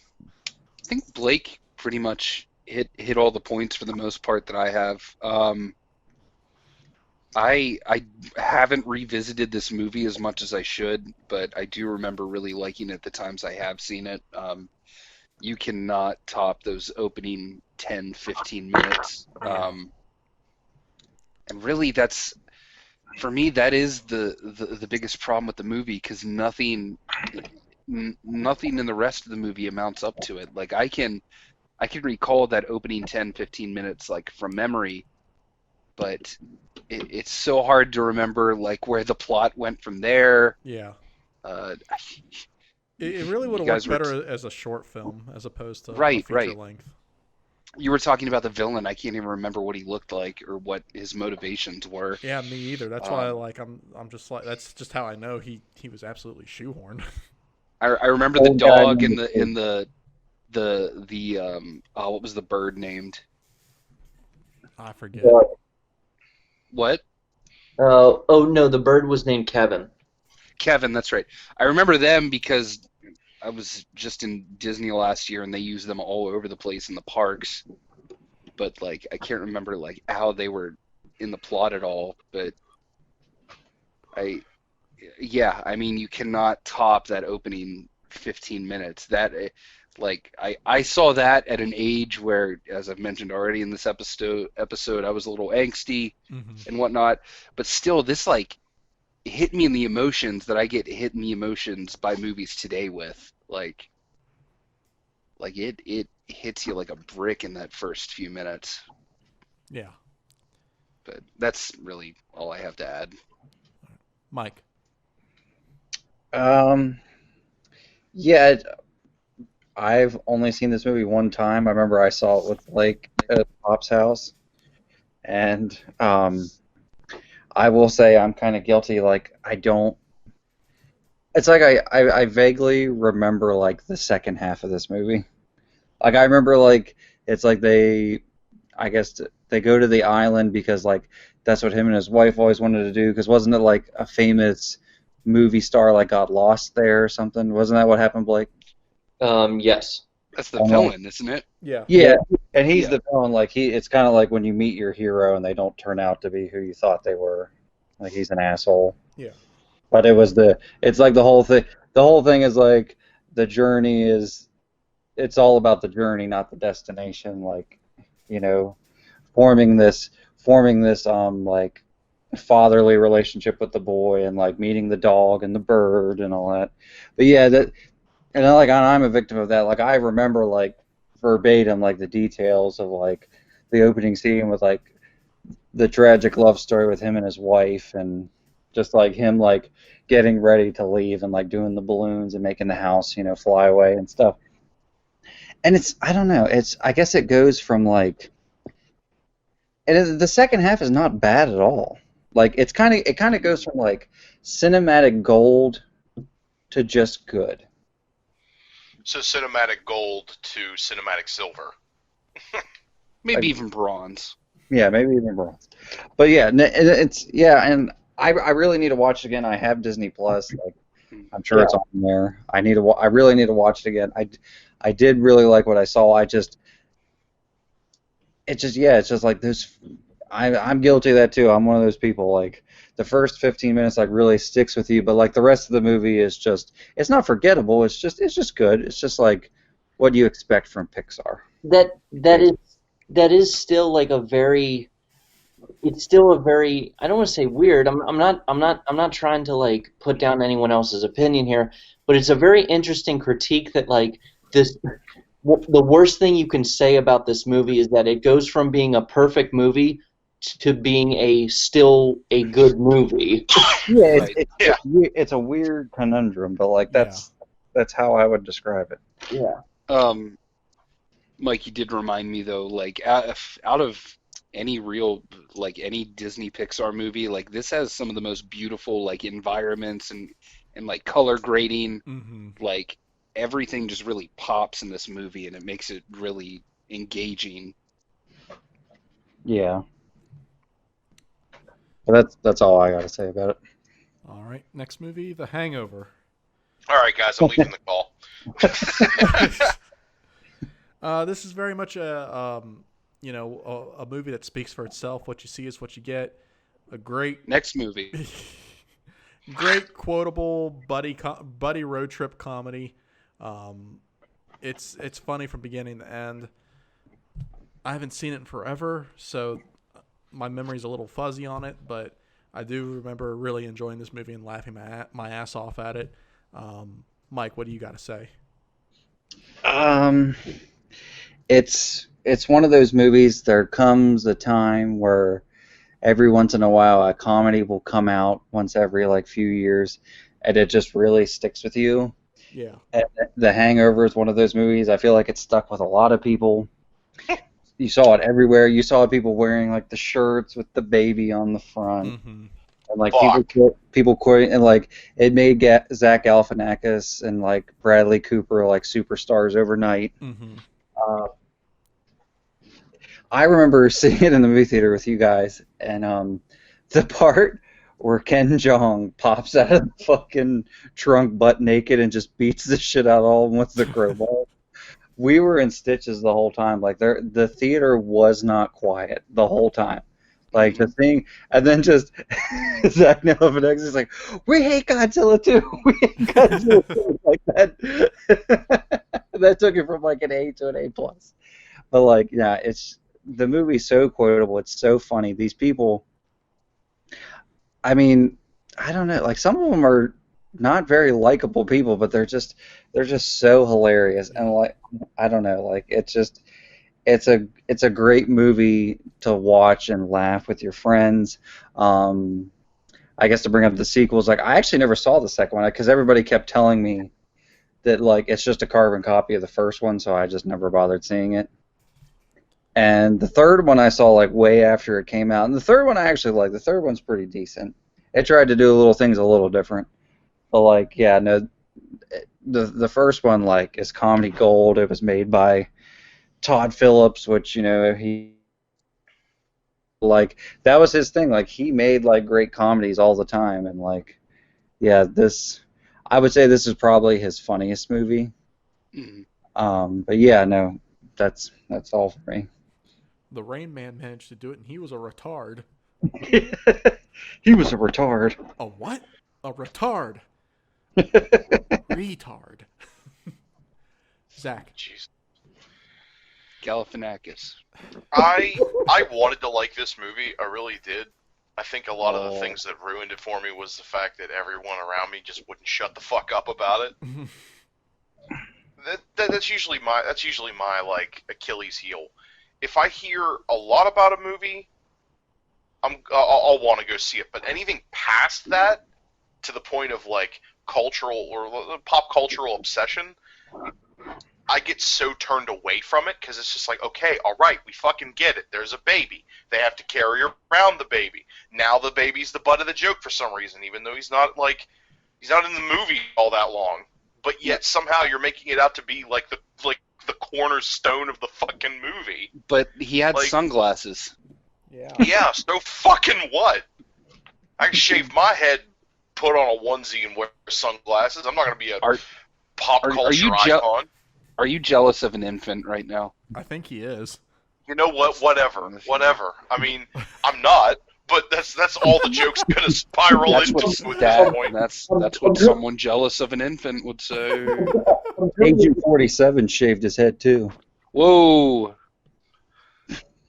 think Blake pretty much hit all the points for the most part that I have. I haven't revisited this movie as much as I should, but I do remember really liking it the times I have seen it. You cannot top those opening 10, 15 minutes. And really for me, that is the biggest problem with the movie, because nothing in the rest of the movie amounts up to it. Like I can recall that opening 10, 15 minutes like from memory, but it's so hard to remember like where the plot went from there. Yeah. Uh, It really would have worked better as a short film as opposed to a feature length. You were talking about the villain. I can't even remember what he looked like or what his motivations were. Yeah, me either. That's why I'm just like, that's just how I know he was absolutely shoehorned. I remember the dog and what was the bird named? I forget. What? Oh no, the bird was named Kevin. Kevin, that's right. I remember them because I was just in Disney last year and they used them all over the place in the parks. But like I can't remember like how they were in the plot at all. But I mean you cannot top that opening 15 minutes. That like I saw that at an age where, as I've mentioned already in this episode I was a little angsty and whatnot. But still, this like hit me in the emotions that I get hit in the emotions by movies today with. Like it hits you like a brick in that first few minutes. Yeah. But that's really all I have to add. Mike. Yeah, I've only seen this movie one time. I remember I saw it with Blake at Pop's house, and I will say I'm kind of guilty. Like I don't. It's like I vaguely remember like the second half of this movie. Like I remember like it's like I guess they go to the island because like that's what him and his wife always wanted to do. Because wasn't it like a famous movie star like got lost there or something? Wasn't that what happened, Blake? Yes. That's the villain, isn't it? Yeah. Yeah, and he's the villain. Like it's kind of like when you meet your hero and they don't turn out to be who you thought they were. Like he's an asshole. Yeah. But it's like the whole thing. The whole thing is like the journey is. It's all about the journey, not the destination. Like, forming this like fatherly relationship with the boy and like meeting the dog and the bird and all that. But yeah, and like I'm a victim of that. Like I remember like verbatim like the details of like the opening scene with like the tragic love story with him and his wife, and just like him like getting ready to leave and like doing the balloons and making the house fly away and stuff. And I don't know, I guess it goes from like, and the second half is not bad at all. Like it kind of goes from like cinematic gold to just good. So cinematic gold to cinematic silver. Maybe even bronze. Yeah, maybe even bronze. But yeah, and I really need to watch it again. I have Disney Plus. Like I'm sure it's on there. I really need to watch it again. I did really like what I saw. It's just like this. I'm guilty of that too. I'm one of those people. Like the first 15 minutes like really sticks with you, but like the rest of the movie is just, it's not forgettable. It's just good. It's just like what you expect from Pixar. That is still like it's still a very, I don't want to say weird. I'm not trying to like put down anyone else's opinion here, but it's a very interesting critique that like this. The worst thing you can say about this movie is that it goes from being a perfect movie to being still a good movie. Yeah, Right. it's a weird conundrum, but like that's how I would describe it. Yeah. Mike, you did remind me though, like out of any real like any Disney Pixar movie, like this has some of the most beautiful like environments and like color grading. Mm-hmm. Like everything just really pops in this movie, and it makes it really engaging. Yeah. But that's all I got to say about it. All right, next movie, The Hangover. All right, guys, I'm leaving the call. This is very much a movie that speaks for itself. What you see is what you get. A great Next movie. great quotable buddy road trip comedy. It's funny from beginning to end. I haven't seen it in forever, so my memory's a little fuzzy on it, but I do remember really enjoying this movie and laughing my ass off at it. Mike, what do you got to say? It's one of those movies. There comes a time where every once in a while a comedy will come out once every like few years, and it just really sticks with you. Yeah. And The Hangover is one of those movies. I feel like it's stuck with a lot of people. You saw it everywhere. You saw people wearing like the shirts with the baby on the front, Mm-hmm. and like Fuck. people quoting, and like it made Zach Galifianakis and like Bradley Cooper like superstars overnight. Mm-hmm. I remember seeing it in the movie theater with you guys, and the part where Ken Jeong pops out of the fucking trunk butt naked and just beats the shit out of all of them with the crowbar. We were in stitches the whole time. Like the theater was not quiet the whole time. Like the thing, and then just Zach Galifianakis is like, "We hate Godzilla too. We hate Godzilla too." Like that. That took it from like an A to an A plus. But like, yeah, the movie's so quotable. It's so funny. These people. I mean, I don't know. Like some of them are not very likable people, but they're just so hilarious, and like I don't know. Like it's a great movie to watch and laugh with your friends. I guess to bring up the sequels, like I actually never saw the second one because everybody kept telling me that like it's just a carbon copy of the first one, so I just never bothered seeing it. And the third one I saw like way after it came out, and the third one I actually like. The third one's pretty decent. It tried to do little things a little different, but like yeah, no, the first one like is comedy gold. It was made by Todd Phillips, which he like that was his thing. Like he made like great comedies all the time, and like yeah, I would say this is probably his funniest movie. Mm-hmm. But yeah, no, that's all for me. The Rain Man managed to do it, and he was a retard. He was a retard. A what? A retard. Retard. Zach. Jeez. Galifianakis. I wanted to like this movie. I really did. I think a lot of the things that ruined it for me was the fact that everyone around me just wouldn't shut the fuck up about it. That's usually my like Achilles heel. If I hear a lot about a movie, I'll want to go see it. But anything past that, to the point of like cultural or pop cultural obsession, I get so turned away from it because it's just like, okay, all right, we fucking get it. There's a baby. They have to carry around the baby. Now the baby's the butt of the joke for some reason, even though he's not in the movie all that long. But yet somehow you're making it out to be like the cornerstone of the fucking movie. But he had Like- sunglasses. Yeah. Yeah, so fucking what? I can shave my head, put on a onesie, and wear sunglasses. I'm not gonna be a Are- pop are culture you icon. Are you jealous of an infant right now? I think he is. You know what? Whatever. I mean, I'm not, but that's all the joke's gonna spiral That's into what at this point. that's what someone jealous of an infant would say. Agent 47 shaved his head too. Whoa.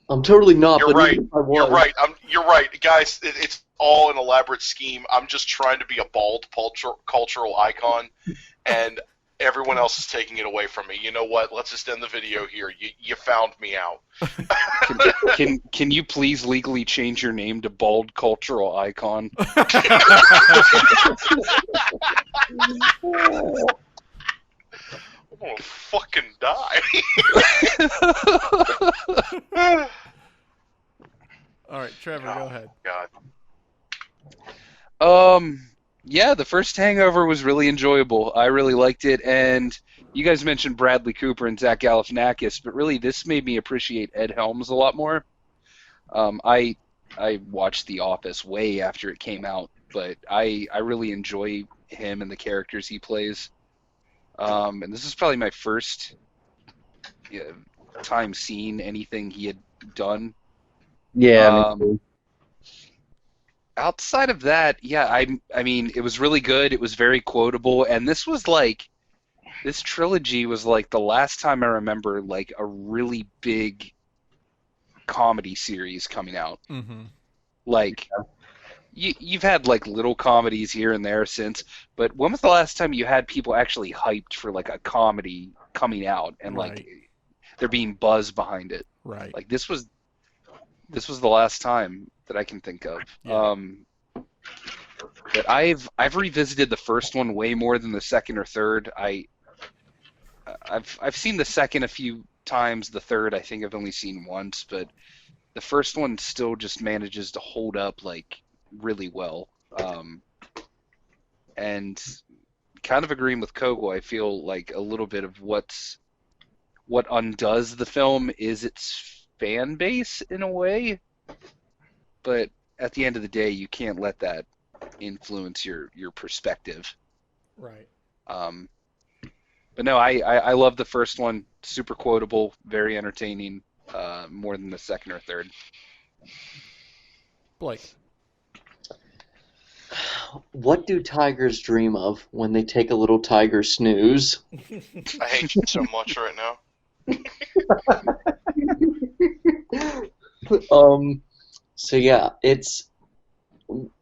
I'm totally not. You're but right. even if I was, You're right. You're right, guys. It's all an elaborate scheme. I'm just trying to be a bald cultural icon, and Everyone else is taking it away from me. You know what? Let's just end the video here. You found me out. Can you please legally change your name to Bald Cultural Icon? I'm gonna fucking die. All right, Trevor, go ahead. God. Yeah, the first Hangover was really enjoyable. I really liked it, and you guys mentioned Bradley Cooper and Zach Galifianakis, but really this made me appreciate Ed Helms a lot more. I watched The Office way after it came out, but I really enjoy him and the characters he plays. And this is probably my first time seeing anything he had done. Yeah, me too. Outside of that, yeah, I mean, it was really good. It was very quotable, and this trilogy was like the last time I remember like a really big comedy series coming out. Mm-hmm. Like, you've had like little comedies here and there since, but when was the last time you had people actually hyped for like a comedy coming out and Right. like there being buzz behind it? Right. Like this was the last time that I can think of. Yeah. But I've revisited the first one way more than the second or third. I've seen the second a few times. The third I think I've only seen once, but the first one still just manages to hold up like really well. And kind of agreeing with Kogo, I feel like a little bit of what undoes the film is its fan base in a way. But at the end of the day, you can't let that influence your perspective. Right. But no, I love the first one. Super quotable, very entertaining, more than the second or third. Blake. What do tigers dream of when they take a little tiger snooze? I hate you so much right now. So yeah, it's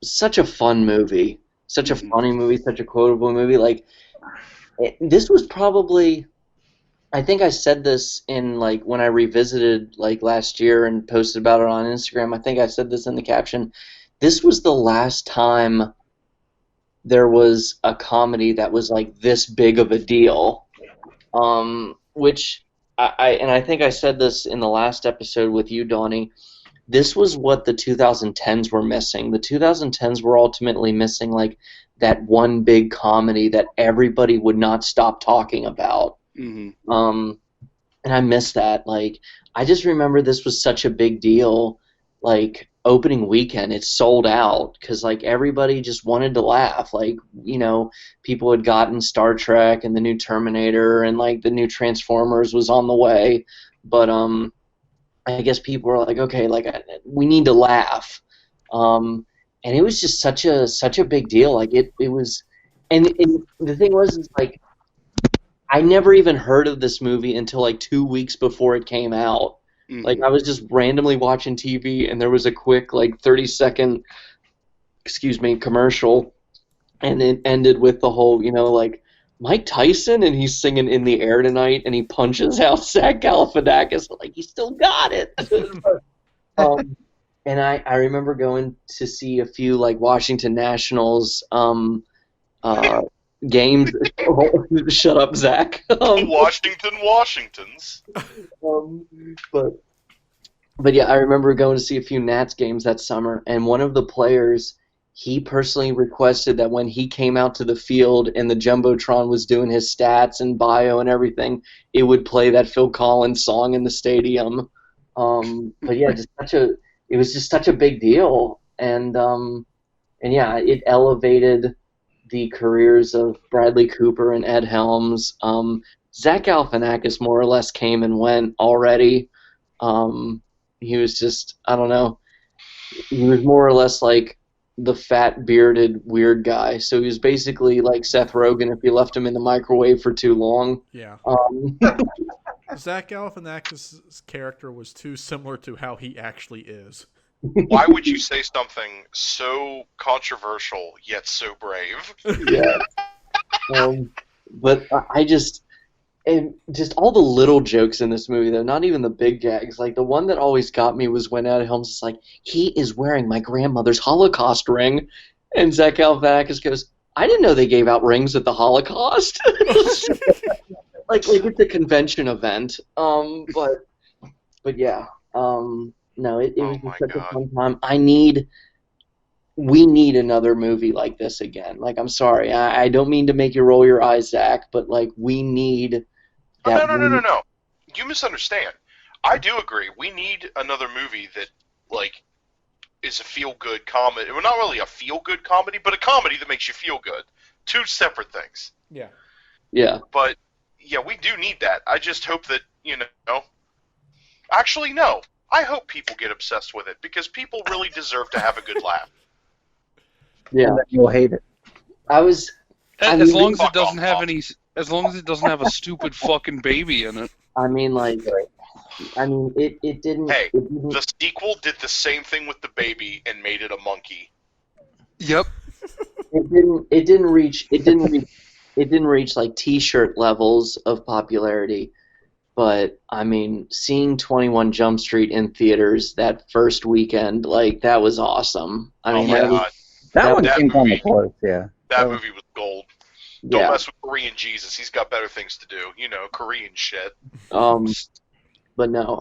such a fun movie, such a funny movie, such a quotable movie. Like, this was probably, I think I said this in like when I revisited like last year and posted about it on Instagram. I think I said this in the caption. This was the last time there was a comedy that was like this big of a deal, which I think I said this in the last episode with you, Donnie. This was what the 2010s were missing. The 2010s were ultimately missing like that one big comedy that everybody would not stop talking about. Mm-hmm. And I miss that. Like, I just remember this was such a big deal. Like, opening weekend, it sold out because like everybody just wanted to laugh. Like, you know, people had gotten Star Trek and the new Terminator and like the new Transformers was on the way, but I guess people were like, okay, like we need to laugh, and it was just such a big deal. Like it was, and the thing was, is like I never even heard of this movie until like 2 weeks before it came out. Mm-hmm. Like I was just randomly watching TV, and there was a quick like 30-second, commercial, and it ended with the whole, you know, like Mike Tyson, and he's singing "In the Air Tonight," and he punches out Zach Galifianakis. Like, he still got it. And I remember going to see a few like Washington Nationals games. Shut up, Zach. Washingtons. But yeah, I remember going to see a few Nats games that summer, and one of the players, he personally requested that when he came out to the field and the Jumbotron was doing his stats and bio and everything, it would play that Phil Collins song in the stadium. But yeah, it was just such a big deal, and yeah, it elevated the careers of Bradley Cooper and Ed Helms. Zach Galifianakis more or less came and went already. He was just, I don't know, he was more or less like the fat, bearded, weird guy. So he was basically like Seth Rogen if you left him in the microwave for too long. Yeah. Zach Galifianakis' character was too similar to how he actually is. Why would you say something so controversial yet so brave? Yeah. But I just and just all the little jokes in this movie, though, not even the big gags. Like the one that always got me was when Ed Helms is like, "He is wearing my grandmother's Holocaust ring," and Zach Galifianakis goes, "I didn't know they gave out rings at the Holocaust." like it's a convention event. But yeah. No, it was Oh my just such God. a fun time. We need another movie like this again. Like, I'm sorry, I don't mean to make you roll your eyes, Zach, but like we need Oh, that. no. You misunderstand. I do agree. We need another movie that, like, is a feel-good comedy. Well, not really a feel-good comedy, but a comedy that makes you feel good. Two separate things. Yeah. Yeah. But, yeah, we do need that. I just hope that, Actually, no. I hope people get obsessed with it, because people really deserve to have a good laugh. Yeah. And then you'll hate it. As long as it fuck doesn't off, have Bob. any, as long as it doesn't have a stupid fucking baby in it. I mean, like, it didn't. Hey, it didn't. The sequel did the same thing with the baby and made it a monkey. Yep. It didn't reach. It didn't reach like T-shirt levels of popularity. But I mean, seeing 21 Jump Street in theaters that first weekend, like that was awesome. I mean, my that was, God. That one that came kind movie- of close, yeah. That movie was gold. Don't yeah. mess with Korean Jesus. He's got better things to do. Korean shit. But no,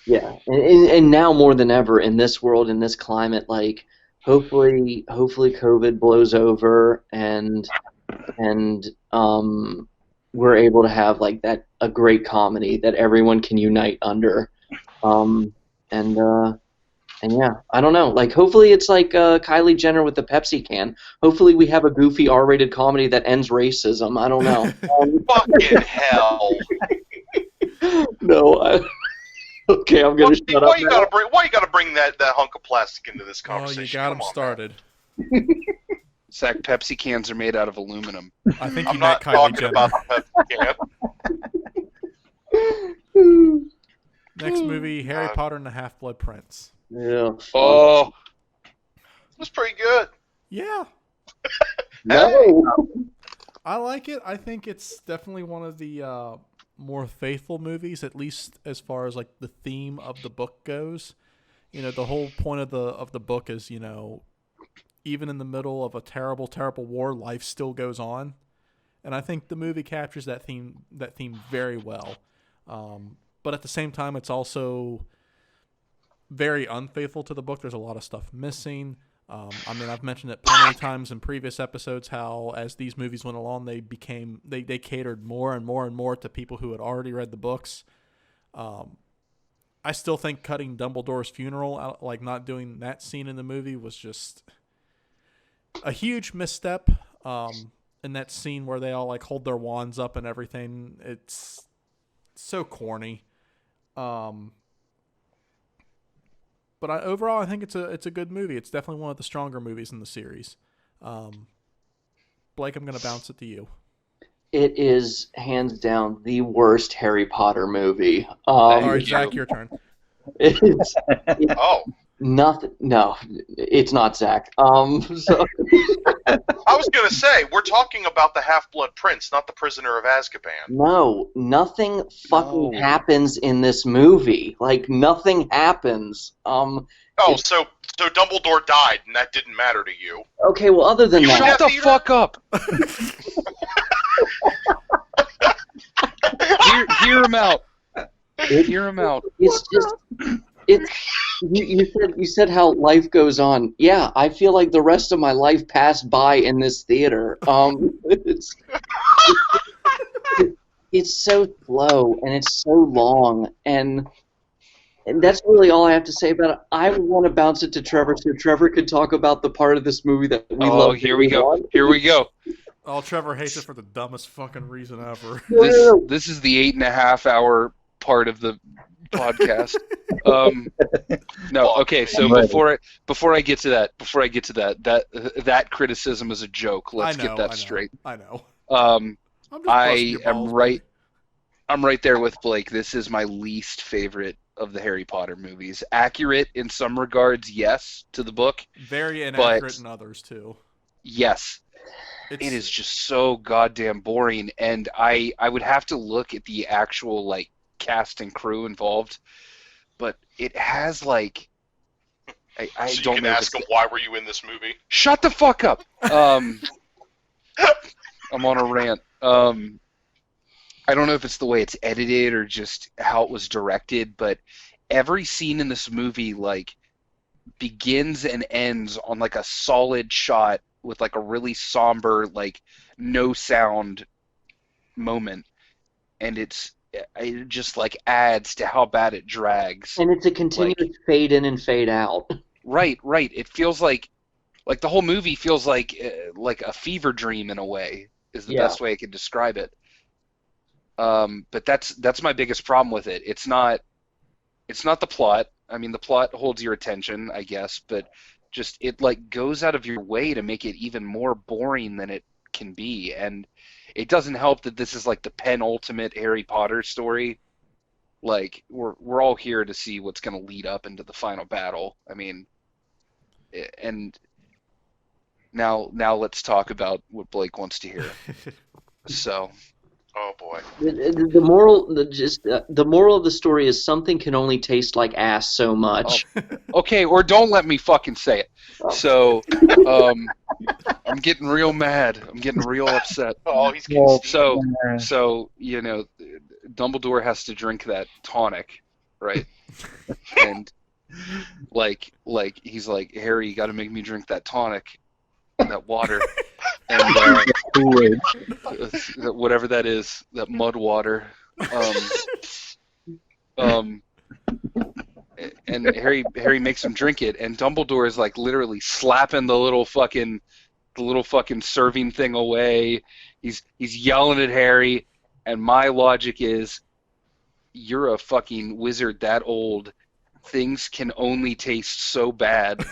and now more than ever in this world, in this climate, like hopefully COVID blows over and we're able to have like a great comedy that everyone can unite under, and yeah, I don't know. Like, hopefully it's like Kylie Jenner with the Pepsi can. Hopefully we have a goofy R-rated comedy that ends racism. I don't know. Fucking hell. No. Okay, I'm gonna shut up. Why you gotta bring that hunk of plastic into this Oh, conversation? you got him Come on, started. Zach, Pepsi cans are made out of aluminum. I think man. you I'm met not Kylie talking Jenner. about the Pepsi can. Next movie, Harry God. Potter and the Half-Blood Prince. Yeah. Oh, It was pretty good. Yeah, No. I like it. I think it's definitely one of the more faithful movies, at least as far as like the theme of the book goes. The whole point of the book is, even in the middle of a terrible, terrible war, life still goes on, and I think the movie captures that theme very well. But at the same time, it's also very unfaithful to the book. There's a lot of stuff missing. I've mentioned it plenty of times in previous episodes how as these movies went along, they catered more and more and more to people who had already read the books. I still think cutting Dumbledore's funeral, like not doing that scene in the movie, was just a huge misstep. In that scene where they all like hold their wands up and everything, it's so corny. But overall, I think it's a good movie. It's definitely one of the stronger movies in the series. Blake, I'm going to bounce it to you. It is hands down the worst Harry Potter movie. All right, Zach, your turn. It's Oh, nothing. No, it's not Zach. So I was gonna say we're talking about the Half-Blood Prince, not the Prisoner of Azkaban. no, nothing fucking No. happens in this movie. Like nothing happens. Oh, so Dumbledore died, and that didn't matter to you. Okay, well, other than You that, shut the Peter? fuck up. Hear him out. Hear him out. it's just you said how life goes on. Yeah, I feel like the rest of my life passed by in this theater. It's so slow and it's so long, and that's really all I have to say about it. I want to bounce it to Trevor so Trevor could talk about the part of this movie that we love. Here we go. Here we go. Oh, Trevor hates it for the dumbest fucking reason ever. This is the 8.5 hour part of the podcast. No, okay. So before I get to that, that criticism is a joke. Let's get that straight. I know. Um, I'm just I busting your am balls, right. I'm right there with Blake. This is my least favorite of the Harry Potter movies. Accurate in some regards, yes, to the book. Very inaccurate in others too. Yes. it is just so goddamn boring, and I would have to look at the actual like cast and crew involved, but it has like I So you don't can know. ask him, why were you in this movie? Shut the fuck up. I'm on a rant. I don't know if it's the way it's edited or just how it was directed, but every scene in this movie like begins and ends on like a solid shot with like a really somber like no sound moment, and it just like adds to how bad it drags. And it's a continuous fade in and fade out. Right. It feels like the whole movie feels like a fever dream in a way is the best way I could describe it. But that's my biggest problem with it. It's not the plot. I mean, the plot holds your attention, I guess, but just it like goes out of your way to make it even more boring than it can be. And it doesn't help that this is like the penultimate Harry Potter story. Like we're all here to see what's going to lead up into the final battle. I mean, and now let's talk about what Blake wants to hear. So. Oh boy. The moral of the story is something can only taste like ass so much. Oh. Okay, or don't let me fucking say it. So, I'm getting real mad. I'm getting real upset. Oh, he's getting So you know, Dumbledore has to drink that tonic, right? And like he's like, Harry, you got to make me drink that tonic, that water. And whatever that is, that mud water. And Harry makes him drink it, and Dumbledore is like literally slapping the little fucking serving thing away. He's yelling at Harry, and my logic is, you're a fucking wizard that old. Things can only taste so bad.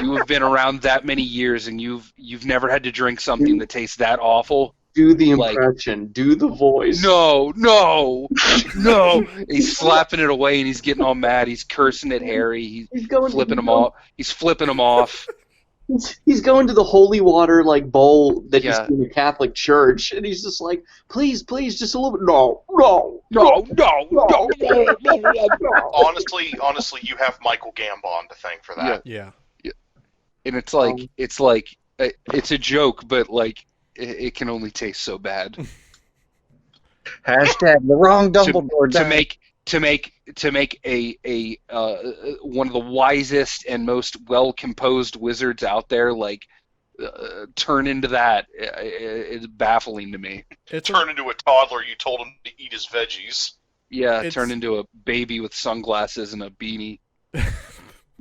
You have been around that many years, and you've never had to drink something that tastes that awful. Do the impression. Do the voice. No. He's slapping it away, and he's getting all mad. He's cursing at Harry. He's flipping him off. He's flipping him off. He's going to the holy water like bowl that you see in the Catholic Church, and he's just like, please, just a little bit. No. Honestly, you have Michael Gambon to thank for that. Yeah. And it's like it's a joke, but like it can only taste so bad. Hashtag the wrong Dumbledore to make a one of the wisest and most well composed wizards out there like turn into that. It's baffling to me. Turn into a toddler. You told him to eat his veggies. Yeah, turn into a baby with sunglasses and a beanie.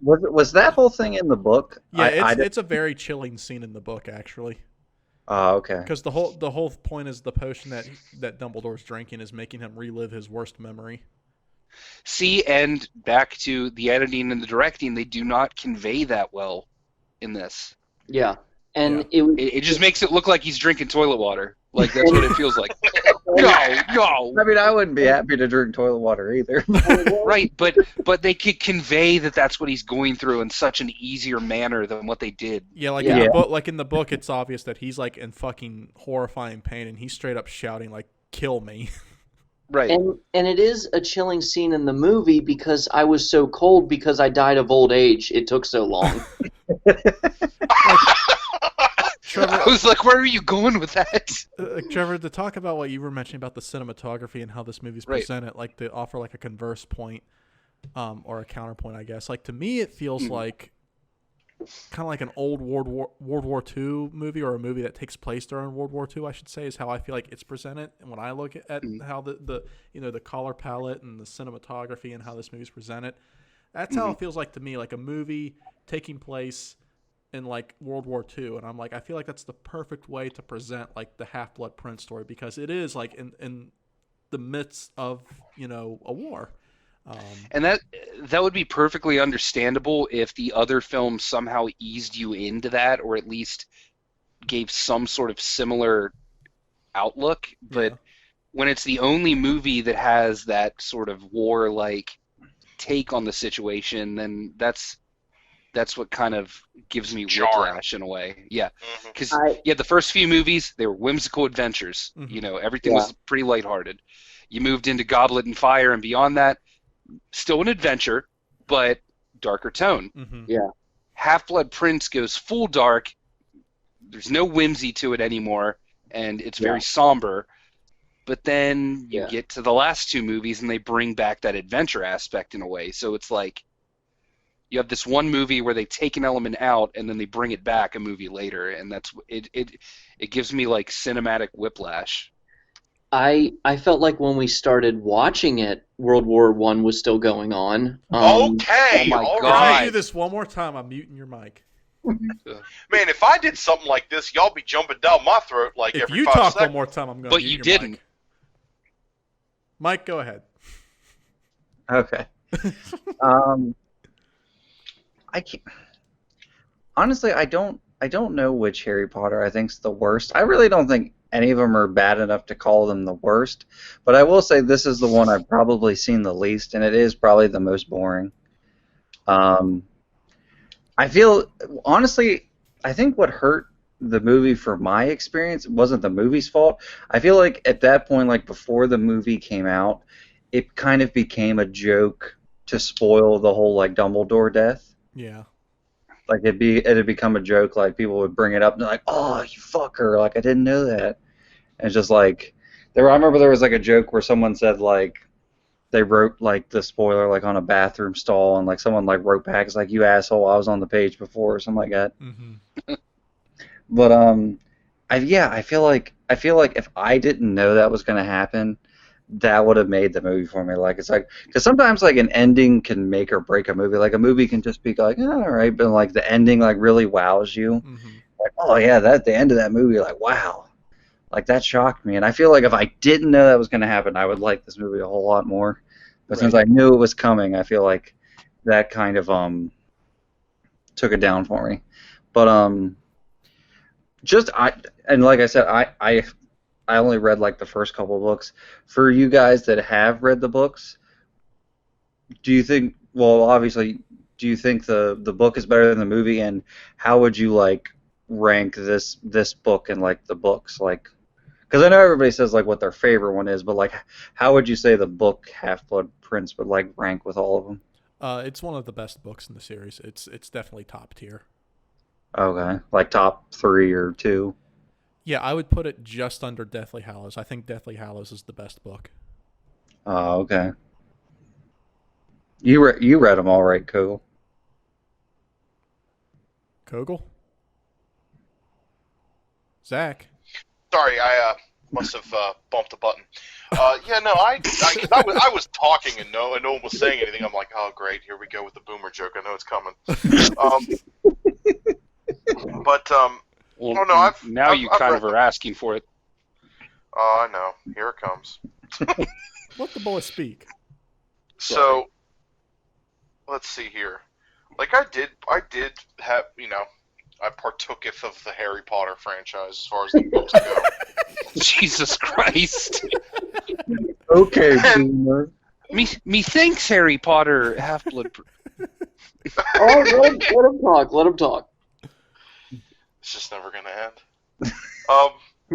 Was that whole thing in the book? Yeah, it's a very chilling scene in the book, actually. Oh, okay. Because the whole point is the potion that Dumbledore's drinking is making him relive his worst memory. See, and back to the editing and the directing, they do not convey that well in this. Yeah, and it just makes it look like he's drinking toilet water. Like that's what it feels like. No. I mean, I wouldn't be happy to drink toilet water either. Right, but they could convey that that's what he's going through in such an easier manner than what they did. Yeah, in the book, it's obvious that he's like in fucking horrifying pain, and he's straight up shouting like, "Kill me!" Right. And it is a chilling scene in the movie because I was so cold because I died of old age. It took so long. Trevor, I was like, where are you going with that? Trevor, to talk about what you were mentioning about the cinematography and how this movie's presented, like to offer like a converse point or a counterpoint, I guess. Like to me, it feels like kind of like an old World War II movie, or a movie that takes place during World War II, I should say, is how I feel like it's presented. And when I look at how the color palette and the cinematography and how this movie's presented, that's how it feels like to me, like a movie taking place in like World War II. And I'm like, I feel like that's the perfect way to present like the Half-Blood Prince story, because it is like in the midst of, a war. And that would be perfectly understandable if the other film somehow eased you into that, or at least gave some sort of similar outlook. But when it's the only movie that has that sort of war-like take on the situation, then that's that's what kind of gives me Jarring. whiplash in a way. Yeah, Mhm. because I the first few movies, they were whimsical adventures. Mhm. Everything Yeah. was pretty lighthearted. You moved into Goblet and Fire, and beyond that, still an adventure, but darker tone. Mhm. yeah. Half-Blood Prince goes full dark. There's no whimsy to it anymore, and it's Yeah. very somber. But then you Yeah. get to the last two movies, and they bring back that adventure aspect in a way. So it's like you have this one movie where they take an element out, and then they bring it back a movie later, and that's it. It gives me like cinematic whiplash. I felt like when we started watching it, World War One was still going on. Okay, Oh my all God. If you right. do this one more time, I'm muting your mic. Man, if I did something like this, y'all be jumping down my throat like If every you 5 talk seconds. one more time, I'm going to But mute you your didn't. mic. Mike, go ahead. Okay. I can't. Honestly, I don't know which Harry Potter I think's the worst. I really don't think any of them are bad enough to call them the worst. But I will say this is the one I've probably seen the least, and it is probably the most boring. I feel honestly, I think what hurt the movie for my experience wasn't the movie's fault. I feel like at that point, like before the movie came out, it kind of became a joke to spoil the whole like Dumbledore death. Yeah. Like it had become a joke. Like people would bring it up and they're like, "Oh, you fucker!" Like I didn't know that. And it's just like I remember there was like a joke where someone said like they wrote like the spoiler like on a bathroom stall and like someone like wrote back, it's like, "You asshole, I was on the page before," or something like that. Mm-hmm. But I feel like if I didn't know that was gonna happen, that would have made the movie for me. Like it's like because sometimes like an ending can make or break a movie. Like a movie can just be like, all right, but like the ending like really wows you. Mm-hmm. Like, oh yeah, that the end of that movie, like wow, like that shocked me. And I feel like if I didn't know that was gonna happen, I would like this movie a whole lot more. But since I knew it was coming, I feel like that kind of took it down for me. But just and like I said, I only read like the first couple of books. For you guys that have read the books, do you think? Well, obviously, do you think the book is better than the movie? And how would you like rank this book and like the books? Like, because I know everybody says like what their favorite one is, but like, how would you say the book Half Blood Prince would like rank with all of them? It's one of the best books in the series. It's definitely top tier. Okay, like top 3 or 2. Yeah, I would put it just under Deathly Hallows. I think Deathly Hallows is the best book. Oh, okay. You read them all right, Kogel. Kogel? Zach? Sorry, I must have bumped a button. Yeah, no, I was talking and no one was saying anything. I'm like, oh great, here we go with the boomer joke. I know it's coming. But Well, oh no, now I've you kind read of are them. asking for it. Oh, I know. Here it comes. Let the boy speak. So, let's see here. Like I did have, I partooketh of the Harry Potter franchise as far as the books go. Jesus Christ. Okay, And- boomer. Me thanks, Harry Potter, Half-Blood. Oh, let him talk. Let him talk. It's just never gonna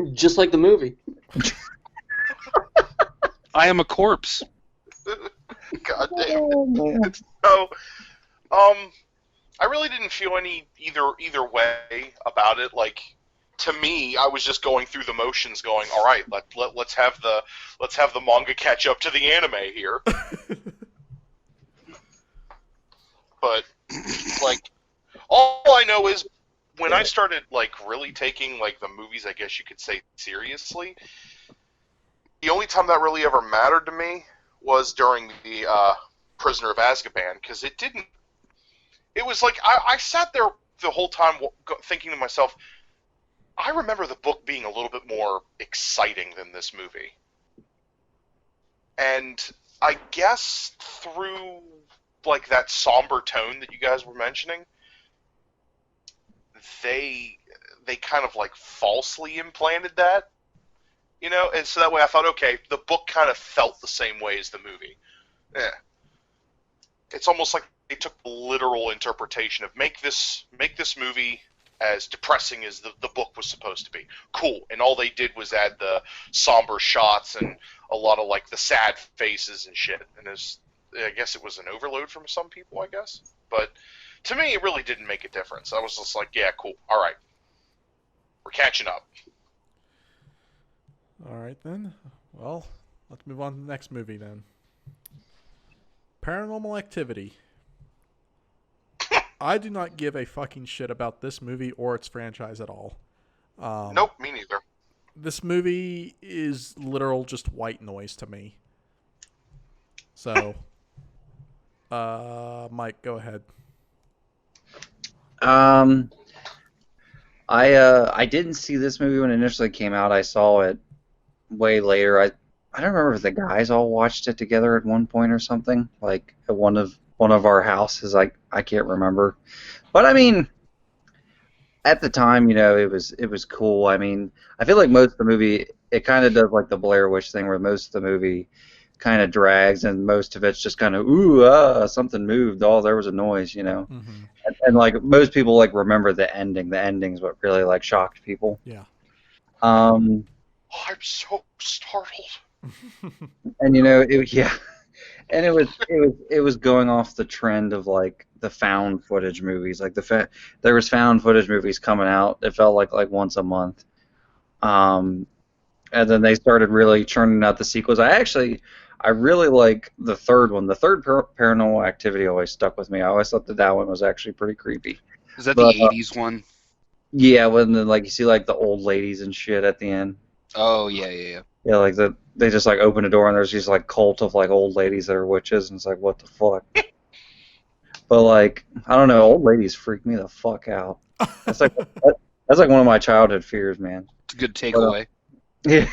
end. Just like the movie. I am a corpse. God damn. Oh, man. So, I really didn't feel any either way about it. Like, to me, I was just going through the motions, going, all right, let's have the manga catch up to the anime here. But like, all I know is when I started like really taking like the movies, I guess you could say, seriously, the only time that really ever mattered to me was during the Prisoner of Azkaban, because it didn't. It was like I sat there the whole time thinking to myself, I remember the book being a little bit more exciting than this movie. And I guess through like that somber tone that you guys were mentioning, they kind of like falsely implanted that, and so that way I thought, okay, the book kind of felt the same way as the movie. Yeah. It's almost like took the literal interpretation of make this movie as depressing as the book was supposed to be. Cool. And all they did was add the somber shots and a lot of like the sad faces and shit. And I guess it was an overload from some people, I guess. But to me, it really didn't make a difference. I was just like, yeah, cool. All right. We're catching up. All right, then. Well, let's move on to the next movie, then. Paranormal Activity. I do not give a fucking shit about this movie or its franchise at all. Nope, me neither. This movie is literal just white noise to me. So, Mike, go ahead. I didn't see this movie when it initially came out. I saw it way later. I don't remember if the guys all watched it together at one point or something, like at one of our houses. I can't remember, but I mean, at the time, it was cool. I mean, I feel like most of the movie, it kind of does like the Blair Witch thing, where most of the movie kind of drags, and most of it's just kind of something moved. Oh, there was a noise, Mm-hmm. and like most people like remember the ending. The ending's what really like shocked people. Yeah. I'm so startled. And and it was going off the trend of like the found footage movies. Like there was found footage movies coming out. It felt like once a month. And then they started really churning out the sequels. I really like the third one. The third Paranormal Activity always stuck with me. I always thought that one was actually pretty creepy. Is that the 80s one? Yeah, when like you see like the old ladies and shit at the end. Oh, yeah. Yeah, like they just like open a door and there's these like cult of like old ladies that are witches, and it's like, what the fuck? But like, I don't know, old ladies freak me the fuck out. That's like one of my childhood fears, man. It's a good takeaway. Yeah.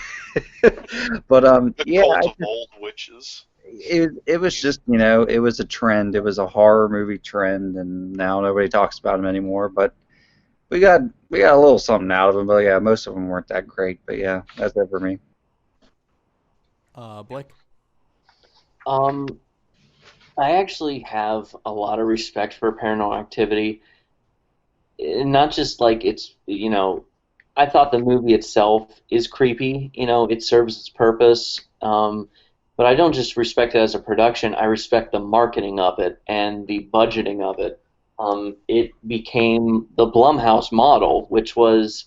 But The yeah, cult of old witches. it was just, it was a trend. It was a horror movie trend, and now nobody talks about them anymore. But we got a little something out of them. But yeah, most of them weren't that great. But yeah, that's it for me. Blake? I actually have a lot of respect for Paranormal Activity. Not just like it's, I thought the movie itself is creepy. It serves its purpose. But I don't just respect it as a production. I respect the marketing of it and the budgeting of it. It became the Blumhouse model, which was,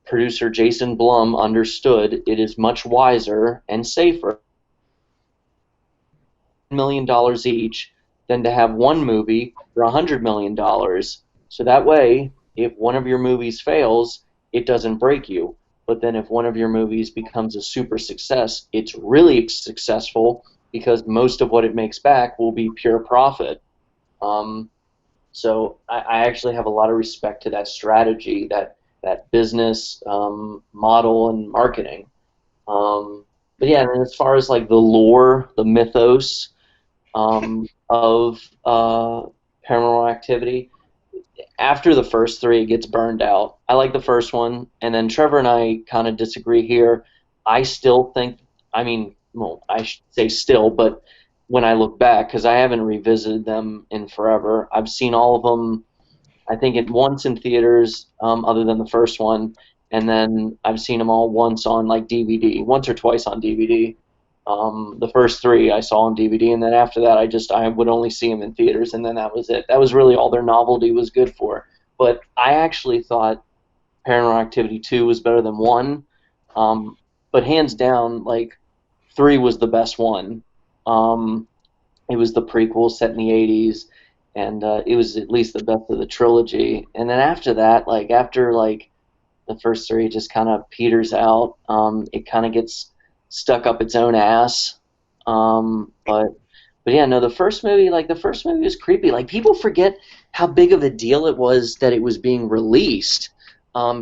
producer Jason Blum understood it is much wiser and safer $1 million each than to have one movie for $100 million. So that way, if one of your movies fails, it doesn't break you. But then if one of your movies becomes a super success, it's really successful because most of what it makes back will be pure profit. So I actually have a lot of respect to that strategy, that business model and marketing. But yeah, and as far as like the lore, the mythos of Paranormal Activity, after the first three, it gets burned out. I like the first one, and then Trevor and I kind of disagree here. I still think, I should say still, but when I look back, because I haven't revisited them in forever, I've seen all of them, I think once in theaters, other than the first one, and then I've seen them all once on like DVD, once or twice on DVD. The first three I saw on DVD, and then after that I would only see them in theaters, and then that was it. That was really all their novelty was good for. But I actually thought Paranormal Activity 2 was better than 1, but hands down, like 3 was the best one. It was the prequel set in the 80s, and it was at least the best of the trilogy. And then after that, after the first 3, it just kind of peters out. It kind of gets stuck up its own ass. But yeah, no, the first movie was creepy. Like, people forget how big of a deal it was that it was being released,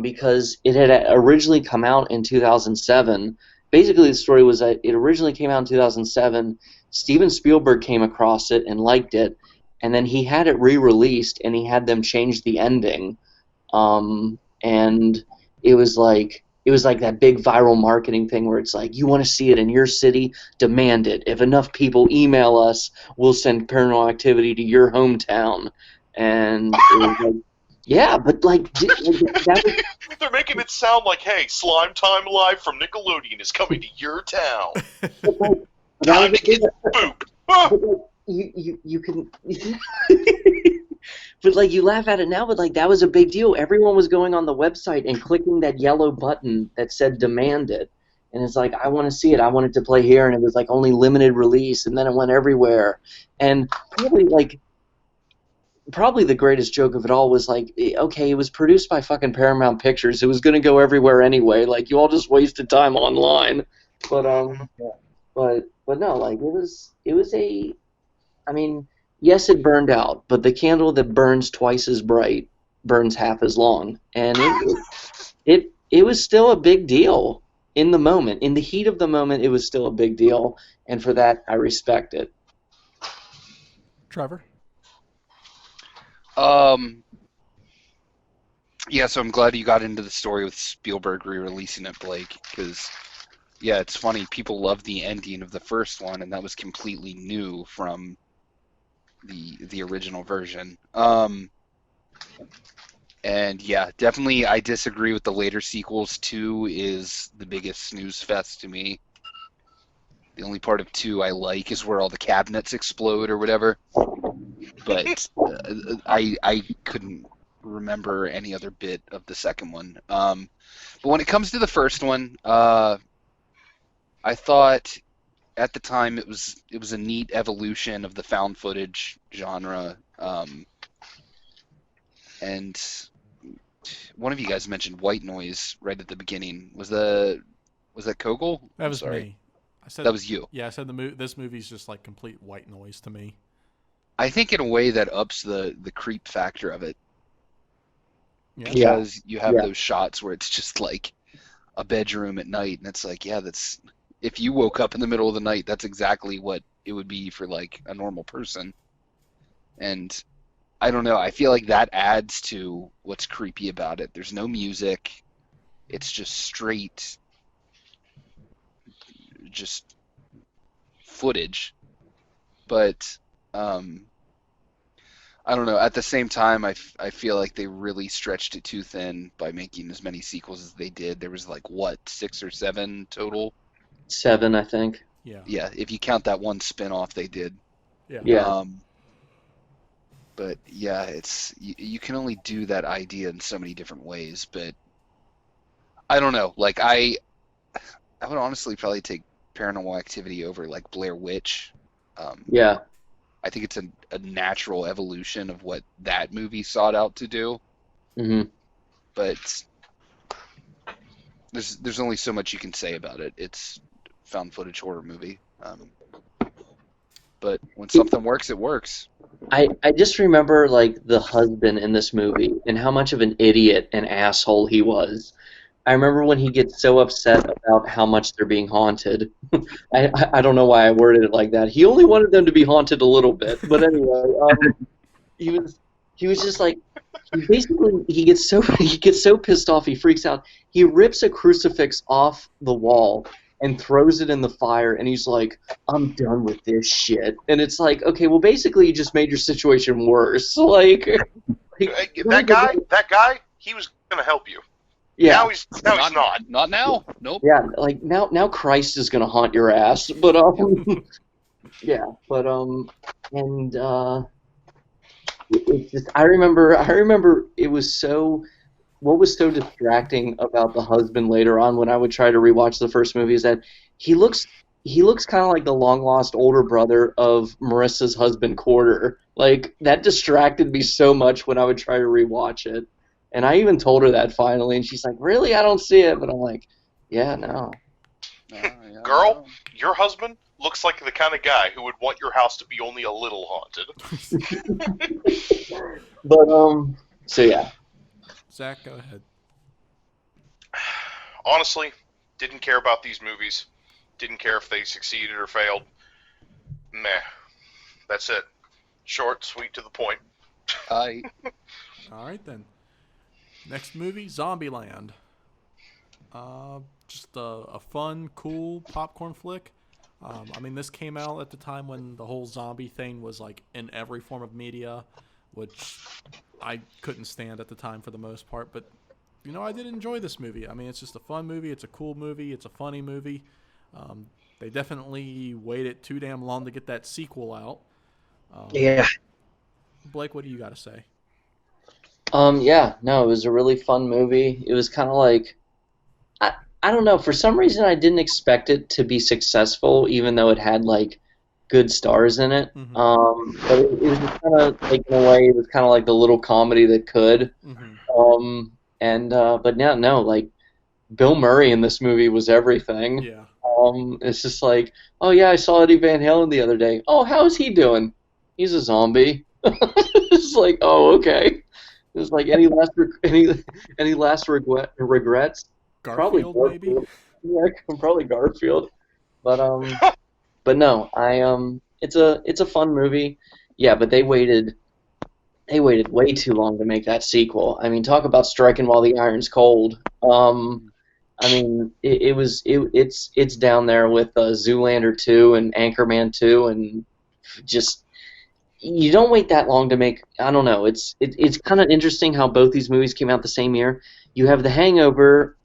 because it had originally come out in 2007. Basically, the story was that it originally came out in 2007. Steven Spielberg came across it and liked it, and then he had it re-released, and he had them change the ending. And it was like, it was like that big viral marketing thing where it's like, you want to see it in your city, demand it. If enough people email us, we'll send Paranormal Activity to your hometown. And it was like, yeah, but like that was. They're making it sound like, hey, Slime Time Live from Nickelodeon is coming to your town. Time to get spooked. Ah! But like, you can, but like you laugh at it now, but like that was a big deal. Everyone was going on the website and clicking that yellow button that said "demand it," and it's like, I want to see it. I want it to play here, and it was like only limited release, and then it went everywhere. And probably the greatest joke of it all was like, okay, it was produced by fucking Paramount Pictures. It was gonna go everywhere anyway. Like, you all just wasted time online. But but no, like it was a. I mean, yes, it burned out, but the candle that burns twice as bright burns half as long, and it was still a big deal in the moment. In the heat of the moment, it was still a big deal, and for that, I respect it. Trevor? Yeah, so I'm glad you got into the story with Spielberg re-releasing it, Blake, because, yeah, it's funny. People love the ending of the first one, and that was completely new from the original version. And yeah, definitely I disagree with the later sequels. 2 is the biggest snooze fest to me. The only part of 2 I like is where all the cabinets explode or whatever. But I couldn't remember any other bit of the second one. But when it comes to the first one, I thought at the time it was a neat evolution of the found footage genre. And one of you guys mentioned white noise right at the beginning. Was that Kogel? That was sorry. me. I said That was you. Yeah, I said this movie's just like complete white noise to me. I think in a way that ups the creep factor of it. Yeah. Because you have Yeah. those shots where it's just like a bedroom at night, and it's like, yeah, that's if you woke up in the middle of the night, that's exactly what it would be for like a normal person. And I don't know, I feel like that adds to what's creepy about it. There's no music. It's just straight just footage. But I don't know. At the same time, I feel like they really stretched it too thin by making as many sequels as they did. There was like, what, 6 or 7 total? 7, I think. Yeah. Yeah, if you count that one spin-off they did. Yeah. Yeah. But yeah, it's you can only do that idea in so many different ways. But I don't know. Like I would honestly probably take Paranormal Activity over like Blair Witch. Yeah. I think it's a natural evolution of what that movie sought out to do. Mhm. But there's only so much you can say about it. It's found footage horror movie. But when something works, it works. I just remember like the husband in this movie and how much of an idiot and asshole he was. I remember when he gets so upset about how much they're being haunted. I don't know why I worded it like that. He only wanted them to be haunted a little bit, but anyway, he was just like, he gets so pissed off, he freaks out. He rips a crucifix off the wall and throws it in the fire, and he's like, I'm done with this shit. And it's like, okay, well, basically you just made your situation worse. Like That guy, he was gonna help you. yeah. Now he's not. Not now. Nope. Yeah, like now Christ is gonna haunt your ass, but yeah, but and it's just I remember it was so what was so distracting about the husband later on when I would try to rewatch the first movie is that he looks kind of like the long lost older brother of Marissa's husband Quarter. Like that distracted me so much when I would try to rewatch it. And I even told her that finally, and she's like, "Really? I don't see it." But I'm like, "Yeah, no." Yeah, Girl, your husband looks like the kind of guy who would want your house to be only a little haunted. But so yeah. Zach, go ahead. Honestly, didn't care about these movies. Didn't care if they succeeded or failed. Meh. That's it. Short, sweet, to the point. All right then. Next movie, Zombieland. Just a fun, cool popcorn flick. I mean, this came out at the time when the whole zombie thing was like in every form of media, which I couldn't stand at the time for the most part. But I did enjoy this movie. I mean, it's just a fun movie. It's a cool movie. It's a funny movie. They definitely waited too damn long to get that sequel out. Yeah. Blake, what do you got to say? Yeah, no, it was a really fun movie. It was kind of like, I don't know, for some reason I didn't expect it to be successful, even though it had like good stars in it. Mm-hmm. But it was kind of like, in a way, it was kind of like the little comedy that could. Mm-hmm. But yeah, no, like Bill Murray in this movie was everything. Yeah. It's just like, oh yeah, I saw Eddie Van Halen the other day. Oh, how's he doing? He's a zombie. It's like, oh, okay. It's like any last regrets? Garfield, Probably maybe. Yeah, probably Garfield. But no, it's a fun movie. Yeah, but they waited way too long to make that sequel. I mean, talk about striking while the iron's cold. I mean, it's down there with Zoolander 2 and Anchorman 2, and just you don't wait that long to make. I don't know. It's kind of interesting how both these movies came out the same year. You have The Hangover.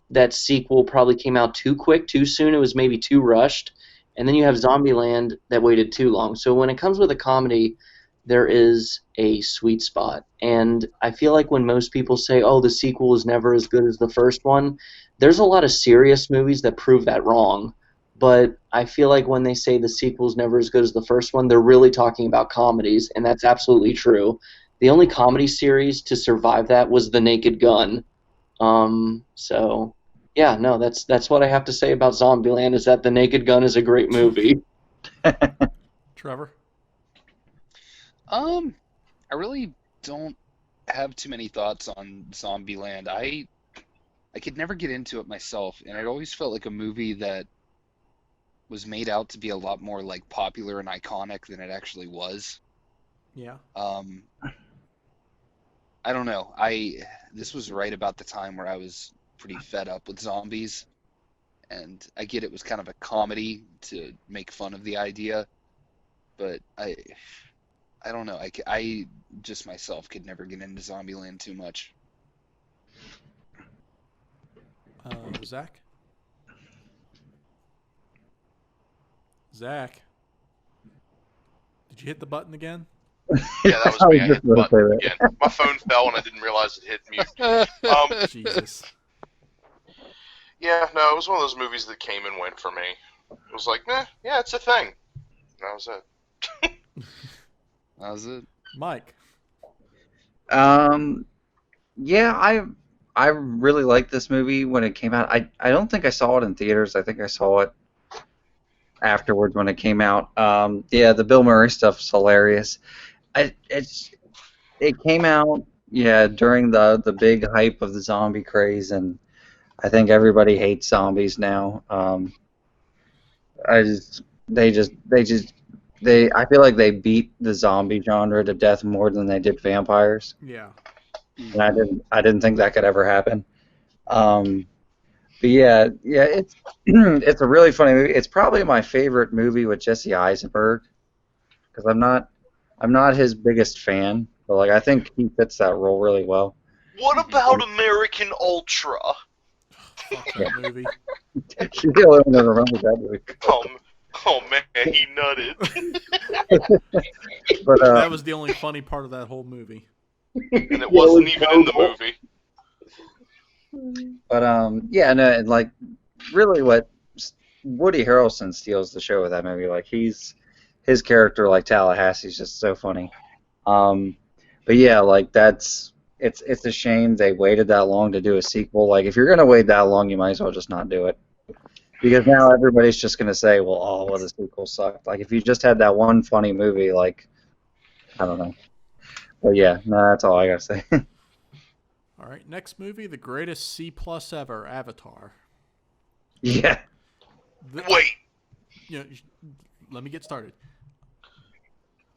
That sequel probably came out too quick, too soon. It was maybe too rushed. And then you have Zombieland that waited too long. So when it comes with a comedy, there is a sweet spot. And I feel like when most people say, oh, the sequel is never as good as the first one, there's a lot of serious movies that prove that wrong. But I feel like when they say the sequel is never as good as the first one, they're really talking about comedies, and that's absolutely true. The only comedy series to survive that was The Naked Gun. So yeah, no, that's what I have to say about Zombieland, is that The Naked Gun is a great movie. Trevor? I really don't have too many thoughts on Zombieland. I could never get into it myself, and it always felt like a movie that was made out to be a lot more like popular and iconic than it actually was. Yeah. I don't know. This was right about the time where I was pretty fed up with zombies, and I get it was kind of a comedy to make fun of the idea, but I don't know. I just myself could never get into Zombieland too much. Zach? Zach? Did you hit the button again? Yeah, that was me. I hit the button again. My phone fell and I didn't realize it hit mute. Jesus. Yeah, no, it was one of those movies that came and went for me. It was like, yeah, it's a thing. And that was it. That was it. Mike? Yeah, I really liked this movie when it came out. I don't think I saw it in theaters. I think I saw it afterwards when it came out. Yeah, the Bill Murray stuff is hilarious. It came out, yeah, during the big hype of the zombie craze, and I think everybody hates zombies now. I feel like they beat the zombie genre to death more than they did vampires. Yeah. And I didn't think that could ever happen. But yeah, it's it's a really funny movie. It's probably my favorite movie with Jesse Eisenberg, because I'm not his biggest fan, but like I think he fits that role really well. What about American Ultra? Fuck that movie. She's the only one that remembers that movie. Oh man, he nutted. But that was the only funny part of that whole movie. And it wasn't even in the movie. But yeah, no, and like really, what Woody Harrelson steals the show with that movie. Like his character, like Tallahassee, is just so funny. But yeah, like it's a shame they waited that long to do a sequel. Like if you're gonna wait that long, you might as well just not do it, because now everybody's just gonna say, well, oh, well, the sequel sucked. Like if you just had that one funny movie, like I don't know. But yeah, no, that's all I gotta say. All right, next movie, the greatest C+ ever, Avatar. Yeah. Wait. Let me get started.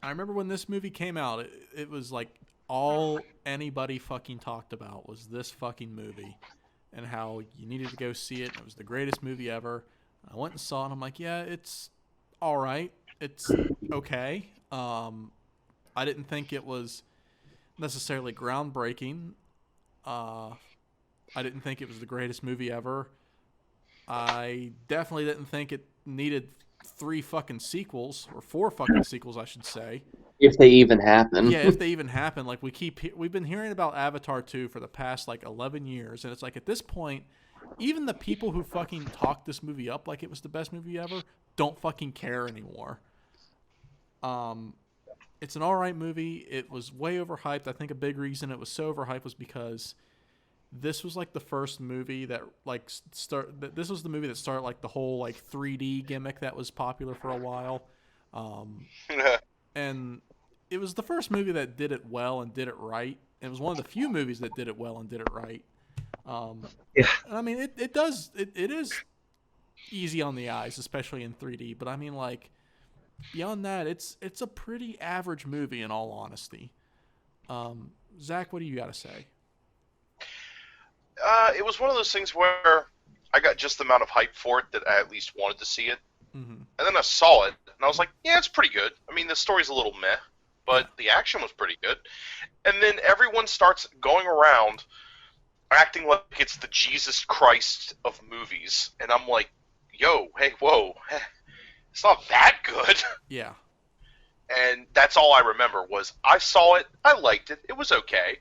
I remember when this movie came out, it was like all anybody fucking talked about was this fucking movie. and how you needed to go see it. And it was the greatest movie ever. I went and saw it. And I'm like, yeah, it's all right. It's okay. I didn't think it was necessarily groundbreaking. I didn't think it was the greatest movie ever. I definitely didn't think it needed 3 fucking sequels, or 4 fucking sequels, I should say. If they even happen. Yeah, if they even happen. Like, we've been hearing about Avatar 2 for the past, like, 11 years, and it's like, at this point, even the people who fucking talked this movie up like it was the best movie ever don't fucking care anymore. It's an alright movie. It was way overhyped. I think a big reason it was so overhyped was because this was like the first movie that this was the movie that started like the whole like 3D gimmick that was popular for a while. And it was the first movie that did it well and did it right. It was one of the few movies that did it well and did it right. Yeah. I mean, it is easy on the eyes, especially in 3D. But I mean, like, beyond that, it's a pretty average movie in all honesty. Zach, what do you got to say? It was one of those things where I got just the amount of hype for it that I at least wanted to see it. Mm-hmm. And then I saw it, and I was like, yeah, it's pretty good. I mean, the story's a little meh, but the action was pretty good. And then everyone starts going around acting like it's the Jesus Christ of movies. And I'm like, yo, hey, whoa, it's not that good. Yeah. And that's all I remember was I saw it, I liked it, it was okay.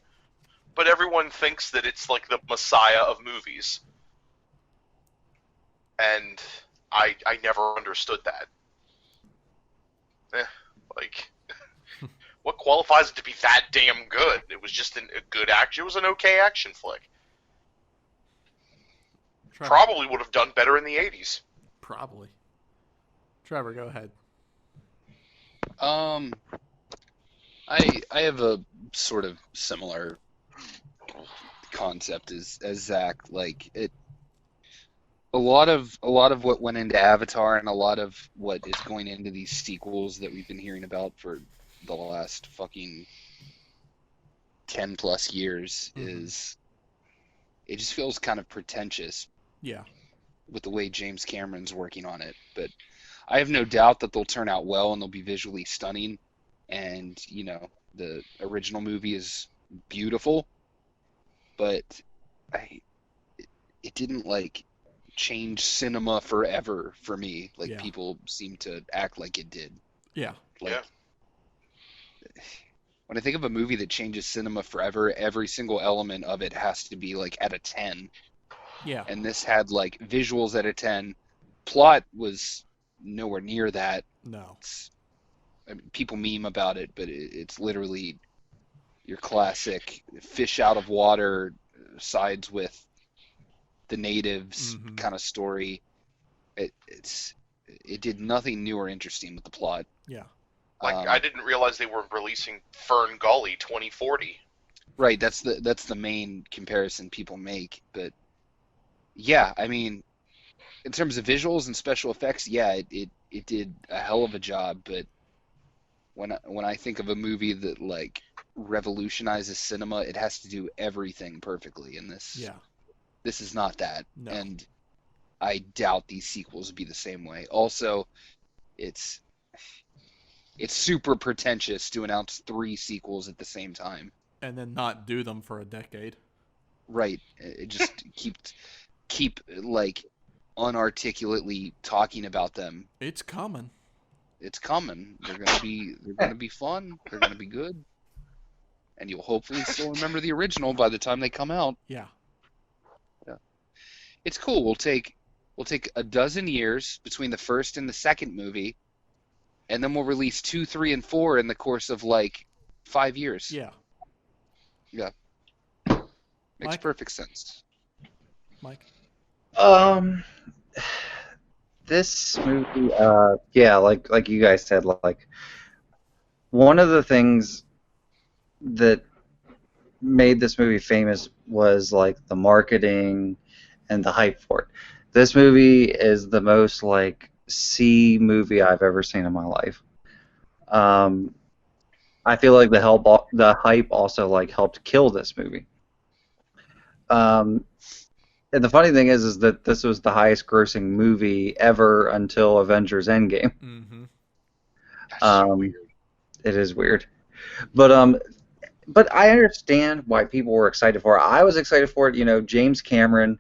But everyone thinks that it's like the Messiah of movies. And I never understood that. What qualifies it to be that damn good? It was just a good action. It was an okay action flick. Trevor. Probably would have done better in the 80s. Probably. Trevor, go ahead. I have a sort of similar concept as Zach. Like, it, a lot of what went into Avatar and a lot of what is going into these sequels that we've been hearing about for the last fucking 10 plus years is, it just feels kind of pretentious. Yeah. With the way James Cameron's working on it, but I have no doubt that they'll turn out well and they'll be visually stunning. And you know, the original movie is beautiful, but it didn't like change cinema forever for me, like people seem to act like it did. Yeah. Like, when I think of a movie that changes cinema forever, every single element of it has to be like at a 10. Yeah. And this had like visuals at a 10. Plot was nowhere near that. No. I mean, people meme about it, but it's literally your classic fish out of water, sides with the natives kind of story. It did nothing new or interesting with the plot. Yeah. Like, I didn't realize they were releasing Fern Gully 2040. Right, that's the main comparison people make. But yeah, I mean, in terms of visuals and special effects, yeah, it did a hell of a job. But when I think of a movie that like revolutionizes cinema, it has to do everything perfectly. And this is not that. No. And I doubt these sequels will be the same way. Also, it's super pretentious to announce 3 sequels at the same time. And then not do them for a decade. Right. It just keep like unarticulately talking about them. It's coming. It's coming. They're gonna be fun. They're gonna be good. And you'll hopefully still remember the original by the time they come out. Yeah. Yeah. It's cool. We'll take a dozen years between the first and the second movie, and then we'll release 2, 3, and 4 in the course of like 5 years. Yeah. Yeah. Makes Mike? perfect sense. Mike? This movie, yeah, like you guys said, like one of the things that made this movie famous was like the marketing and the hype for it. This movie is the most like C movie I've ever seen in my life. I feel like the hype also like helped kill this movie. And the funny thing is that this was the highest grossing movie ever until Avengers Endgame. Mm-hmm. That's so Um, weird. it is weird, but I understand why people were excited for it. I was excited for it. You know, James Cameron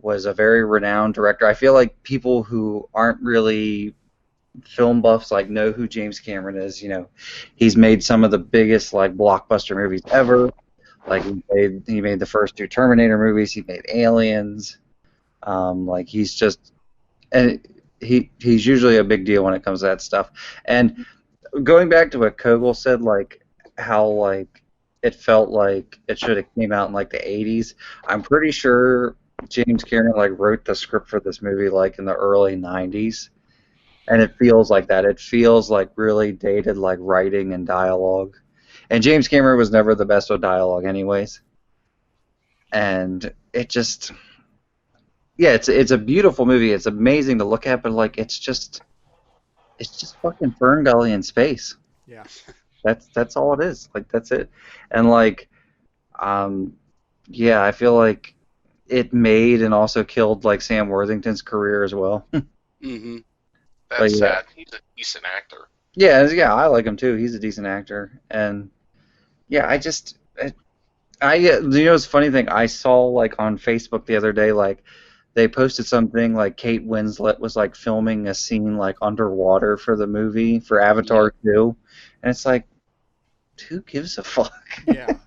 was a very renowned director. I feel like people who aren't really film buffs like know who James Cameron is. You know, he's made some of the biggest like blockbuster movies ever. Like he made the first two Terminator movies. He made Aliens. Like he's just and he's usually a big deal when it comes to that stuff. And going back to what Kogel said, like how like it felt like it should have came out in like the 80s. I'm pretty sure James Cameron like wrote the script for this movie like in the early 90s, and it feels like that. It feels like really dated like writing and dialogue. And James Cameron was never the best with dialogue, anyways. And it just, yeah, it's a beautiful movie. It's amazing to look at, but like it's just fucking Fern Gully in space. Yeah. That's all it is. Like that's it. And like, um, yeah, I feel like it made and also killed like Sam Worthington's career as well. Mm-hmm. But That's yeah. sad. He's a decent actor. Yeah, I like him too. He's a decent actor, and yeah, you know, it's a funny thing. I saw like on Facebook the other day, like they posted something like Kate Winslet was like filming a scene like underwater for the movie for Avatar 2, and it's like, who gives a fuck? Yeah.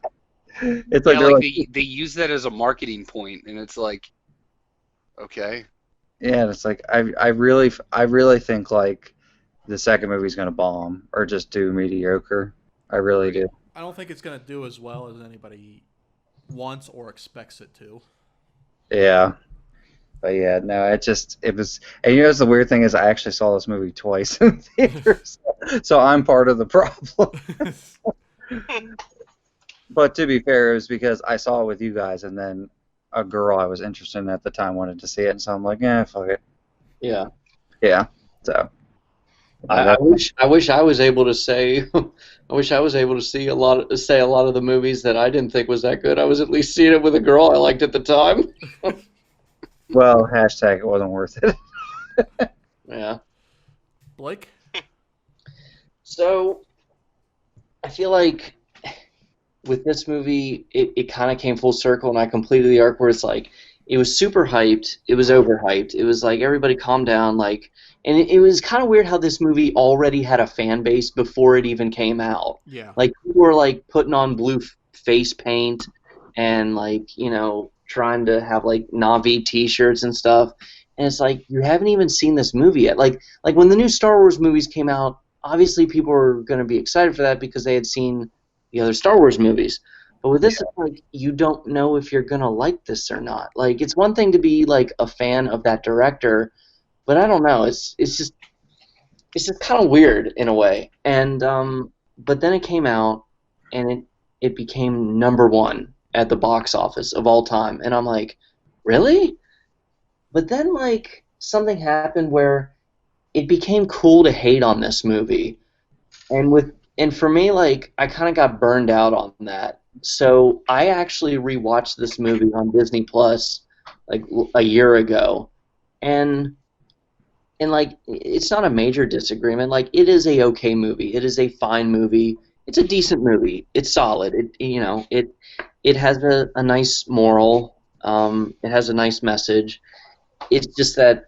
It's Yeah, like they're like like, they use that as a marketing point, and it's like, okay, yeah, and it's like I really think like the second movie's gonna bomb or just do mediocre. I really do. I don't think it's gonna do as well as anybody wants or expects it to. Yeah. But yeah, no, it was, and you know, the weird thing is, I actually saw this movie twice in theaters, so I'm part of the problem. But to be fair, it was because I saw it with you guys, and then a girl I was interested in at the time wanted to see it, and so I'm like, yeah, fuck it, Yeah. yeah. So I wish I was able to say I wish I was able to say a lot of the movies that I didn't think was that good. I was at least seeing it with a girl I liked at the time. well, hashtag it wasn't worth it. Yeah. Blake? So I feel like with this movie, it kind of came full circle, and I completed the arc where it's like it was super hyped, it was overhyped, it was like everybody calm down, like, and it was kind of weird how this movie already had a fan base before it even came out. Yeah. Like people were like putting on blue face paint and like trying to have like Navi T-shirts and stuff, and it's like you haven't even seen this movie yet. Like when the new Star Wars movies came out, obviously people were going to be excited for that because they had seen the other Star Wars movies. But with this, it's like you don't know if you're gonna like this or not. Like it's one thing to be like a fan of that director, but I don't know. It's just kind of weird in a way. And but then it came out, and it became number one at the box office of all time. And I'm like, really? But then like something happened where it became cool to hate on this movie, and for me, like, I kind of got burned out on that. So I actually rewatched this movie on Disney Plus like a year ago, and like it's not a major disagreement. Like it is a okay movie. It is a fine movie. It's a decent movie. It's solid. It has a nice moral. It has a nice message. It's just that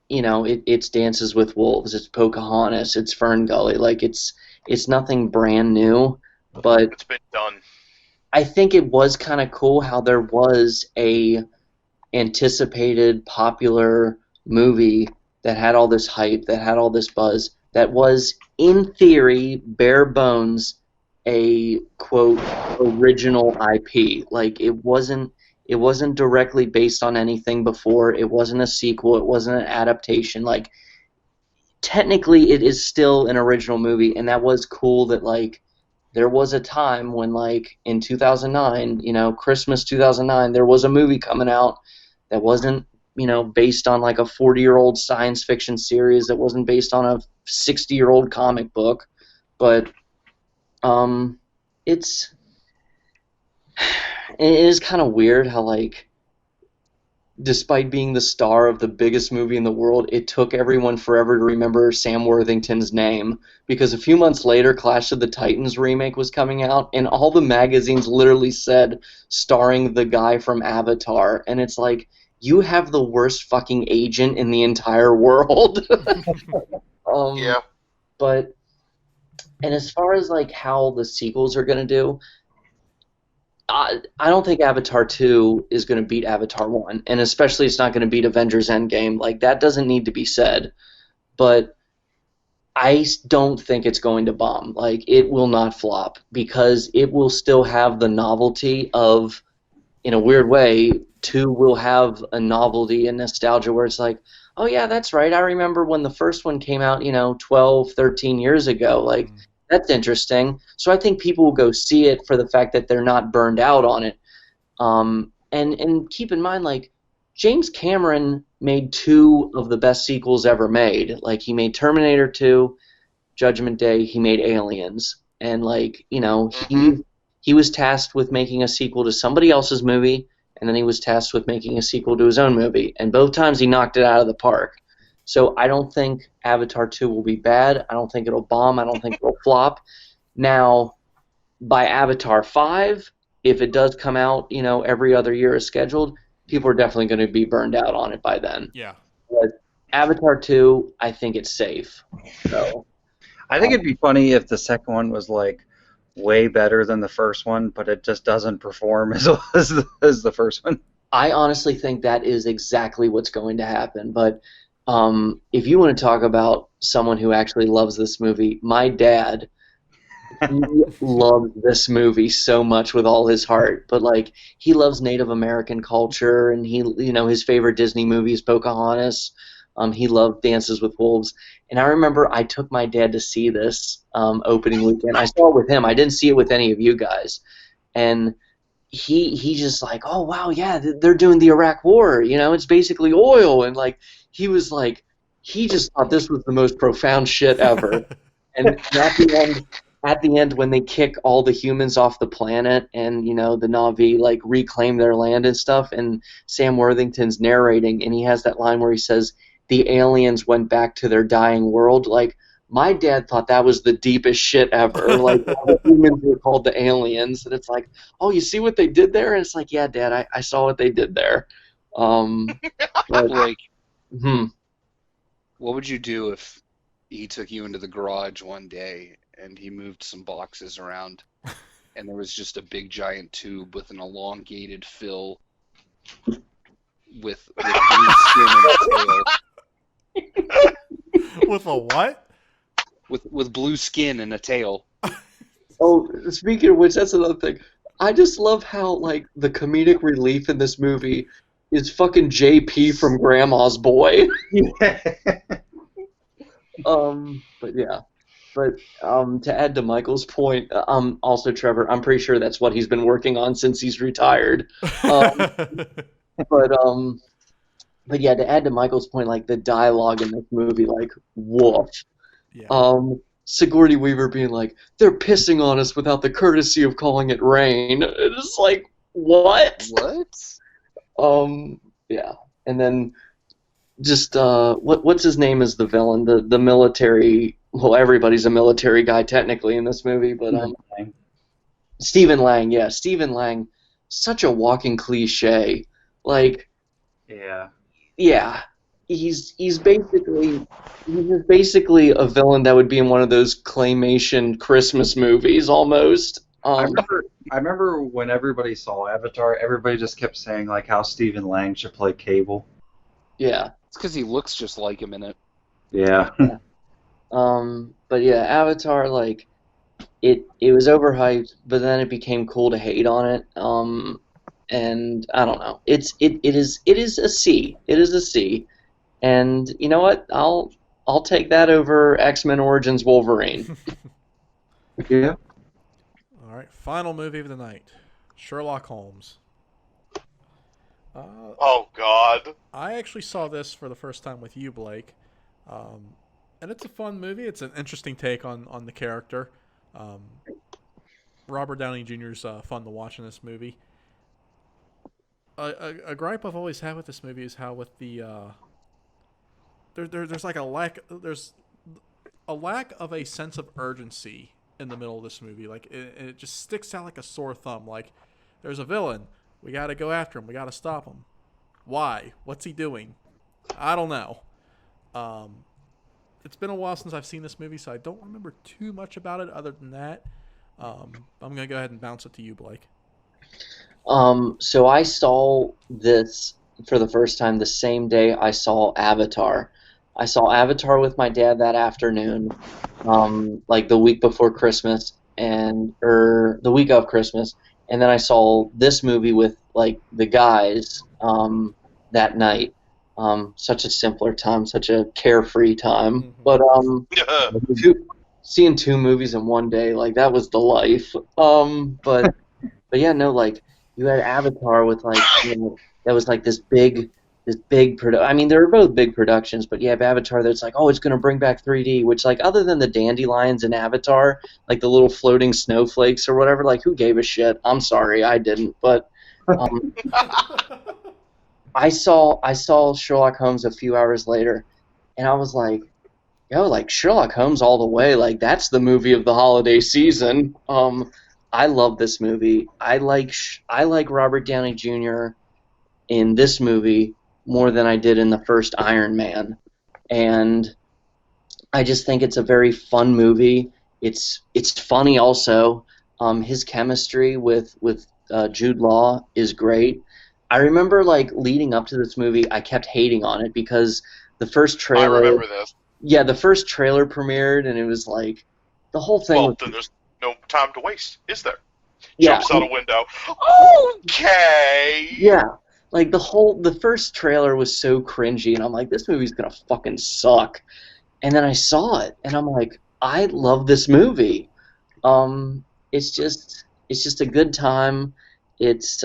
it's Dances with Wolves. It's Pocahontas. It's Fern Gully. Like it's nothing brand new, but It's been done. I think it was kind of cool how there was a anticipated popular movie that had all this hype, that had all this buzz, that was in theory bare bones a quote original IP. Like it wasn't directly based on anything before. It wasn't a sequel. It wasn't an adaptation. Like technically it is still an original movie, and that was cool that like there was a time when like in 2009, Christmas 2009, there was a movie coming out that wasn't based on like a 40-year-old science fiction series, that wasn't based on a 60-year-old comic book, but it is kind of weird how like despite being the star of the biggest movie in the world, it took everyone forever to remember Sam Worthington's name because a few months later, Clash of the Titans remake was coming out, and all the magazines literally said starring the guy from Avatar, and it's like, you have the worst fucking agent in the entire world. um, Yeah. but and as far as like how the sequels are gonna do, I don't think Avatar 2 is going to beat Avatar 1, and especially it's not going to beat Avengers Endgame. Like, that doesn't need to be said, but don't think it's going to bomb. Like, it will not flop because it will still have the novelty of, in a weird way, 2 will have a novelty and nostalgia where it's like, oh yeah, that's right. I remember when the first one came out, 12, 13 years ago. Like, that's interesting. So I think people will go see it for the fact that they're not burned out on it. And keep in mind, like, James Cameron made 2 of the best sequels ever made. Like, he made Terminator 2, Judgment Day, he made Aliens. And, like, he was tasked with making a sequel to somebody else's movie, and then he was tasked with making a sequel to his own movie. And both times he knocked it out of the park. So I don't think Avatar 2 will be bad. I don't think it'll bomb. I don't think it'll flop. Now, by Avatar 5, if it does come out, every other year as scheduled, people are definitely going to be burned out on it by then. Yeah. But Avatar 2, I think it's safe. So I think it'd be funny if the second one was like way better than the first one, but it just doesn't perform as well as the first one. I honestly think that is exactly what's going to happen. But if you want to talk about someone who actually loves this movie, my dad, he loves this movie so much with all his heart. But like, he loves Native American culture, and his favorite Disney movie is Pocahontas. He loved Dances with Wolves. And I remember I took my dad to see this opening weekend. I saw it with him. I didn't see it with any of you guys. And he just like, oh, wow, yeah, they're doing the Iraq War. It's basically oil. And like, he was like, he just thought this was the most profound shit ever. And at the end, when they kick all the humans off the planet and, the Na'vi, like, reclaim their land and stuff, and Sam Worthington's narrating, and he has that line where he says, the aliens went back to their dying world. Like, my dad thought that was the deepest shit ever. Like, all the humans were called the aliens, and it's like, oh, you see what they did there? And it's like, yeah, Dad, I saw what they did there. Like, Hmm. what would you do if he took you into the garage one day and he moved some boxes around and there was just a big giant tube with an elongated fill with blue skin and a tail? With a what? With blue skin and a tail. Oh, speaking of which, that's another thing. I just love how, like, the comedic relief in this movie is fucking JP from Grandma's Boy. But yeah. But to add to Michael's point, also Trevor, I'm pretty sure that's what he's been working on since he's retired. But yeah, to add to Michael's point, like, the dialogue in this movie, like, woof. Yeah. Sigourney Weaver being like, they're pissing on us without the courtesy of calling it rain. It's like, what? What? Yeah. And then just what's his name as the villain? The military. Well, everybody's a military guy technically in this movie, but Stephen Lang. Yeah, Stephen Lang, such a walking cliche. Like, yeah, he's basically a villain that would be in one of those claymation Christmas movies almost. I remember when everybody saw Avatar, everybody just kept saying like how Stephen Lang should play Cable. Yeah. It's because he looks just like him in it. Yeah. But yeah, Avatar, like, it was overhyped, but then it became cool to hate on it. And I don't know. It is a C. It is a C. And you know what? I'll take that over X-Men Origins Wolverine. Yeah. All right, final movie of the night, Sherlock Holmes. Oh God. I actually saw this for the first time with you, Blake, and it's a fun movie. It's an interesting take on the character. Robert Downey Jr. is fun to watch in this movie. a gripe I've always had with this movie is how with the there's like there's a lack of a sense of urgency in the middle of this movie. Like it just sticks out like a sore thumb. Like there's a villain, we got to go after him, we got to stop him. Why? What's he doing? I don't know. It's been a while since I've seen this movie, so I don't remember too much about it other than that. I'm gonna go ahead and bounce it to you, Blake. So I saw this for the first time the same day I saw Avatar. I saw Avatar with my dad that afternoon, like the week before Christmas, or the week of Christmas, and then I saw this movie with like the guys that night. Such a simpler time, such a carefree time. Mhm. But seeing two movies in one day, like that was the life. But yeah, no, like you had Avatar with like that was like this big I mean, they were both big productions, but you have Avatar that's like, oh, it's gonna bring back 3D, which like other than the dandelions in Avatar, like the little floating snowflakes or whatever, like who gave a shit? I'm sorry, I didn't, but. I saw Sherlock Holmes a few hours later, and I was like, yo, like Sherlock Holmes all the way, like that's the movie of the holiday season. I love this movie. I like Robert Downey Jr. in this movie more than I did in the first Iron Man, and I just think it's a very fun movie. It's funny also. His chemistry with Jude Law is great. I remember like leading up to this movie, I kept hating on it because the first I trailer. remember this. Yeah, the first trailer premiered, and it was like the whole thing. Well, then there's no time to waste, is there? Yeah, Jumps out a window. Okay. yeah, like the first trailer was so cringy, and I'm like, this movie's gonna fucking suck. And then I saw it, and I'm like, I love this movie. It's just a good time. It's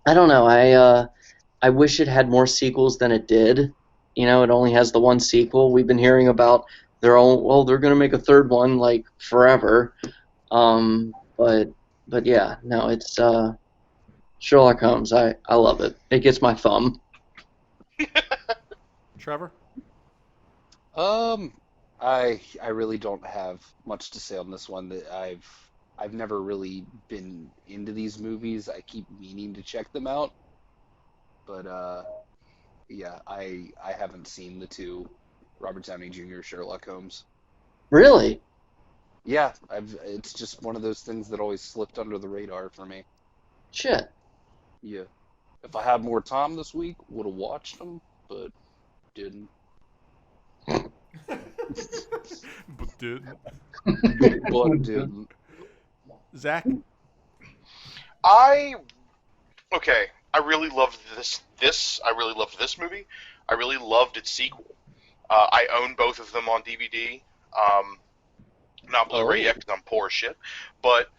I don't know. I wish it had more sequels than it did. You know, it only has the one sequel. We've been hearing about they're going to make a third one like forever. But yeah, no, it's Sherlock Holmes. I love it. It gets my thumb. Trevor? I really don't have much to say on this one. That I've never really been into these movies. I keep meaning to check them out, but yeah, I haven't seen the two Robert Downey Jr. Sherlock Holmes. Really? Yeah, it's just one of those things that always slipped under the radar for me. Shit. Yeah, if I had more time this week, would have watched them, but didn't. But didn't. But didn't. Zach? I really loved this. I really loved this movie. I really loved its sequel. I own both of them on DVD. Not Blu-ray yet because I'm poor as shit. But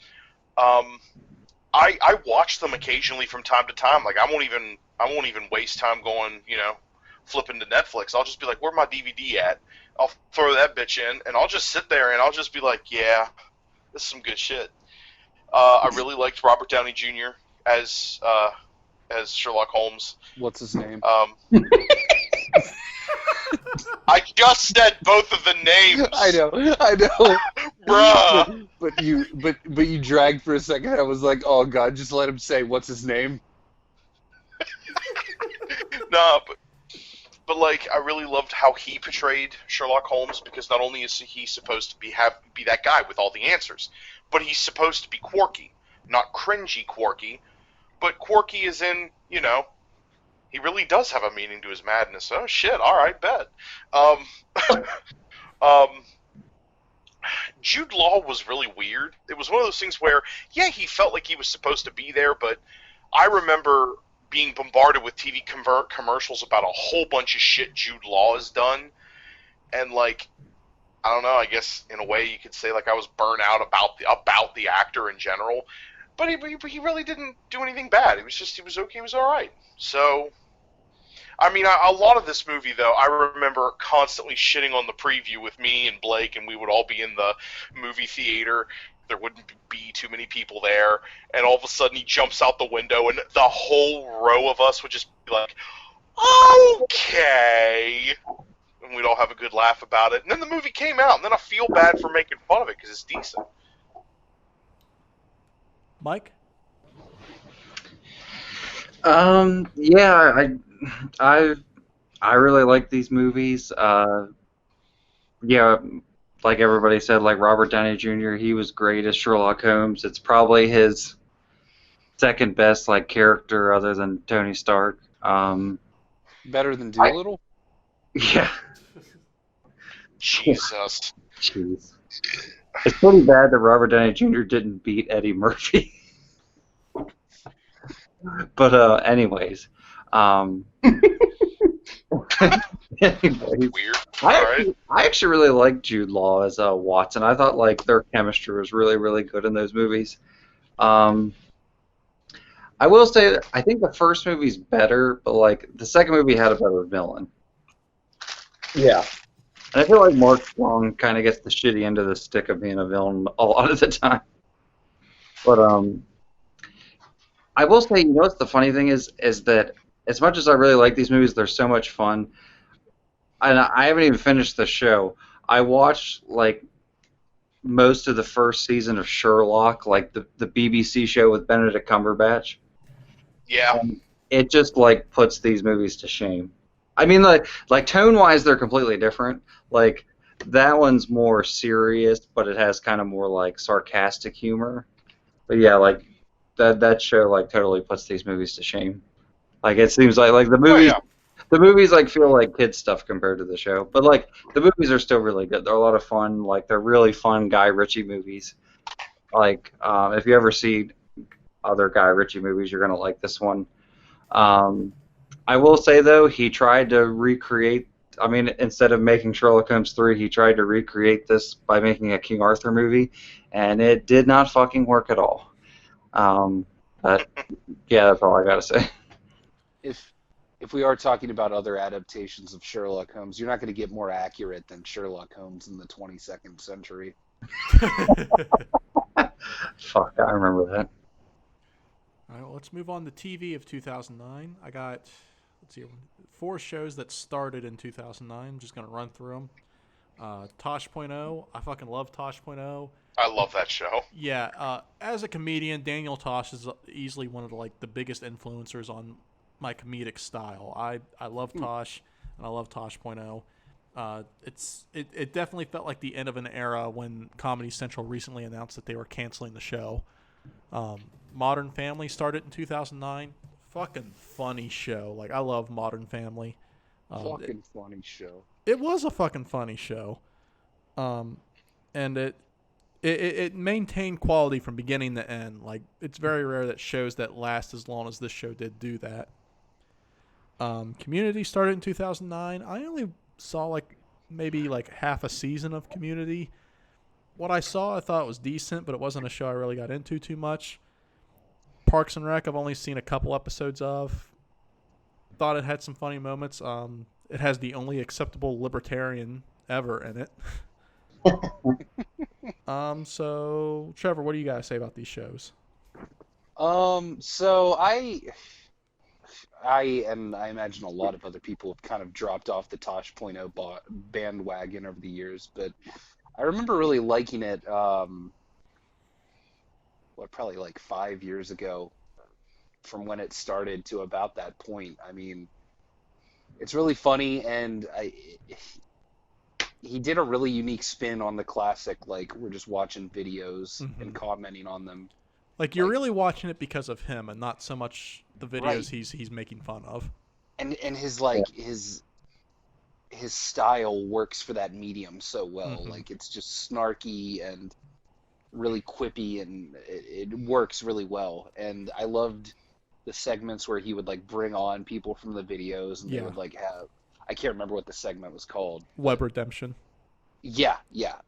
I watch them occasionally from time to time. Like I won't even waste time going, flipping to Netflix. I'll just be like, where my DVD at? I'll throw that bitch in, and I'll just sit there and I'll just be like, yeah, this is some good shit. I really liked Robert Downey Jr. as Sherlock Holmes. What's his name? I just said both of the names. I know. Bruh. But you dragged for a second. I was like, oh god, just let him say what's his name. Nah, but like I really loved how he portrayed Sherlock Holmes because not only is he supposed to be that guy with all the answers, but he's supposed to be quirky, not cringy quirky, but quirky as in, he really does have a meaning to his madness. Oh shit! All right, bet. Jude Law was really weird. It was one of those things where, yeah, he felt like he was supposed to be there, but I remember being bombarded with TV commercials about a whole bunch of shit Jude Law has done, and like, I don't know. I guess in a way you could say like I was burnt out about the actor in general, but he really didn't do anything bad. He was okay. He was all right. So, I mean, a lot of this movie, though, I remember constantly shitting on the preview with me and Blake, and we would all be in the movie theater, there wouldn't be too many people there, and all of a sudden he jumps out the window, and the whole row of us would just be like, okay, and we'd all have a good laugh about it. And then the movie came out, and then I feel bad for making fun of it because it's decent. Mike? Yeah, I really like these movies. Yeah, like everybody said, like Robert Downey Jr., he was great as Sherlock Holmes. It's probably his second best like character other than Tony Stark. Better than Doolittle? Yeah, Jesus. jeez. It's pretty bad that Robert Downey Jr. didn't beat Eddie Murphy. But anyways, anyways, Weird. I actually really like Jude Law as Watson. I thought like their chemistry was really really good in those movies. I will say that I think the first movie's better, but like the second movie had a better villain. Yeah. And I feel like Mark Strong kind of gets the shitty end of the stick of being a villain a lot of the time. But I will say, you know what's the funny thing is that as much as I really like these movies, they're so much fun. And I haven't even finished the show. I watched like most of the first season of Sherlock, like the BBC show with Benedict Cumberbatch. Yeah. It just like puts these movies to shame. I mean, like tone-wise, they're completely different. Like that one's more serious, but it has kind of more like sarcastic humor. But yeah, like that show like totally puts these movies to shame. Like it seems like the movies, the movies like feel like kid stuff compared to the show. But like the movies are still really good. They're a lot of fun. Like they're really fun Guy Ritchie movies. Like if you ever see other Guy Ritchie movies, you're gonna like this one. I will say though, he tried to recreate. I mean, instead of making Sherlock Holmes 3, he tried to recreate this by making a King Arthur movie, and it did not fucking work at all. But yeah, that's all I gotta say. If we are talking about other adaptations of Sherlock Holmes, you're not going to get more accurate than Sherlock Holmes in the 22nd century. Fuck, I remember that. All right, well, let's move on to TV of 2009. I got, let's see, 4 shows that started in 2009. I'm just going to run through them. Tosh.0. I fucking love Tosh.0. I love that show. Yeah, as a comedian, Daniel Tosh is easily one of the biggest influencers on my comedic style. I love Tosh, and I love Tosh.0. It definitely felt like the end of an era when Comedy Central recently announced that they were canceling the show. Modern Family started in 2009. Fucking funny show. Like, I love Modern Family. Fucking funny show. It was a fucking funny show. And it maintained quality from beginning to end. Like, it's very rare that shows that last as long as this show did do that. Community started in 2009. I only saw maybe half a season of Community. What I saw, I thought was decent, but it wasn't a show I really got into too much. Parks and Rec, I've only seen a couple episodes of. Thought it had some funny moments. It has the only acceptable libertarian ever in it. So Trevor, what do you guys say about these shows? So I imagine a lot of other people have kind of dropped off the Tosh.0 bandwagon over the years, but I remember really liking it. Probably 5 years ago, from when it started to about that point. I mean, it's really funny, and he did a really unique spin on the classic. We're just watching videos and commenting on them. You're really watching it because of him, and not so much the videos Right. he's making fun of. And his his style works for that medium so well. It's just snarky and really quippy, and it works really well. And I loved the segments where he would bring on people from the videos, and they would have, I can't remember what the segment was called. Web Redemption. Yeah.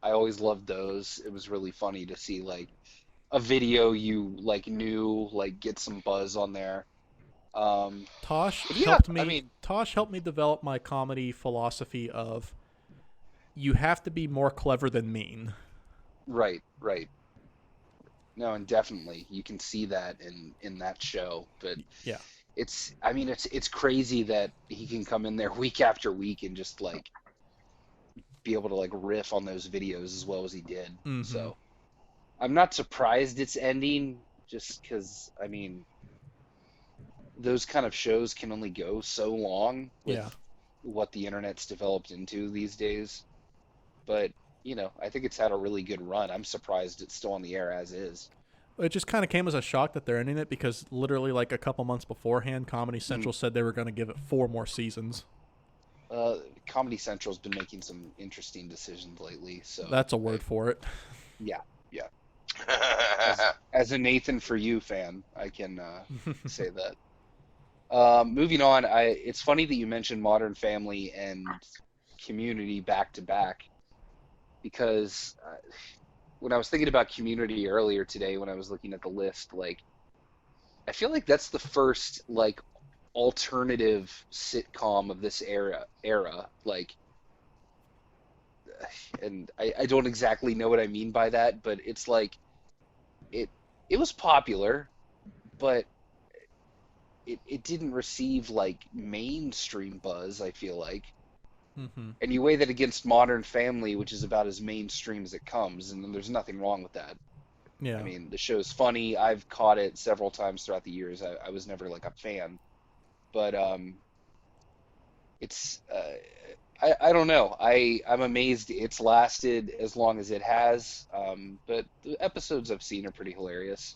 I always loved those. It was really funny to see a video you knew, get some buzz on there. Tosh yeah, helped me. I mean- Tosh helped me develop my comedy philosophy of you have to be more clever than mean. Right. No, and definitely you can see that in that show. But Yeah. it's crazy that he can come in there week after week and just like be able to like riff on those videos as well as he did. Mm-hmm. So I'm not surprised it's ending, just because those kind of shows can only go so long with Yeah. what the internet's developed into these days. But I think it's had a really good run. I'm surprised it's still on the air as is. It just kind of came as a shock that they're ending it, because literally like a couple months beforehand, Comedy Central said they were going to give it 4 more seasons. Comedy Central's been making some interesting decisions lately, so That's a word for it. yeah. As a Nathan For You fan, I can say that. Moving on, it's funny that you mentioned Modern Family and Community back to back, because when I was thinking about Community earlier today, when I was looking at the list, like I feel like that's the first like alternative sitcom of this era. Like, and I don't exactly know what I mean by that, but it's like it was popular, but it didn't receive like mainstream buzz, I feel like. Mm-hmm. And you weigh that against Modern Family, which is about as mainstream as it comes, and there's nothing wrong with that. Yeah. I mean, the show's funny. I've caught it several times throughout the years. I was never like a fan, but it's I don't know. I'm amazed it's lasted as long as it has. But the episodes I've seen are pretty hilarious.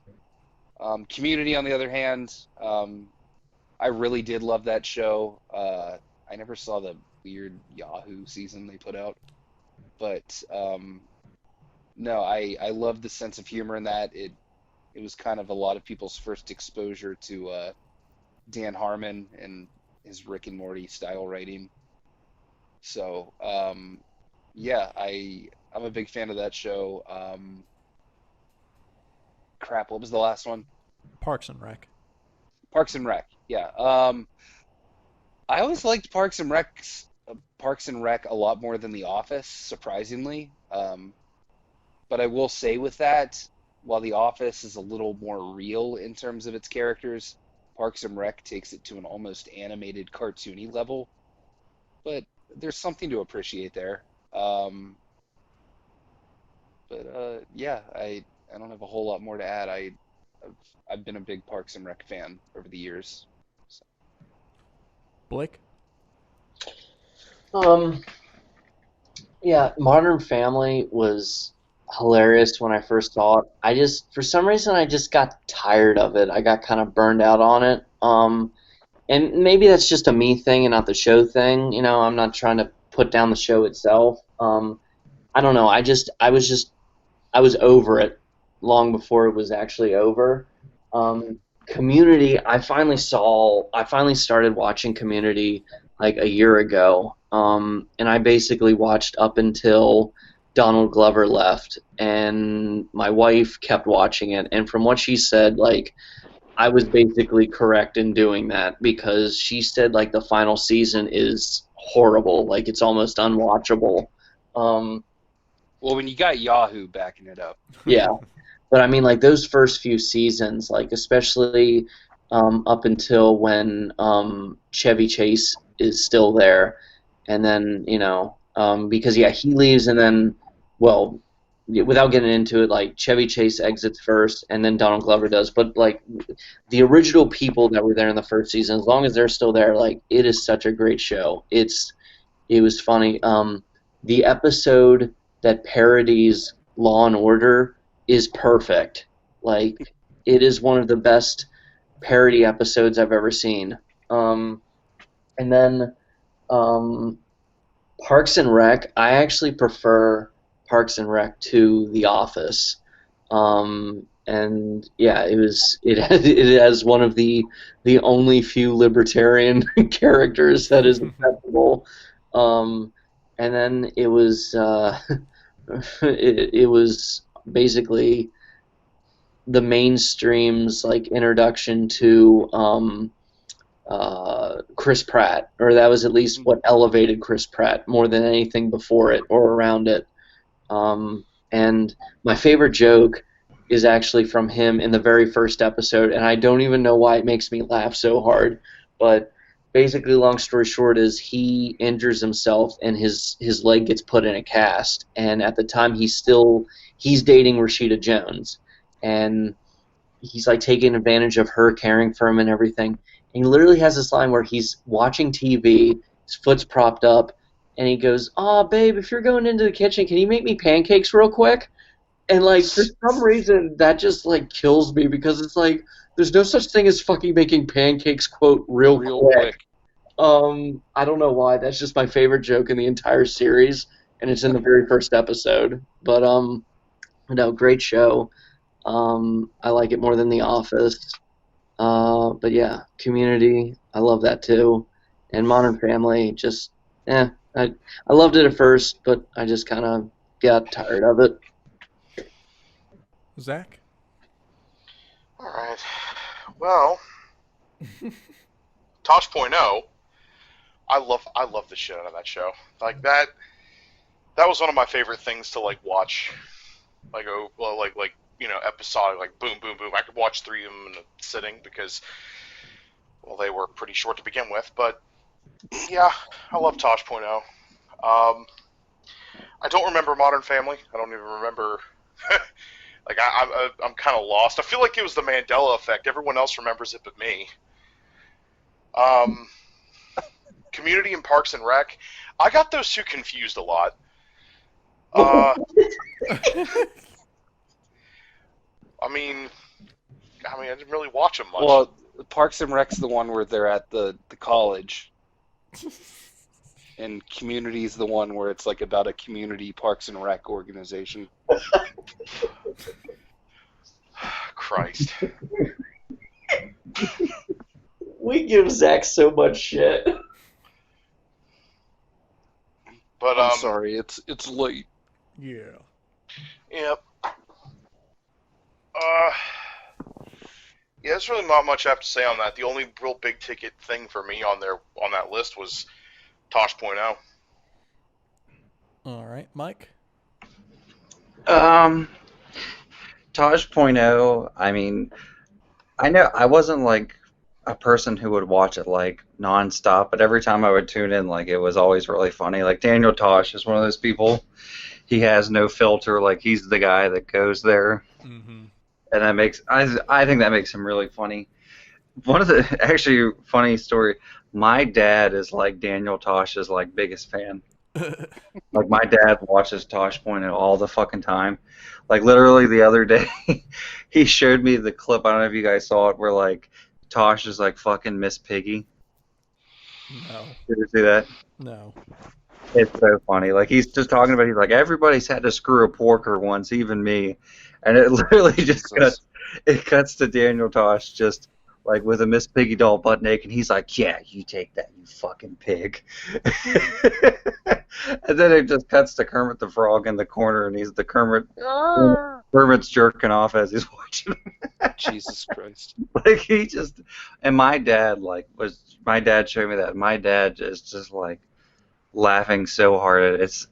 Community, on the other hand, I really did love that show. I never saw the weird Yahoo season they put out, but no, I love the sense of humor in that. It was kind of a lot of people's first exposure to Dan Harmon and his Rick and Morty style writing. So yeah, I'm a big fan of that show. Crap, what was the last one? Parks and Rec. Parks and Rec. Yeah. I always liked Parks and Rec a lot more than The Office, surprisingly. But I will say with that, while The Office is a little more real in terms of its characters, Parks and Rec takes it to an almost animated, cartoony level. But there's something to appreciate there. Yeah, I don't have a whole lot more to add. I've been a big Parks and Rec fan over the years. So. Blake? Yeah, Modern Family was hilarious when I first saw it. For some reason, I just got tired of it. I got kind of burned out on it. And maybe that's just a me thing and not the show thing. You know, I'm not trying to put down the show itself. I don't know. I was over it long before it was actually over. Community, I finally started watching Community like a year ago. And I basically watched up until Donald Glover left, and my wife kept watching it. And from what she said, like, I was basically correct in doing that, because she said like the final season is horrible, like it's almost unwatchable. Well, when you got Yahoo backing it up. Yeah, but I mean, like those first few seasons, like especially up until when Chevy Chase is still there, and then because he leaves, and then without getting into it, like Chevy Chase exits first, and then Donald Glover does. But like the original people that were there in the first season, as long as they're still there, like it is such a great show. It was funny. The episode that parodies Law and Order is perfect. Like it is one of the best parody episodes I've ever seen. And then Parks and Rec, I actually prefer Parks and Rec to The Office. And yeah, it has one of the only few libertarian characters that is acceptable. And then it was it was basically the mainstream's like introduction to Chris Pratt, or that was at least what elevated Chris Pratt more than anything before it or around it. And my favorite joke is actually from him in the very first episode, and I don't even know why it makes me laugh so hard. But basically, long story short, is he injures himself and his leg gets put in a cast. And at the time, he's dating Rashida Jones, and he's like taking advantage of her caring for him and everything. And he literally has this line where he's watching TV, his foot's propped up, and he goes, "Oh, babe, if you're going into the kitchen, can you make me pancakes real quick?" And like for some reason that just like kills me because it's like there's no such thing as fucking making pancakes quote real quick. I don't know why. That's just my favorite joke in the entire series, and it's in the very first episode. But no, great show. I like it more than The Office. But yeah, Community, I love that too. And Modern Family, just I loved it at first, but I just kind of got tired of it. Zach? All right. Well, Tosh.0, I love the shit out of that show. Like that was one of my favorite things to like watch. Like episodic, like boom, boom, boom. I could watch 3 of them in a sitting because, well, they were pretty short to begin with. But yeah, I love Tosh.0. I don't remember Modern Family. I don't even remember. Like I'm kind of lost. I feel like it was the Mandela effect. Everyone else remembers it but me. Community and Parks and Rec. I got those two confused a lot. I didn't really watch them much. Well, Parks and Rec's the one where they're at the college. And Community's the one where it's like about a community Parks and Rec organization. Christ. We give Zach so much shit. But I'm sorry, it's late. Yeah. Yep. Yeah, there's really not much I have to say on that. The only real big ticket thing for me on that list was Tosh.0. All right, Mike? Tosh.0, I mean, I know I wasn't like a person who would watch it like nonstop, but every time I would tune in, like it was always really funny. Like Daniel Tosh is one of those people. He has no filter. Like he's the guy that goes there, and that makes I think that makes him really funny. One of the actually funny story. My dad is like Daniel Tosh's like biggest fan. Like my dad watches Tosh.0 all the fucking time. Like literally the other day, he showed me the clip. I don't know if you guys saw it, where like Tosh is like fucking Miss Piggy. No. Did you see that? No. It's so funny. Like he's just talking about, he's like, everybody's had to screw a porker once, even me. And it literally just cuts to Daniel Tosh just like with a Miss Piggy doll butt naked. And he's like, yeah, you take that, you fucking pig. And then it just cuts to Kermit the Frog in the corner, and he's the Kermit's jerking off as he's watching. Jesus Christ. Like he just, and my dad showed me that. My dad is just like laughing so hard at it.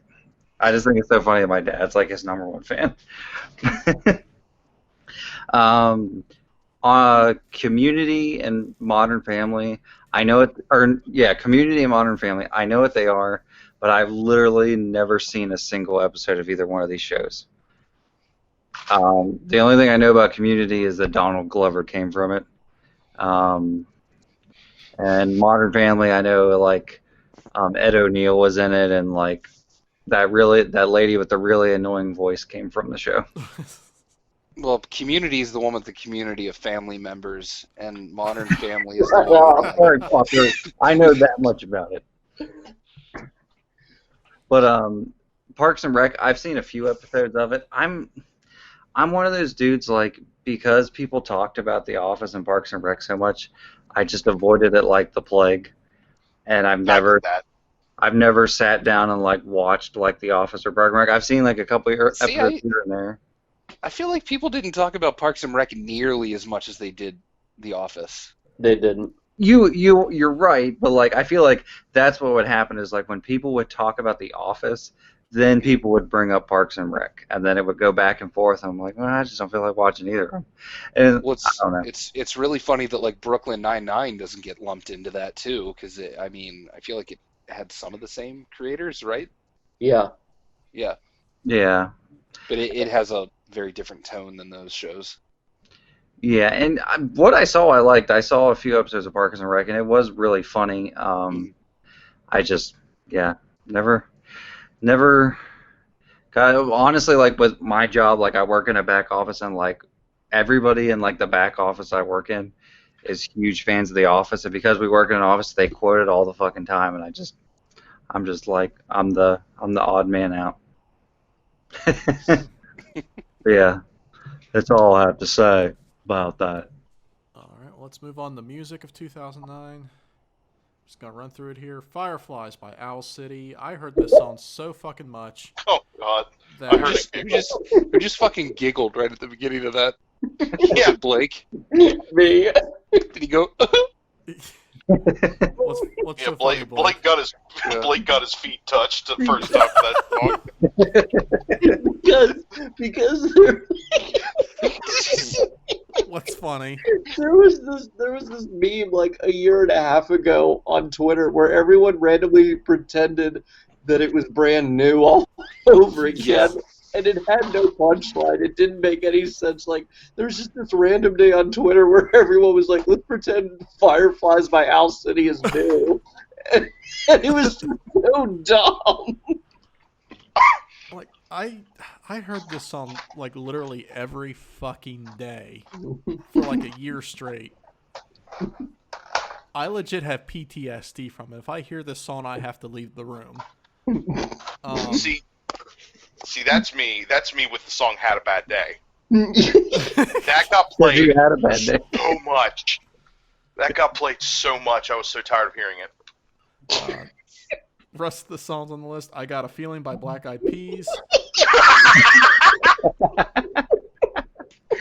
I just think it's so funny that my dad's like his #1 fan. Community and Modern Family, I know it, Community and Modern Family, I know what they are, but I've literally never seen a single episode of either one of these shows. The only thing I know about Community is that Donald Glover came from it. And Modern Family, I know like Ed O'Neill was in it, and like that lady with the really annoying voice came from the show. Well, Community is the one with the community of family members, and Modern Family is the one. Sorry, I know that much about it. But Parks and Rec, I've seen a few episodes of it. I'm one of those dudes, like, because people talked about The Office and Parks and Rec so much, I just avoided it like the plague. And I've never sat down and like watched like The Office or Parks and Rec. I've seen like a couple episodes here and there. I feel like people didn't talk about Parks and Rec nearly as much as they did The Office. They didn't. You're right, but like I feel like that's what would happen is like when people would talk about The Office, then people would bring up Parks and Rec, and then it would go back and forth. I'm like, well, I just don't feel like watching either of them. And Well, I don't know. it's really funny that like Brooklyn Nine-Nine doesn't get lumped into that too, because I mean, I feel like it had some of the same creators, right? Yeah. Yeah, Yeah. but it has a very different tone than those shows. Yeah, and what I saw, I liked. I saw a few episodes of Parks and Rec, and it was really funny. I just, yeah, never got. Honestly, like with my job, like I work in a back office, and like everybody in like the back office I work in is huge fans of The Office, and because we work in an office, they quote it all the fucking time, and I'm just like, I'm the odd man out. Yeah, that's all I have to say about that. All right, well, let's move on to music of 2009. Just gonna run through it here. Fireflies by Owl City. I heard this song so fucking much Oh God, that I heard it. Who just fucking giggled right at the beginning of that? Yeah. Blake. Me. Did he go? what's Yeah, so funny, Blake got his Yeah. Blake got his feet touched the first time that song. because What's funny? there was this meme like a year and a half ago on Twitter where everyone randomly pretended that it was brand new all over again. And it had no punchline. It didn't make any sense. Like, there was just this random day on Twitter where everyone was like, let's pretend Fireflies by Owl City is new. And it was so dumb. Like I heard this song like literally every fucking day for like a year straight. I legit have PTSD from it. If I hear this song, I have to leave the room. See, that's me. That's me with the song "Had a Bad Day." That got played You had a bad day. so much. That got played so much. I was so tired of hearing it. Rest of the songs on the list: "I Got a Feeling" by Black Eyed Peas.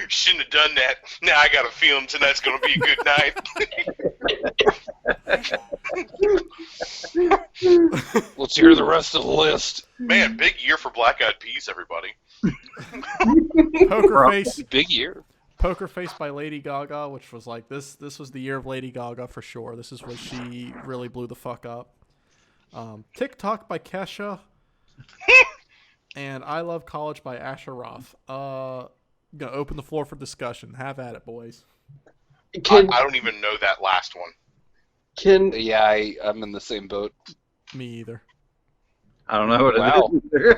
Shouldn't have done that. Now I got a feeling tonight's gonna be a good night. Let's hear the rest of the list. Man, big year for Black Eyed Peas, everybody. Poker Face. Big year. Poker Face by Lady Gaga, which was like this was the year of Lady Gaga for sure. This is when she really blew the fuck up. TikTok by Kesha. And I Love College by Asher Roth. Gonna open the floor for discussion. Have at it, boys. I don't even know that last one. Yeah, I'm in the same boat. Me either. I don't know what Wow. it is.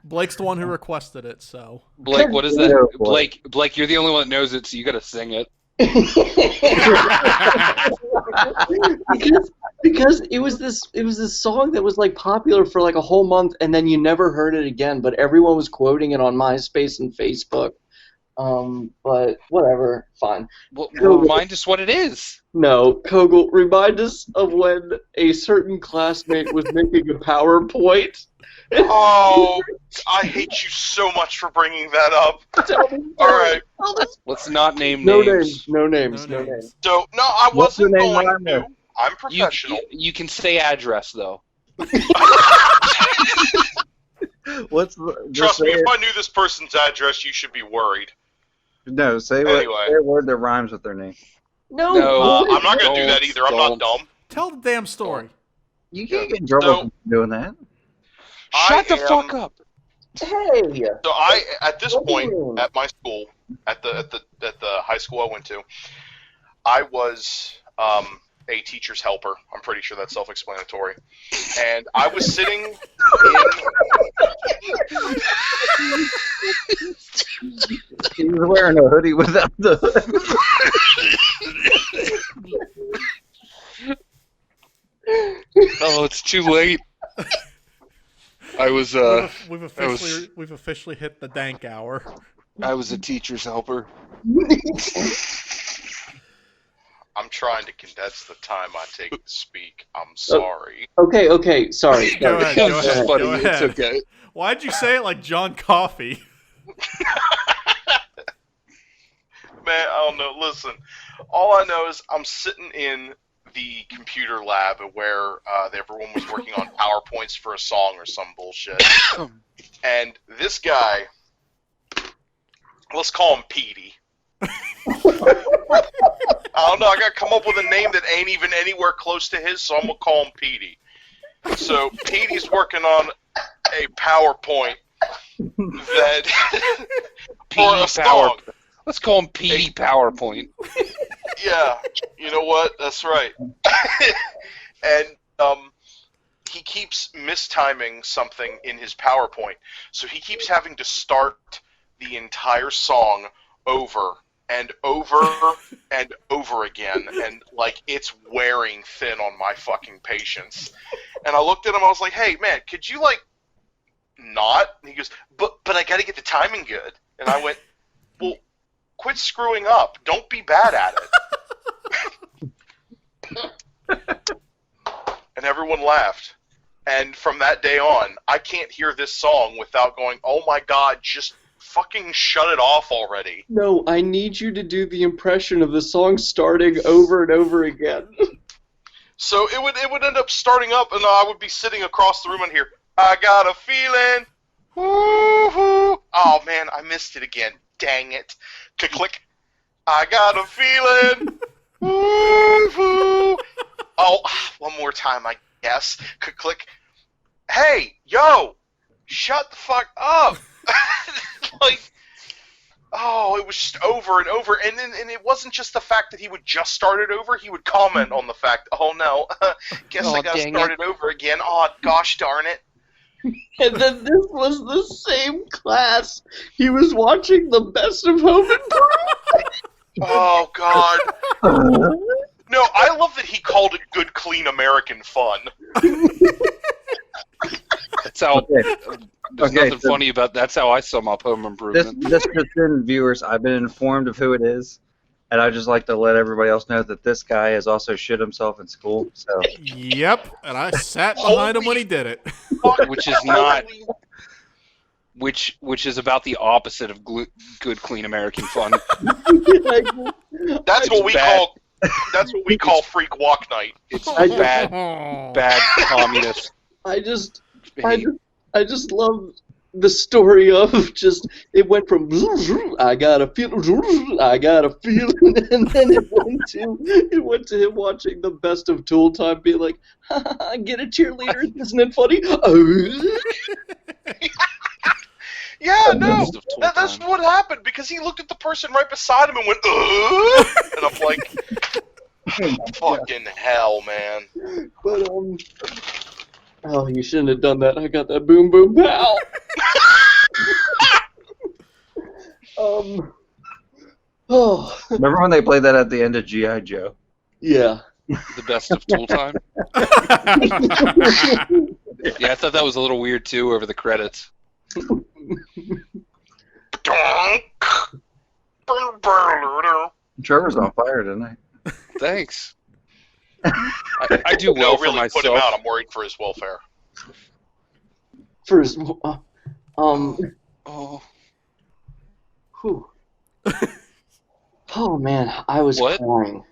Blake's the one who requested it, so. Blake, what is Oh, that? boy. Blake, you're the only one that knows it, so you gotta sing it. because it was this song that was like popular for like a whole month and then you never heard it again, but everyone was quoting it on MySpace and Facebook. But whatever, fine. Well, remind us what it is. No, Kogel, remind us of when a certain classmate was making a PowerPoint. Oh, I hate you so much for bringing that up. All right. Let's not name No names. names. No names. No No names. names. So, no, I What's your wasn't name, going Ryan? to. I'm You, professional. you can say address though. What's Trust me, if I knew this person's address, you should be worried. No, say Anyway. say a word that rhymes with their name. No. No. I'm not going to do that Don't- either. I'm not don't. dumb. Tell the damn story. You can't get in trouble So- for doing that. Shut the I am- fuck up. Hey. So at this point, Ooh. at my school, at the high school I went to, I was a teacher's helper. I'm pretty sure that's self-explanatory. And I was sitting in. He was wearing a hoodie without the Oh, it's too late. I was We've officially hit the dank hour. I was a teacher's helper. I'm trying to condense the time I take to speak. I'm sorry. Okay, sorry. Go ahead. It Go was just ahead. funny. Go It's ahead. okay. Why'd you say it like John Coffey? Man, I don't know. Listen, all I know is I'm sitting in the computer lab where everyone was working on PowerPoints for a song or some bullshit. And this guy, let's call him Petey. I don't know, I gotta come up with a name that ain't even anywhere close to his, so I'm gonna call him Petey. So Petey's working on a PowerPoint that for a song. Let's call him Petey PowerPoint. Yeah, you know what? That's right. And he keeps mistiming something in his PowerPoint, so he keeps having to start the entire song over and over and over again, and like it's wearing thin on my fucking patience. And I looked at him, I was like, "Hey, man, could you like not?" And he goes, "But I got to get the timing good." And I went, "Well, quit screwing up. Don't be bad at it." And everyone laughed. And from that day on, I can't hear this song without going, "Oh my god, just fucking shut it off already." No, I need you to do the impression of the song starting over and over again. So it would end up starting up, and I would be sitting across the room and hear, "I got a feeling, woo-hoo." Oh man, I missed it again. Dang it. Click. I got a feeling, woo-hoo. Oh, one more time, I guess. Click. Hey, yo, shut the fuck up. Like, oh, it was just over and over, and it wasn't just the fact that he would just start it over. He would comment on the fact, "Oh no, guess I gotta start it over again. Oh gosh darn it." And then this was the same class. He was watching the Best of Home Improvement. Oh god. No, I love that he called it good, clean American fun. That's how. There's nothing funny about. That's how I sum up Home Improvement. This Christian viewers, I've been informed of who it is, and I just like to let everybody else know that this guy has also shit himself in school. So. Yep, and I sat behind him when he did it. Which is not. Which is about the opposite of good, clean American fun. That's what we call. That's what we call freak walk night. It's bad communist. I just love the story of just it went from I got a feeling, and then it went to him watching the Best of Tool Time, being like, "Get a cheerleader, isn't it funny?" Yeah, no, that's what happened, because he looked at the person right beside him and went, "Ugh," and I'm like, fucking hell, man. But oh, you shouldn't have done that. I got that boom boom pow. Oh. Remember when they played that at the end of G.I. Joe? Yeah. The Best of Tool Time. Yeah, I thought that was a little weird too over the credits. Trevor's on fire tonight. Thanks. I do well for really myself. put him out. I'm worried for his welfare. For his Oh. Whew. Oh man, I was crying.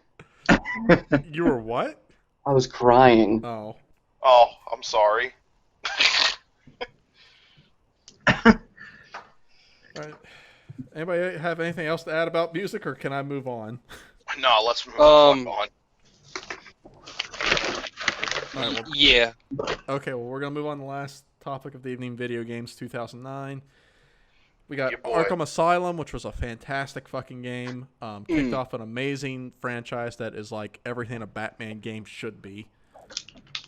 You were what? I was crying. Oh. Oh, I'm sorry. Right. Anybody have anything else to add about music, or can I move on? No, let's move on. All right, well, Yeah. okay, well, we're going to move on to the last topic of the evening, video games 2009. We got Yeah, boy. Arkham Asylum, which was a fantastic fucking game. Kicked off an amazing franchise that is like everything a Batman game should be.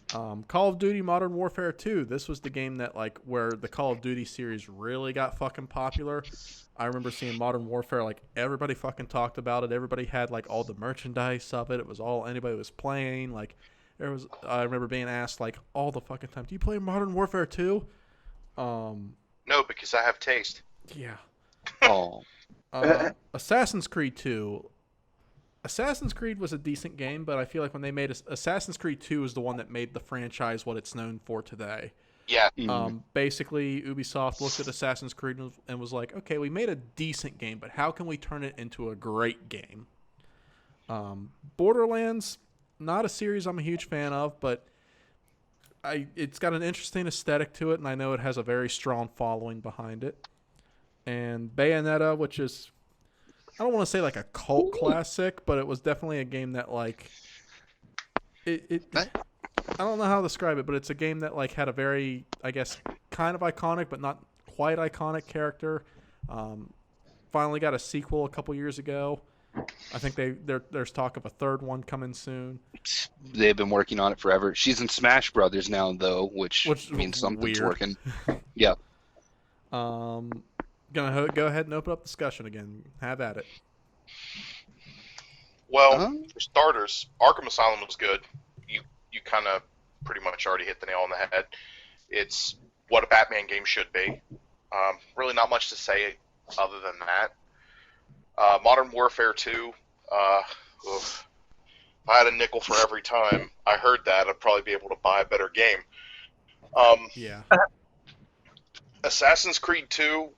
Call of Duty Modern Warfare 2. This was the game that like where the Call of Duty series really got fucking popular. I remember seeing Modern Warfare, like everybody fucking talked about it. Everybody had like all the merchandise of it. It was all anybody was playing. Like I remember being asked like all the fucking time, "Do you play Modern Warfare 2?" No, because I have taste. Yeah. Oh. Assassin's Creed 2. Assassin's Creed was a decent game, but I feel like when they made Assassin's Creed 2 is the one that made the franchise what it's known for today. Yeah. Basically, Ubisoft looked at Assassin's Creed and was like, okay, we made a decent game, but how can we turn it into a great game? Borderlands, not a series I'm a huge fan of, but it's got an interesting aesthetic to it, and I know it has a very strong following behind it. And Bayonetta, which is, I don't want to say like a cult classic, but it was definitely a game that like I don't know how to describe it, but it's a game that like had a very, I guess, kind of iconic but not quite iconic character. Finally got a sequel a couple years ago. I think there's talk of a third one coming soon. They've been working on it forever. She's in Smash Brothers now, though, which means something's weird. working. Yeah. Gonna go ahead and open up discussion again. Have at it. Well, for starters, Arkham Asylum was good. You kind of pretty much already hit the nail on the head. It's what a Batman game should be. Really not much to say other than that. Modern Warfare 2, if I had a nickel for every time I heard that, I'd probably be able to buy a better game. Yeah. Assassin's Creed 2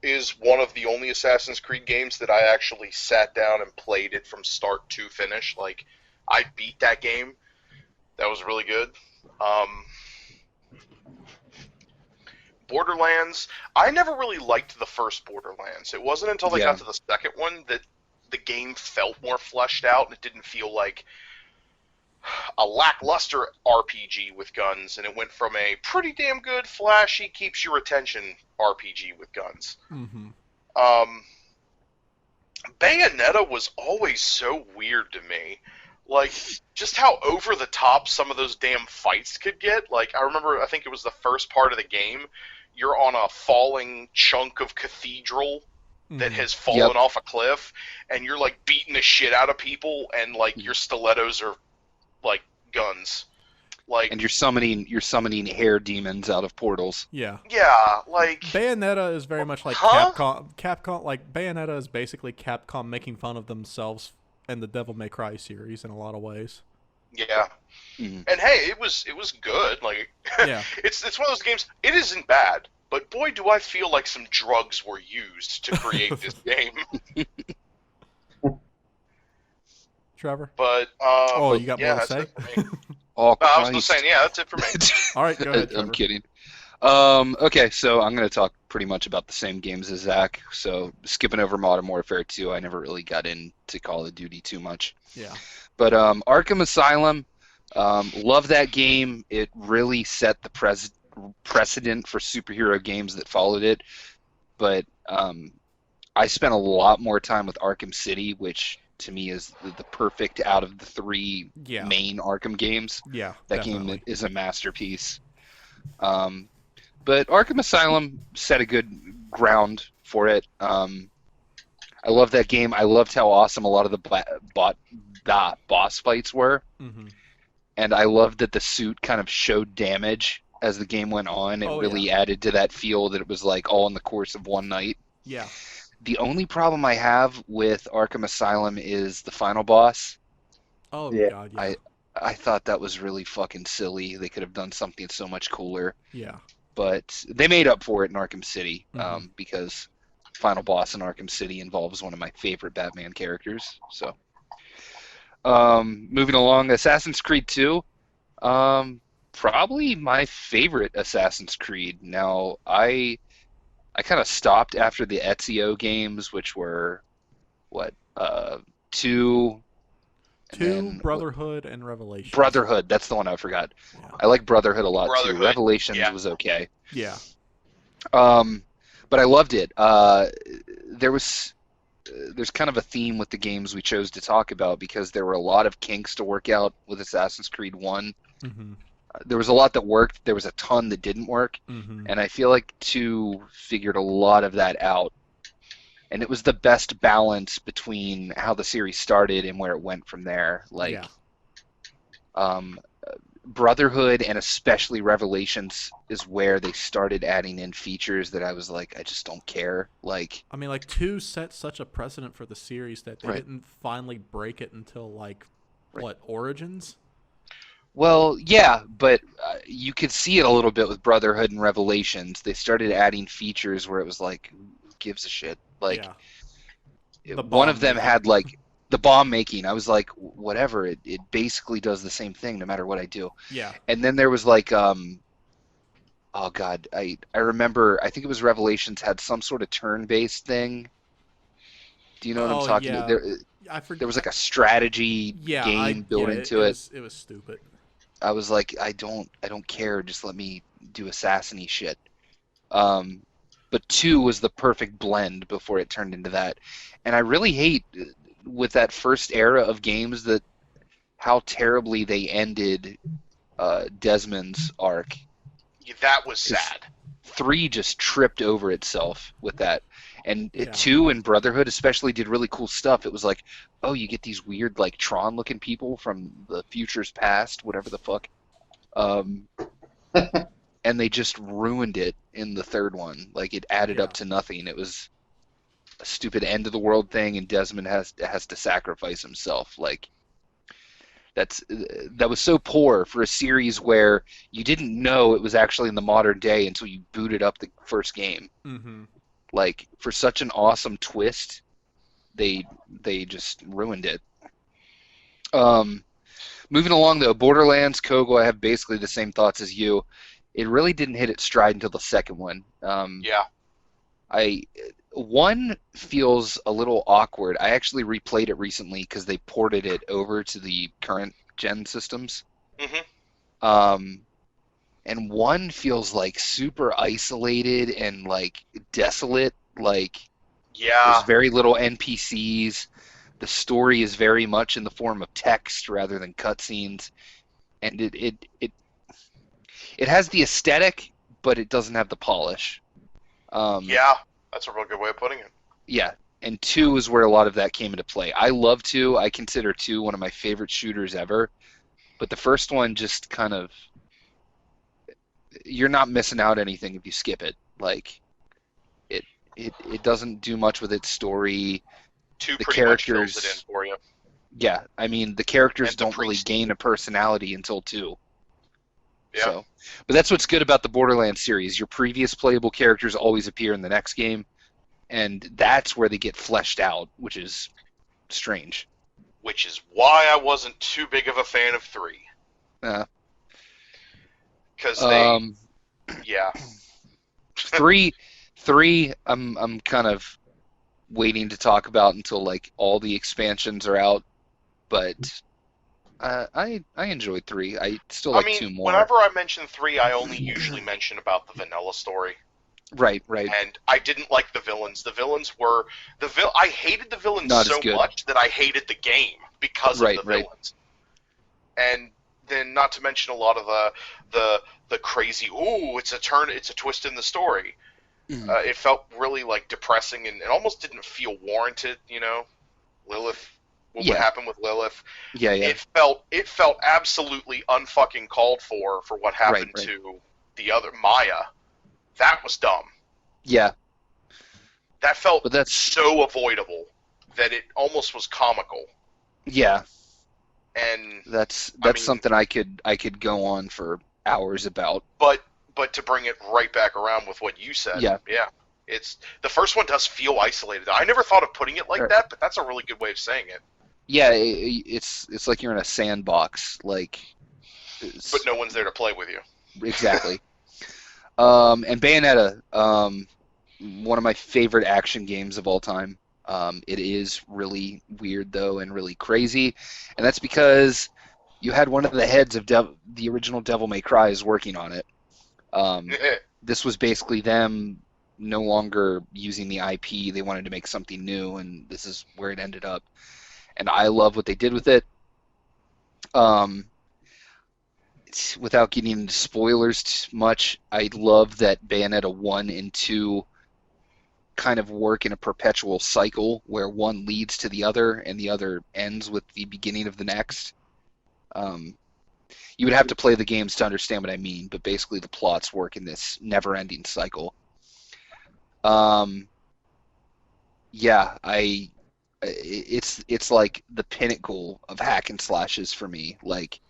is one of the only Assassin's Creed games that I actually sat down and played it from start to finish. Like, I beat that game. That was really good. Borderlands, I never really liked the first Borderlands. It wasn't until they got to the second one that the game felt more fleshed out, and it didn't feel like a lackluster RPG with guns, and it went from a pretty damn good, flashy, keeps your attention RPG with guns. Mm-hmm. Bayonetta was always so weird to me. Like, just how over the top some of those damn fights could get. Like, I remember, I think it was the first part of the game, you're on a falling chunk of cathedral that has fallen off a cliff, and you're, like, beating the shit out of people, and, like, your stilettos are, like, guns. Like, and you're summoning hair demons out of portals. Yeah. Yeah, like... Bayonetta is very much like Capcom. Like, Bayonetta is basically Capcom making fun of themselves and the Devil May Cry series in a lot of ways. Yeah. Mm-hmm. And hey, it was good. Like, yeah. It's one of those games, it isn't bad, but boy do I feel like some drugs were used to create this game. Trevor? But, you got more to say? I was just saying, yeah, that's it for me. All right, go ahead, Trevor. I'm kidding. Okay, so I'm going to talk pretty much about the same games as Zach. So skipping over Modern Warfare 2, I never really got into Call of Duty too much. Yeah. But Arkham Asylum, love that game. It really set the precedent for superhero games that followed it. But I spent a lot more time with Arkham City, which to me is the perfect out of the three main Arkham games. Yeah, that definitely. game is a masterpiece. But Arkham Asylum set a good ground for it. I love that game. I loved how awesome a lot of the boss fights were. Mm-hmm. And I loved that the suit kind of showed damage as the game went on. It really added to that feel that it was like all in the course of one night. Yeah. The only problem I have with Arkham Asylum is the final boss. Oh, yeah. God, yeah. I thought that was really fucking silly. They could have done something so much cooler. Yeah. But they made up for it in Arkham City, because final boss in Arkham City involves one of my favorite Batman characters. So, moving along, Assassin's Creed 2, probably my favorite Assassin's Creed. Now, I kind of stopped after the Ezio games, which were, 2... Brotherhood, and Revelations. Brotherhood, that's the one I forgot. Yeah. I like Brotherhood a lot too. Revelations was okay. Yeah. But I loved it. There's kind of a theme with the games we chose to talk about because there were a lot of kinks to work out with Assassin's Creed 1. Mm-hmm. There was a lot that worked. There was a ton that didn't work. Mm-hmm. And I feel like 2 figured a lot of that out. And it was the best balance between how the series started and where it went from there. Like, Brotherhood and especially Revelations is where they started adding in features that I was like, I just don't care. Like, I mean, 2 set such a precedent for the series that they didn't finally break it until Origins? Well, yeah, but you could see it a little bit with Brotherhood and Revelations. They started adding features where it was like, who gives a shit? Like, one of them had like the bomb making. I was like, whatever. It basically does the same thing no matter what I do. Yeah. And then there was like oh god, I remember. I think it was Revelations had some sort of turn-based thing. Do you know what I'm Oh talking yeah. about? I There forget. was like a strategy Yeah, game built into it. it was stupid. I was like, I don't care. Just let me do assassin-y shit. Um, but 2 was the perfect blend before it turned into that. And I really hate with that first era of games that how terribly they ended Desmond's arc. Yeah, that was 'Cause sad. 3 just tripped over itself with that. And Yeah. 2 and Brotherhood especially did really cool stuff. It was like, oh, you get these weird like Tron-looking people from the future's past, whatever the fuck. And they just ruined it in the third one. Like it added Yeah. up to nothing. It was a stupid end of the world thing, and Desmond has to sacrifice himself. Like that was so poor for a series where you didn't know it was actually in the modern day until you booted up the first game. Mm-hmm. Like for such an awesome twist, they just ruined it. Moving along though, Borderlands, Kogel, I have basically the same thoughts as you. It really didn't hit its stride until the second one. Yeah. One feels a little awkward. I actually replayed it recently because they ported it over to the current gen systems. Mhm. And one feels like super isolated and like desolate. Like Yeah. there's very little NPCs. The story is very much in the form of text rather than cutscenes, and it has the aesthetic, but it doesn't have the polish. Yeah. That's a real good way of putting it. Yeah, and 2 is where a lot of that came into play. I love 2. I consider 2 one of my favorite shooters ever. But the first one just kind of... You're not missing out anything if you skip it. Like, it doesn't do much with its story. 2 The pretty much fills characters... it in for you. Yeah, I mean, the characters And the don't really priest. gain a personality until 2. Yeah. So, but that's what's good about the Borderlands series. Your previous playable characters always appear in the next game, and that's where they get fleshed out, which is strange. Which is why I wasn't too big of a fan of 3. Uh, Because they... Yeah. 3, I'm kind of waiting to talk about until like all the expansions are out, but I enjoyed 3. I still like 2 more. Whenever I mention 3, I only usually mention about the vanilla story. Right. And I didn't like the villains. The villains were... I hated the villains Not as so good. much that I hated the game because of the villains. And then not to mention a lot of the crazy, ooh, it's a twist in the story. Mhm. It felt really like depressing, and it almost didn't feel warranted, you know? Lilith... What Yeah. happened with Lilith? Yeah. It felt absolutely unfucking called for what happened Right. to the other Maya. That was dumb. Yeah. That felt But that's so avoidable that it almost was comical. yeah. And That's I mean- something I could go on for hours about. but to bring it right back around with what you said, Yeah. It's the first one does feel isolated. I never thought of putting it like Right. that, but that's a really good way of saying it. Yeah, it's like you're in a sandbox, like. But no one's there to play with you. Exactly. And Bayonetta, one of my favorite action games of all time. It is really weird though, and really crazy, and that's because you had one of the heads of the original Devil May Cry's working on it. This was basically them no longer using the IP. They wanted to make something new, and this is where it ended up. And I love what they did with it. Without getting into spoilers too much, I love that Bayonetta 1 and 2 kind of work in a perpetual cycle where one leads to the other and the other ends with the beginning of the next. You would have to play the games to understand what I mean, but basically the plots work in this never-ending cycle. Yeah, it's like the pinnacle of hack and slashes for me. Like,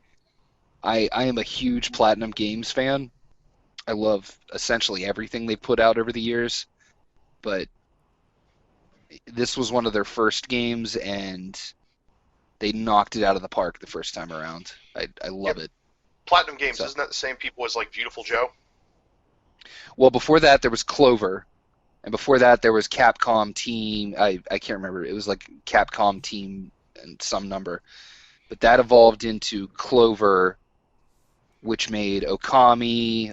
I am a huge Platinum Games fan. I love essentially everything they've put out over the years, but this was one of their first games, and They knocked it out of the park the first time around. I love it. Platinum Games, So- isn't that the same people as like Beautiful Joe? Well, before that there was Clover, and before that there was Capcom Team. I can't remember. It was like Capcom Team and some number, but that evolved into Clover, which made Okami,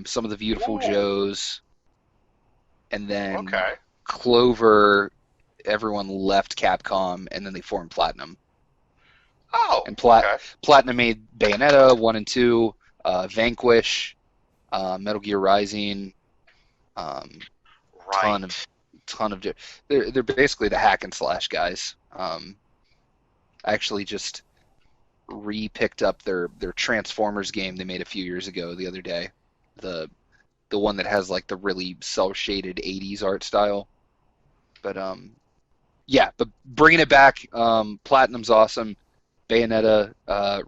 some of the Beautiful Ooh. Joes, and then Okay. Clover. Everyone left Capcom, and then they formed Platinum. Oh, And okay. Platinum made Bayonetta 1 and 2, Vanquish, Metal Gear Rising, Right. ton of they're basically the hack and slash guys. I actually just re-picked up their Transformers game they made a few years ago the other day. The one that has like the really cel-shaded 80s art style. But yeah, but bringing it back, Platinum's awesome. Bayonetta,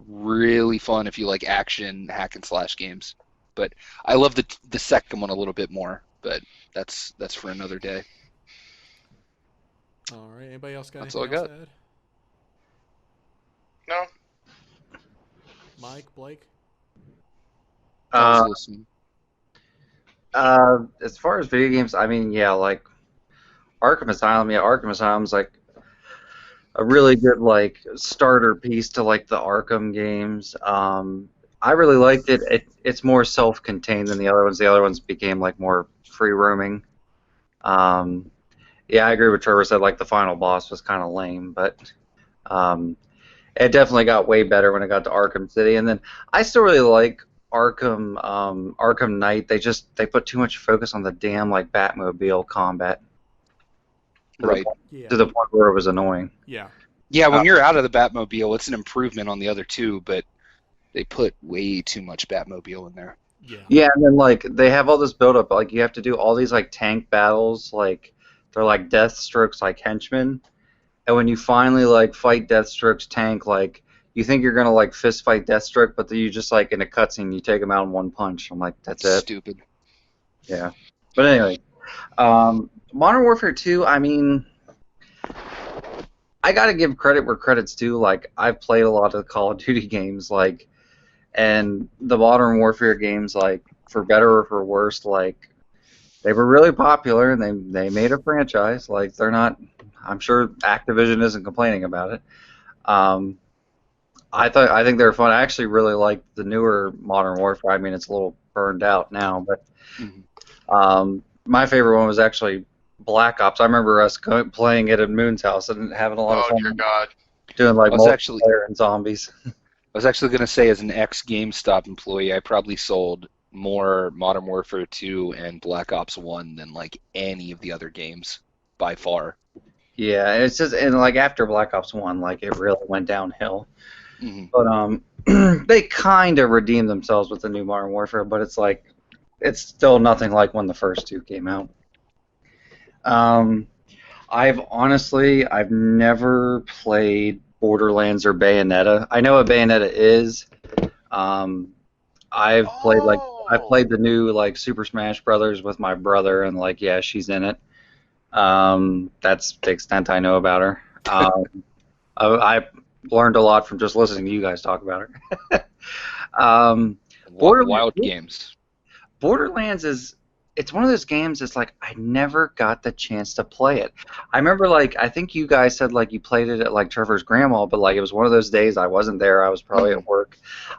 really fun if you like action hack and slash games. But I love the second one a little bit more. But that's for another day. All right. Anybody else got That's all I anything else got. to add? No. Mike, Blake? I Uh, was listening. as far as video games, I mean, yeah, like Arkham Asylum. Yeah, Arkham Asylum's like a really good like starter piece to like the Arkham games. I really liked it. It's more self-contained than the other ones. The other ones became like more free roaming. Yeah, I agree with Trevor said like the final boss was kind of lame, but it definitely got way better when it got to Arkham City. And then I still really like Arkham Knight. They put too much focus on the damn like Batmobile combat Right. Yeah. to the point where it was annoying. Yeah. Yeah, when you're out of the Batmobile, it's an improvement on the other two, but they put way too much Batmobile in there. Yeah. Yeah, and then like they have all this build up, like you have to do all these like tank battles, like they're like Deathstroke's like henchmen. And when you finally like fight Deathstroke's tank, like you think you're gonna like fist fight Deathstroke, but then you just like in a cutscene you take him out in one punch. I'm like, that's it. Stupid. Yeah. But anyway, Modern Warfare 2, I mean, I gotta give credit where credit's due. Like I've played a lot of Call of Duty games, like, and the Modern Warfare games, like for better or for worse, like they were really popular and they made a franchise. Like they're not. I'm sure Activision isn't complaining about it. Um, I think they're fun. I actually really like the newer Modern Warfare. I mean, it's a little burned out now, but Mhm. my favorite one was actually Black Ops. I remember us playing it at Moon's house and having a lot of Oh fun dear God. doing like I was actually- multiplayer and zombies. I was actually going to say, as an ex-GameStop employee, I probably sold more Modern Warfare 2 and Black Ops 1 than like any of the other games by far. Yeah, and it's just and like after Black Ops 1, like it really went downhill. Hmm. But they kind of redeemed themselves with the new Modern Warfare, but it's like it's still nothing like when the first two came out. I've never played Borderlands or Bayonetta. I know what Bayonetta is. I've played the new like Super Smash Brothers with my brother, and like yeah, she's in it. That's the extent I know about her. I learned a lot from just listening to you guys talk about her. Wild games. Borderlands it's one of those games that's like I never got the chance to play it. I remember like I think you guys said like you played it at like Trevor's grandma, but like it was one of those days I wasn't there. I was probably at work.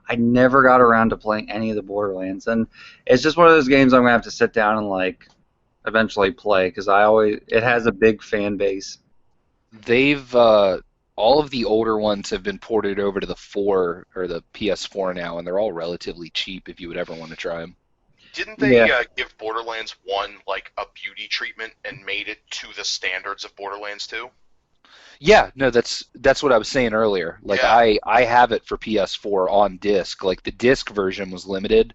I never got around to playing any of the Borderlands, and it's just one of those games I'm gonna have to sit down and like eventually play because it has a big fan base. They've all of the older ones have been ported over to the 4 or the PS4 now, and they're all relatively cheap if you would ever want to try them. Didn't they Yeah. give Borderlands 1 like a beauty treatment and made it to the standards of Borderlands 2? Yeah, no, that's what I was saying earlier. Like Yeah. I have it for PS4 on disc. Like the disc version was limited,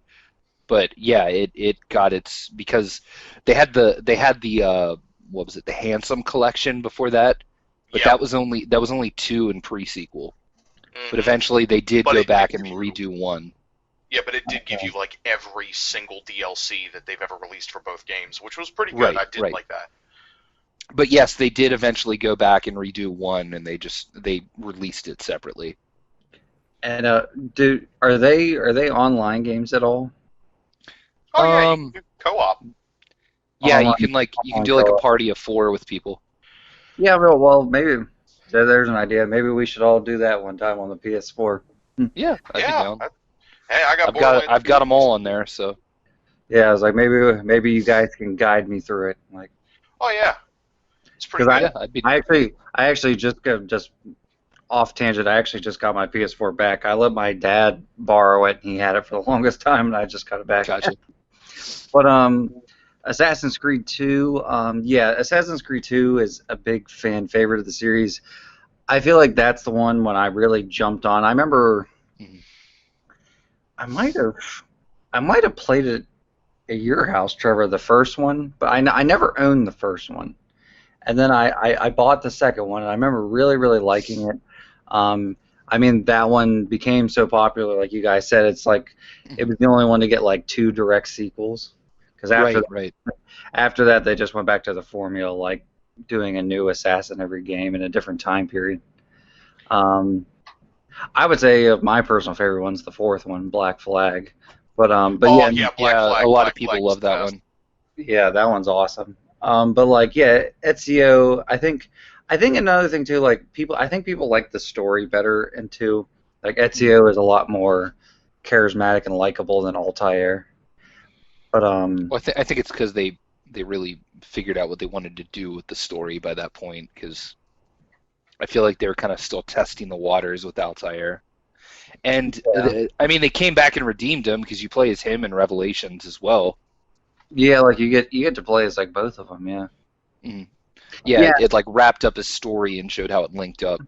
but yeah, it got its because they had the what was it, the Handsome collection before that, but Yeah. that was only 2 in pre-sequel. But Mhm. eventually they did But go it back did and give redo 1. Yeah, but it did give you like every single DLC that they've ever released for both games, which was pretty good. Right, I did right. like that. But yes, they did eventually go back and redo 1, and they released it separately. And are they online games at all? Oh yeah, you can do co-op. Yeah, you Online, can online do like a co-op. party of 4 with people. Yeah, well, maybe there's an idea. Maybe we should all do that one time on the PS4. Yeah, I'd be Yeah. down. Hey, I got I've got Borderlands 2 them all on there, so Yeah, I was like, maybe you guys can guide me through it, like, Oh yeah, it's pretty because good. yeah, I'd be. I actually just off tangent. I actually just got my PS4 back. I let my dad borrow it, and he had it for the longest time, and I just got it back. Gotcha. But Assassin's Creed 2, yeah, Assassin's Creed 2 is a big fan favorite of the series. I feel like that's the one when I really jumped on. I remember Mhm. I might have played it at your house, Trevor, the first one, but I never owned the first one. And then I bought the second one, and I remember really, really liking it. I mean, that one became so popular, like you guys said, it's like it was the only one to get like 2 direct sequels. Because Right. after that, they just went back to the formula, like doing a new assassin every game in a different time period. I would say my personal favorite one's the fourth one, Black Flag. But Oh yeah, yeah, Black Yeah, Flag. a lot Black of people Flag was love the that best. one. yeah, that one's awesome. But like, yeah, Ezio. I think another thing too, like I think people like the story better in 2. Like Ezio is a lot more charismatic and likable than Altair. But Well, I think it's because they really figured out what they wanted to do with the story by that point. Because I feel like they were kind of still testing the waters with Altair. And yeah, I mean, they came back and redeemed him because you play as him in Revelations as well. yeah, like you get to play as like both of them. Yeah, Mm. Yeah, yeah. it like wrapped up his story and showed how it linked up.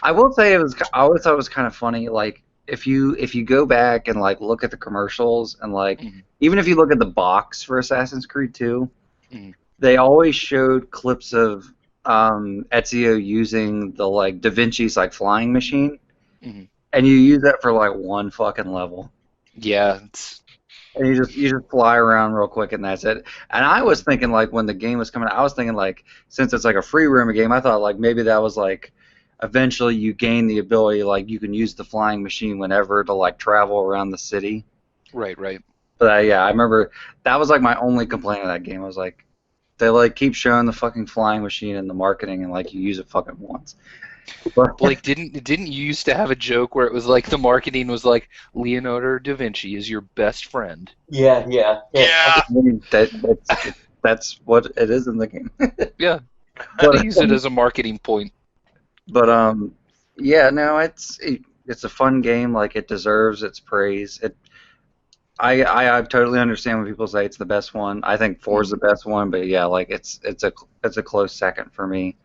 I will say I always thought it was kind of funny. Like if you go back and like look at the commercials and like Mhm. even if you look at the box for Assassin's Creed 2, Mhm. they always showed clips of Ezio using the like Da Vinci's like flying machine, Mhm. and you use that for like one fucking level, Yeah, and you just fly around real quick, and that's it. And I was thinking like when the game was coming out, I was thinking like since it's like a free roam game, I thought like maybe that was like eventually you gain the ability like you can use the flying machine whenever to like travel around the city. right. But yeah, I remember that was like my only complaint of that game. I was like, they like keep showing the fucking flying machine in the marketing, and like you use it fucking once. But Blake, didn't you used to have a joke where it was like the marketing was like Leonardo da Vinci is your best friend? Yeah. Yeah. I mean, that's what it is in the game. Yeah, But they use it as a marketing point. but yeah, no, it's a fun game. Like it deserves its praise. I totally understand when people say it's the best one. I think 4 is the best one, but yeah, like it's a close second for me.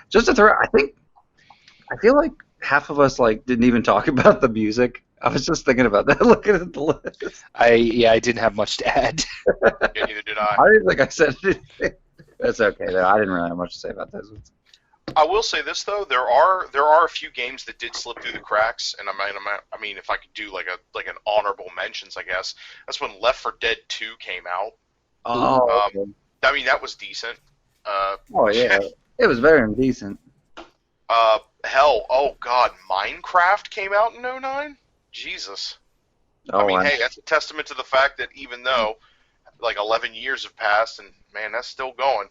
Just to throw, I feel like half of us like didn't even talk about the music. I was just thinking about that looking at the list. I didn't have much to add. Yeah, neither did I. I didn't think I said anything. That's okay though. I didn't really have much to say about those ones. I will say this though, there are a few games that did slip through the cracks, and I mean, if I could do like an honorable mentions, I guess that's when Left 4 Dead 2 came out. Oh, okay. I mean, that was decent. Oh yeah, it was very indecent. Hell, oh god, Minecraft came out in '09. Jesus. Oh, I mean, wow. hey, that's a testament to the fact that even though like 11 years have passed, and man, that's still going.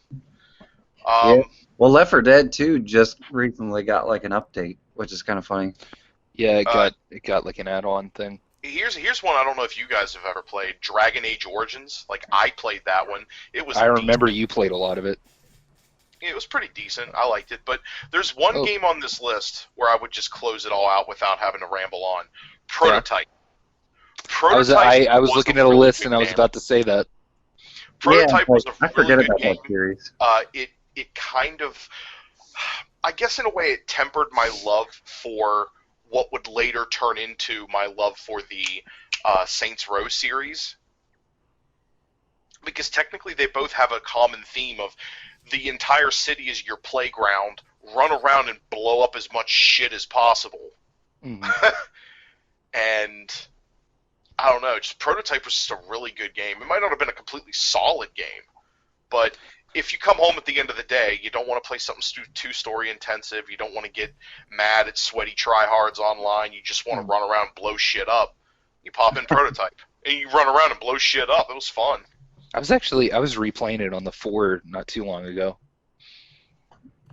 Yeah. Well, Left 4 Dead 2 just recently got like an update, which is kind of funny. Yeah, it got like an add-on thing. Here's one I don't know if you guys have ever played, Dragon Age Origins. Like I played that one. It was I remember decent. you played a lot of it. It was pretty decent. I liked it, but there's one game on this list where I would just close it all out without having to ramble on. Prototype. Prototype I was looking at a list and I was about to say that. Prototype was a I really forget good about game. that series. It kind of, I guess in a way, it tempered my love for what would later turn into my love for the Saints Row series. Because technically they both have a common theme of the entire city is your playground, run around and blow up as much shit as possible. Mhm. And I don't know, just Prototype was just a really good game. It might not have been a completely solid game, but if you come home at the end of the day, you don't want to play something too story intensive. You don't want to get mad at sweaty tryhards online. You just want to run around and blow shit up. You pop in Prototype and you run around and blow shit up. It was fun. I was replaying it on the 4 not too long ago.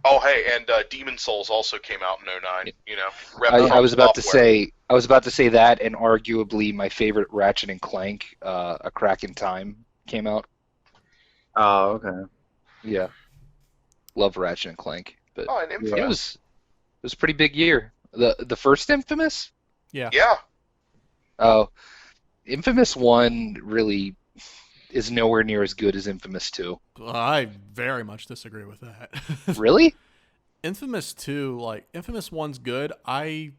Oh hey, and Demon Souls also came out in 09. You know, I was about to say that, and arguably my favorite Ratchet and Clank, A Crack in Time, came out. Oh, okay. Yeah, love Ratchet and Clank, but and Infamous. it was a pretty big year. The first Infamous. Yeah. Yeah. Oh, Infamous 1 really is nowhere near as good as Infamous 2. I very much disagree with that. Really? Infamous 2, like, Infamous 1's good. I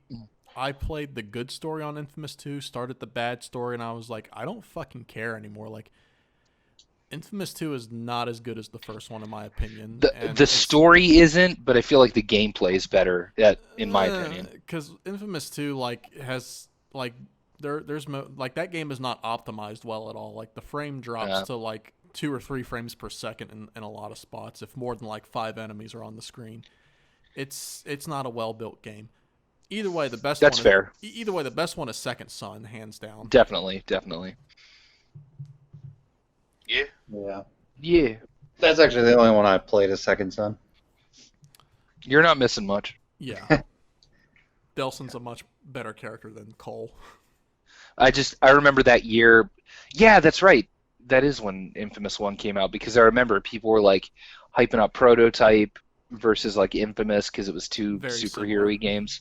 played the good story on Infamous 2, started the bad story, and I was like, I don't fucking care anymore. Like, Infamous 2 is not as good as the first one, in my opinion. The story isn't, but I feel like the gameplay is better, in my opinion. Because Infamous 2, like, has, like, like, that game is not optimized well at all. Like, the frame drops to, like, 2 or 3 frames per second in a lot of spots, if more than, like, 5 enemies are on the screen. It's not a well-built game. Either way, the best That's one fair. Either way, the best one is Second Son, hands down. Definitely. Yeah. Yeah. Yeah. That's actually the only one I played is Second Son. You're not missing much. Yeah. Delson's a much better character than Cole. I remember that year. Yeah, that's right. That is when Infamous 1 came out, because I remember people were like hyping up Prototype versus like Infamous because it was two Very superhero-y games.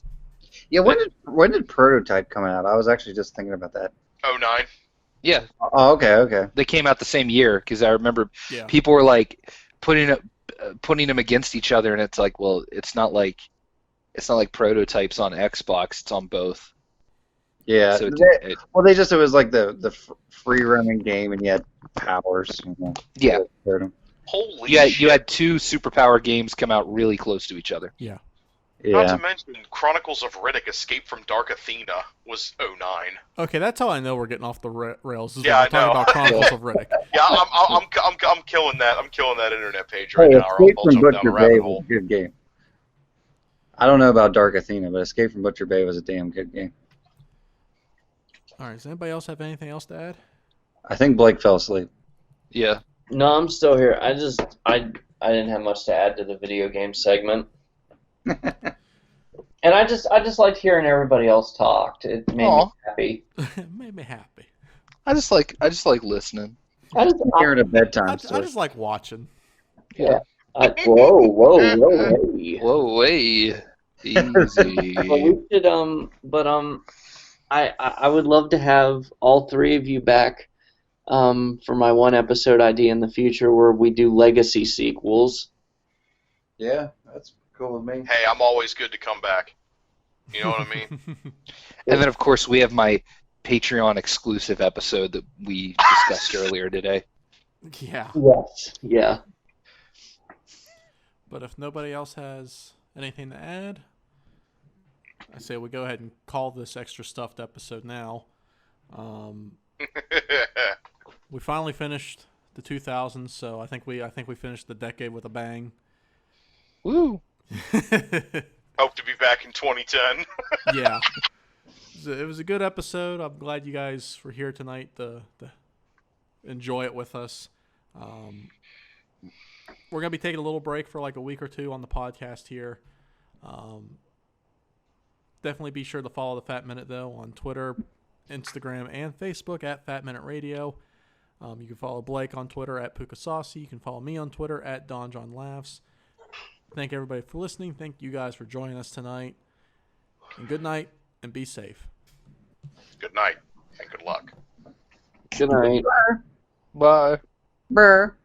Yeah, when did Prototype come out? I was actually just thinking about that. 09. Yeah, Oh, okay. they came out the same year, because I remember Yeah. people were like putting them against each other, and it's like, well, it's not like Prototype's on Xbox; it's on both. Yeah. So It was like the free running game, and you had powers. You know, yeah, Holy you shit. had 2 superpower games come out really close to each other. Yeah. Not Yeah. to mention Chronicles of Riddick Escape from Dark Athena was 09. Okay, that's how I know we're getting off the rails. Is Yeah, when we're talking I know. about Chronicles of Riddick. Yeah, I'm killing that. I'm killing that internet page right Hey, now, or Escape I'll from jump down Butcher a Bay rabbit was hole. a good game. I don't know about Dark Athena, but Escape from Butcher Bay was a damn good game. All right, does anybody else have anything else to add? I think Blake fell asleep. Yeah. No, I'm still here. I didn't have much to add to the video game segment. And I just liked hearing everybody else talk. It made me happy. Made me happy. I just like listening. Here at a bedtime I story. just like watching. Yeah. Whoa, hey. Whoa, way easy. Well, we should, I would love to have all 3 of you back for my one episode idea in the future where we do legacy sequels. Yeah, that's cool with me. Hey, I'm always good to come back. You know what I mean? And then, of course, we have my Patreon exclusive episode that we discussed earlier today. Yeah. Yes. Yeah. But if nobody else has anything to add, I say we go ahead and call this extra stuffed episode now. We finally finished the 2000s, so I think we finished the decade with a bang. Woo! Hope to be back in 2010. Yeah. It was a good episode. I'm glad you guys were here tonight to enjoy it with us. We're going to be taking a little break for like a week or 2 on the podcast here. Definitely be sure to follow the Fat Minute, though, on Twitter, Instagram, and Facebook at Fat Minute Radio. You can follow Blake on Twitter at Puka Saucy. You can follow me on Twitter at Don John Laughs. Thank everybody for listening. Thank you guys for joining us tonight. And good night, and be safe. Good night, and good luck. Good night. Bye. Brr.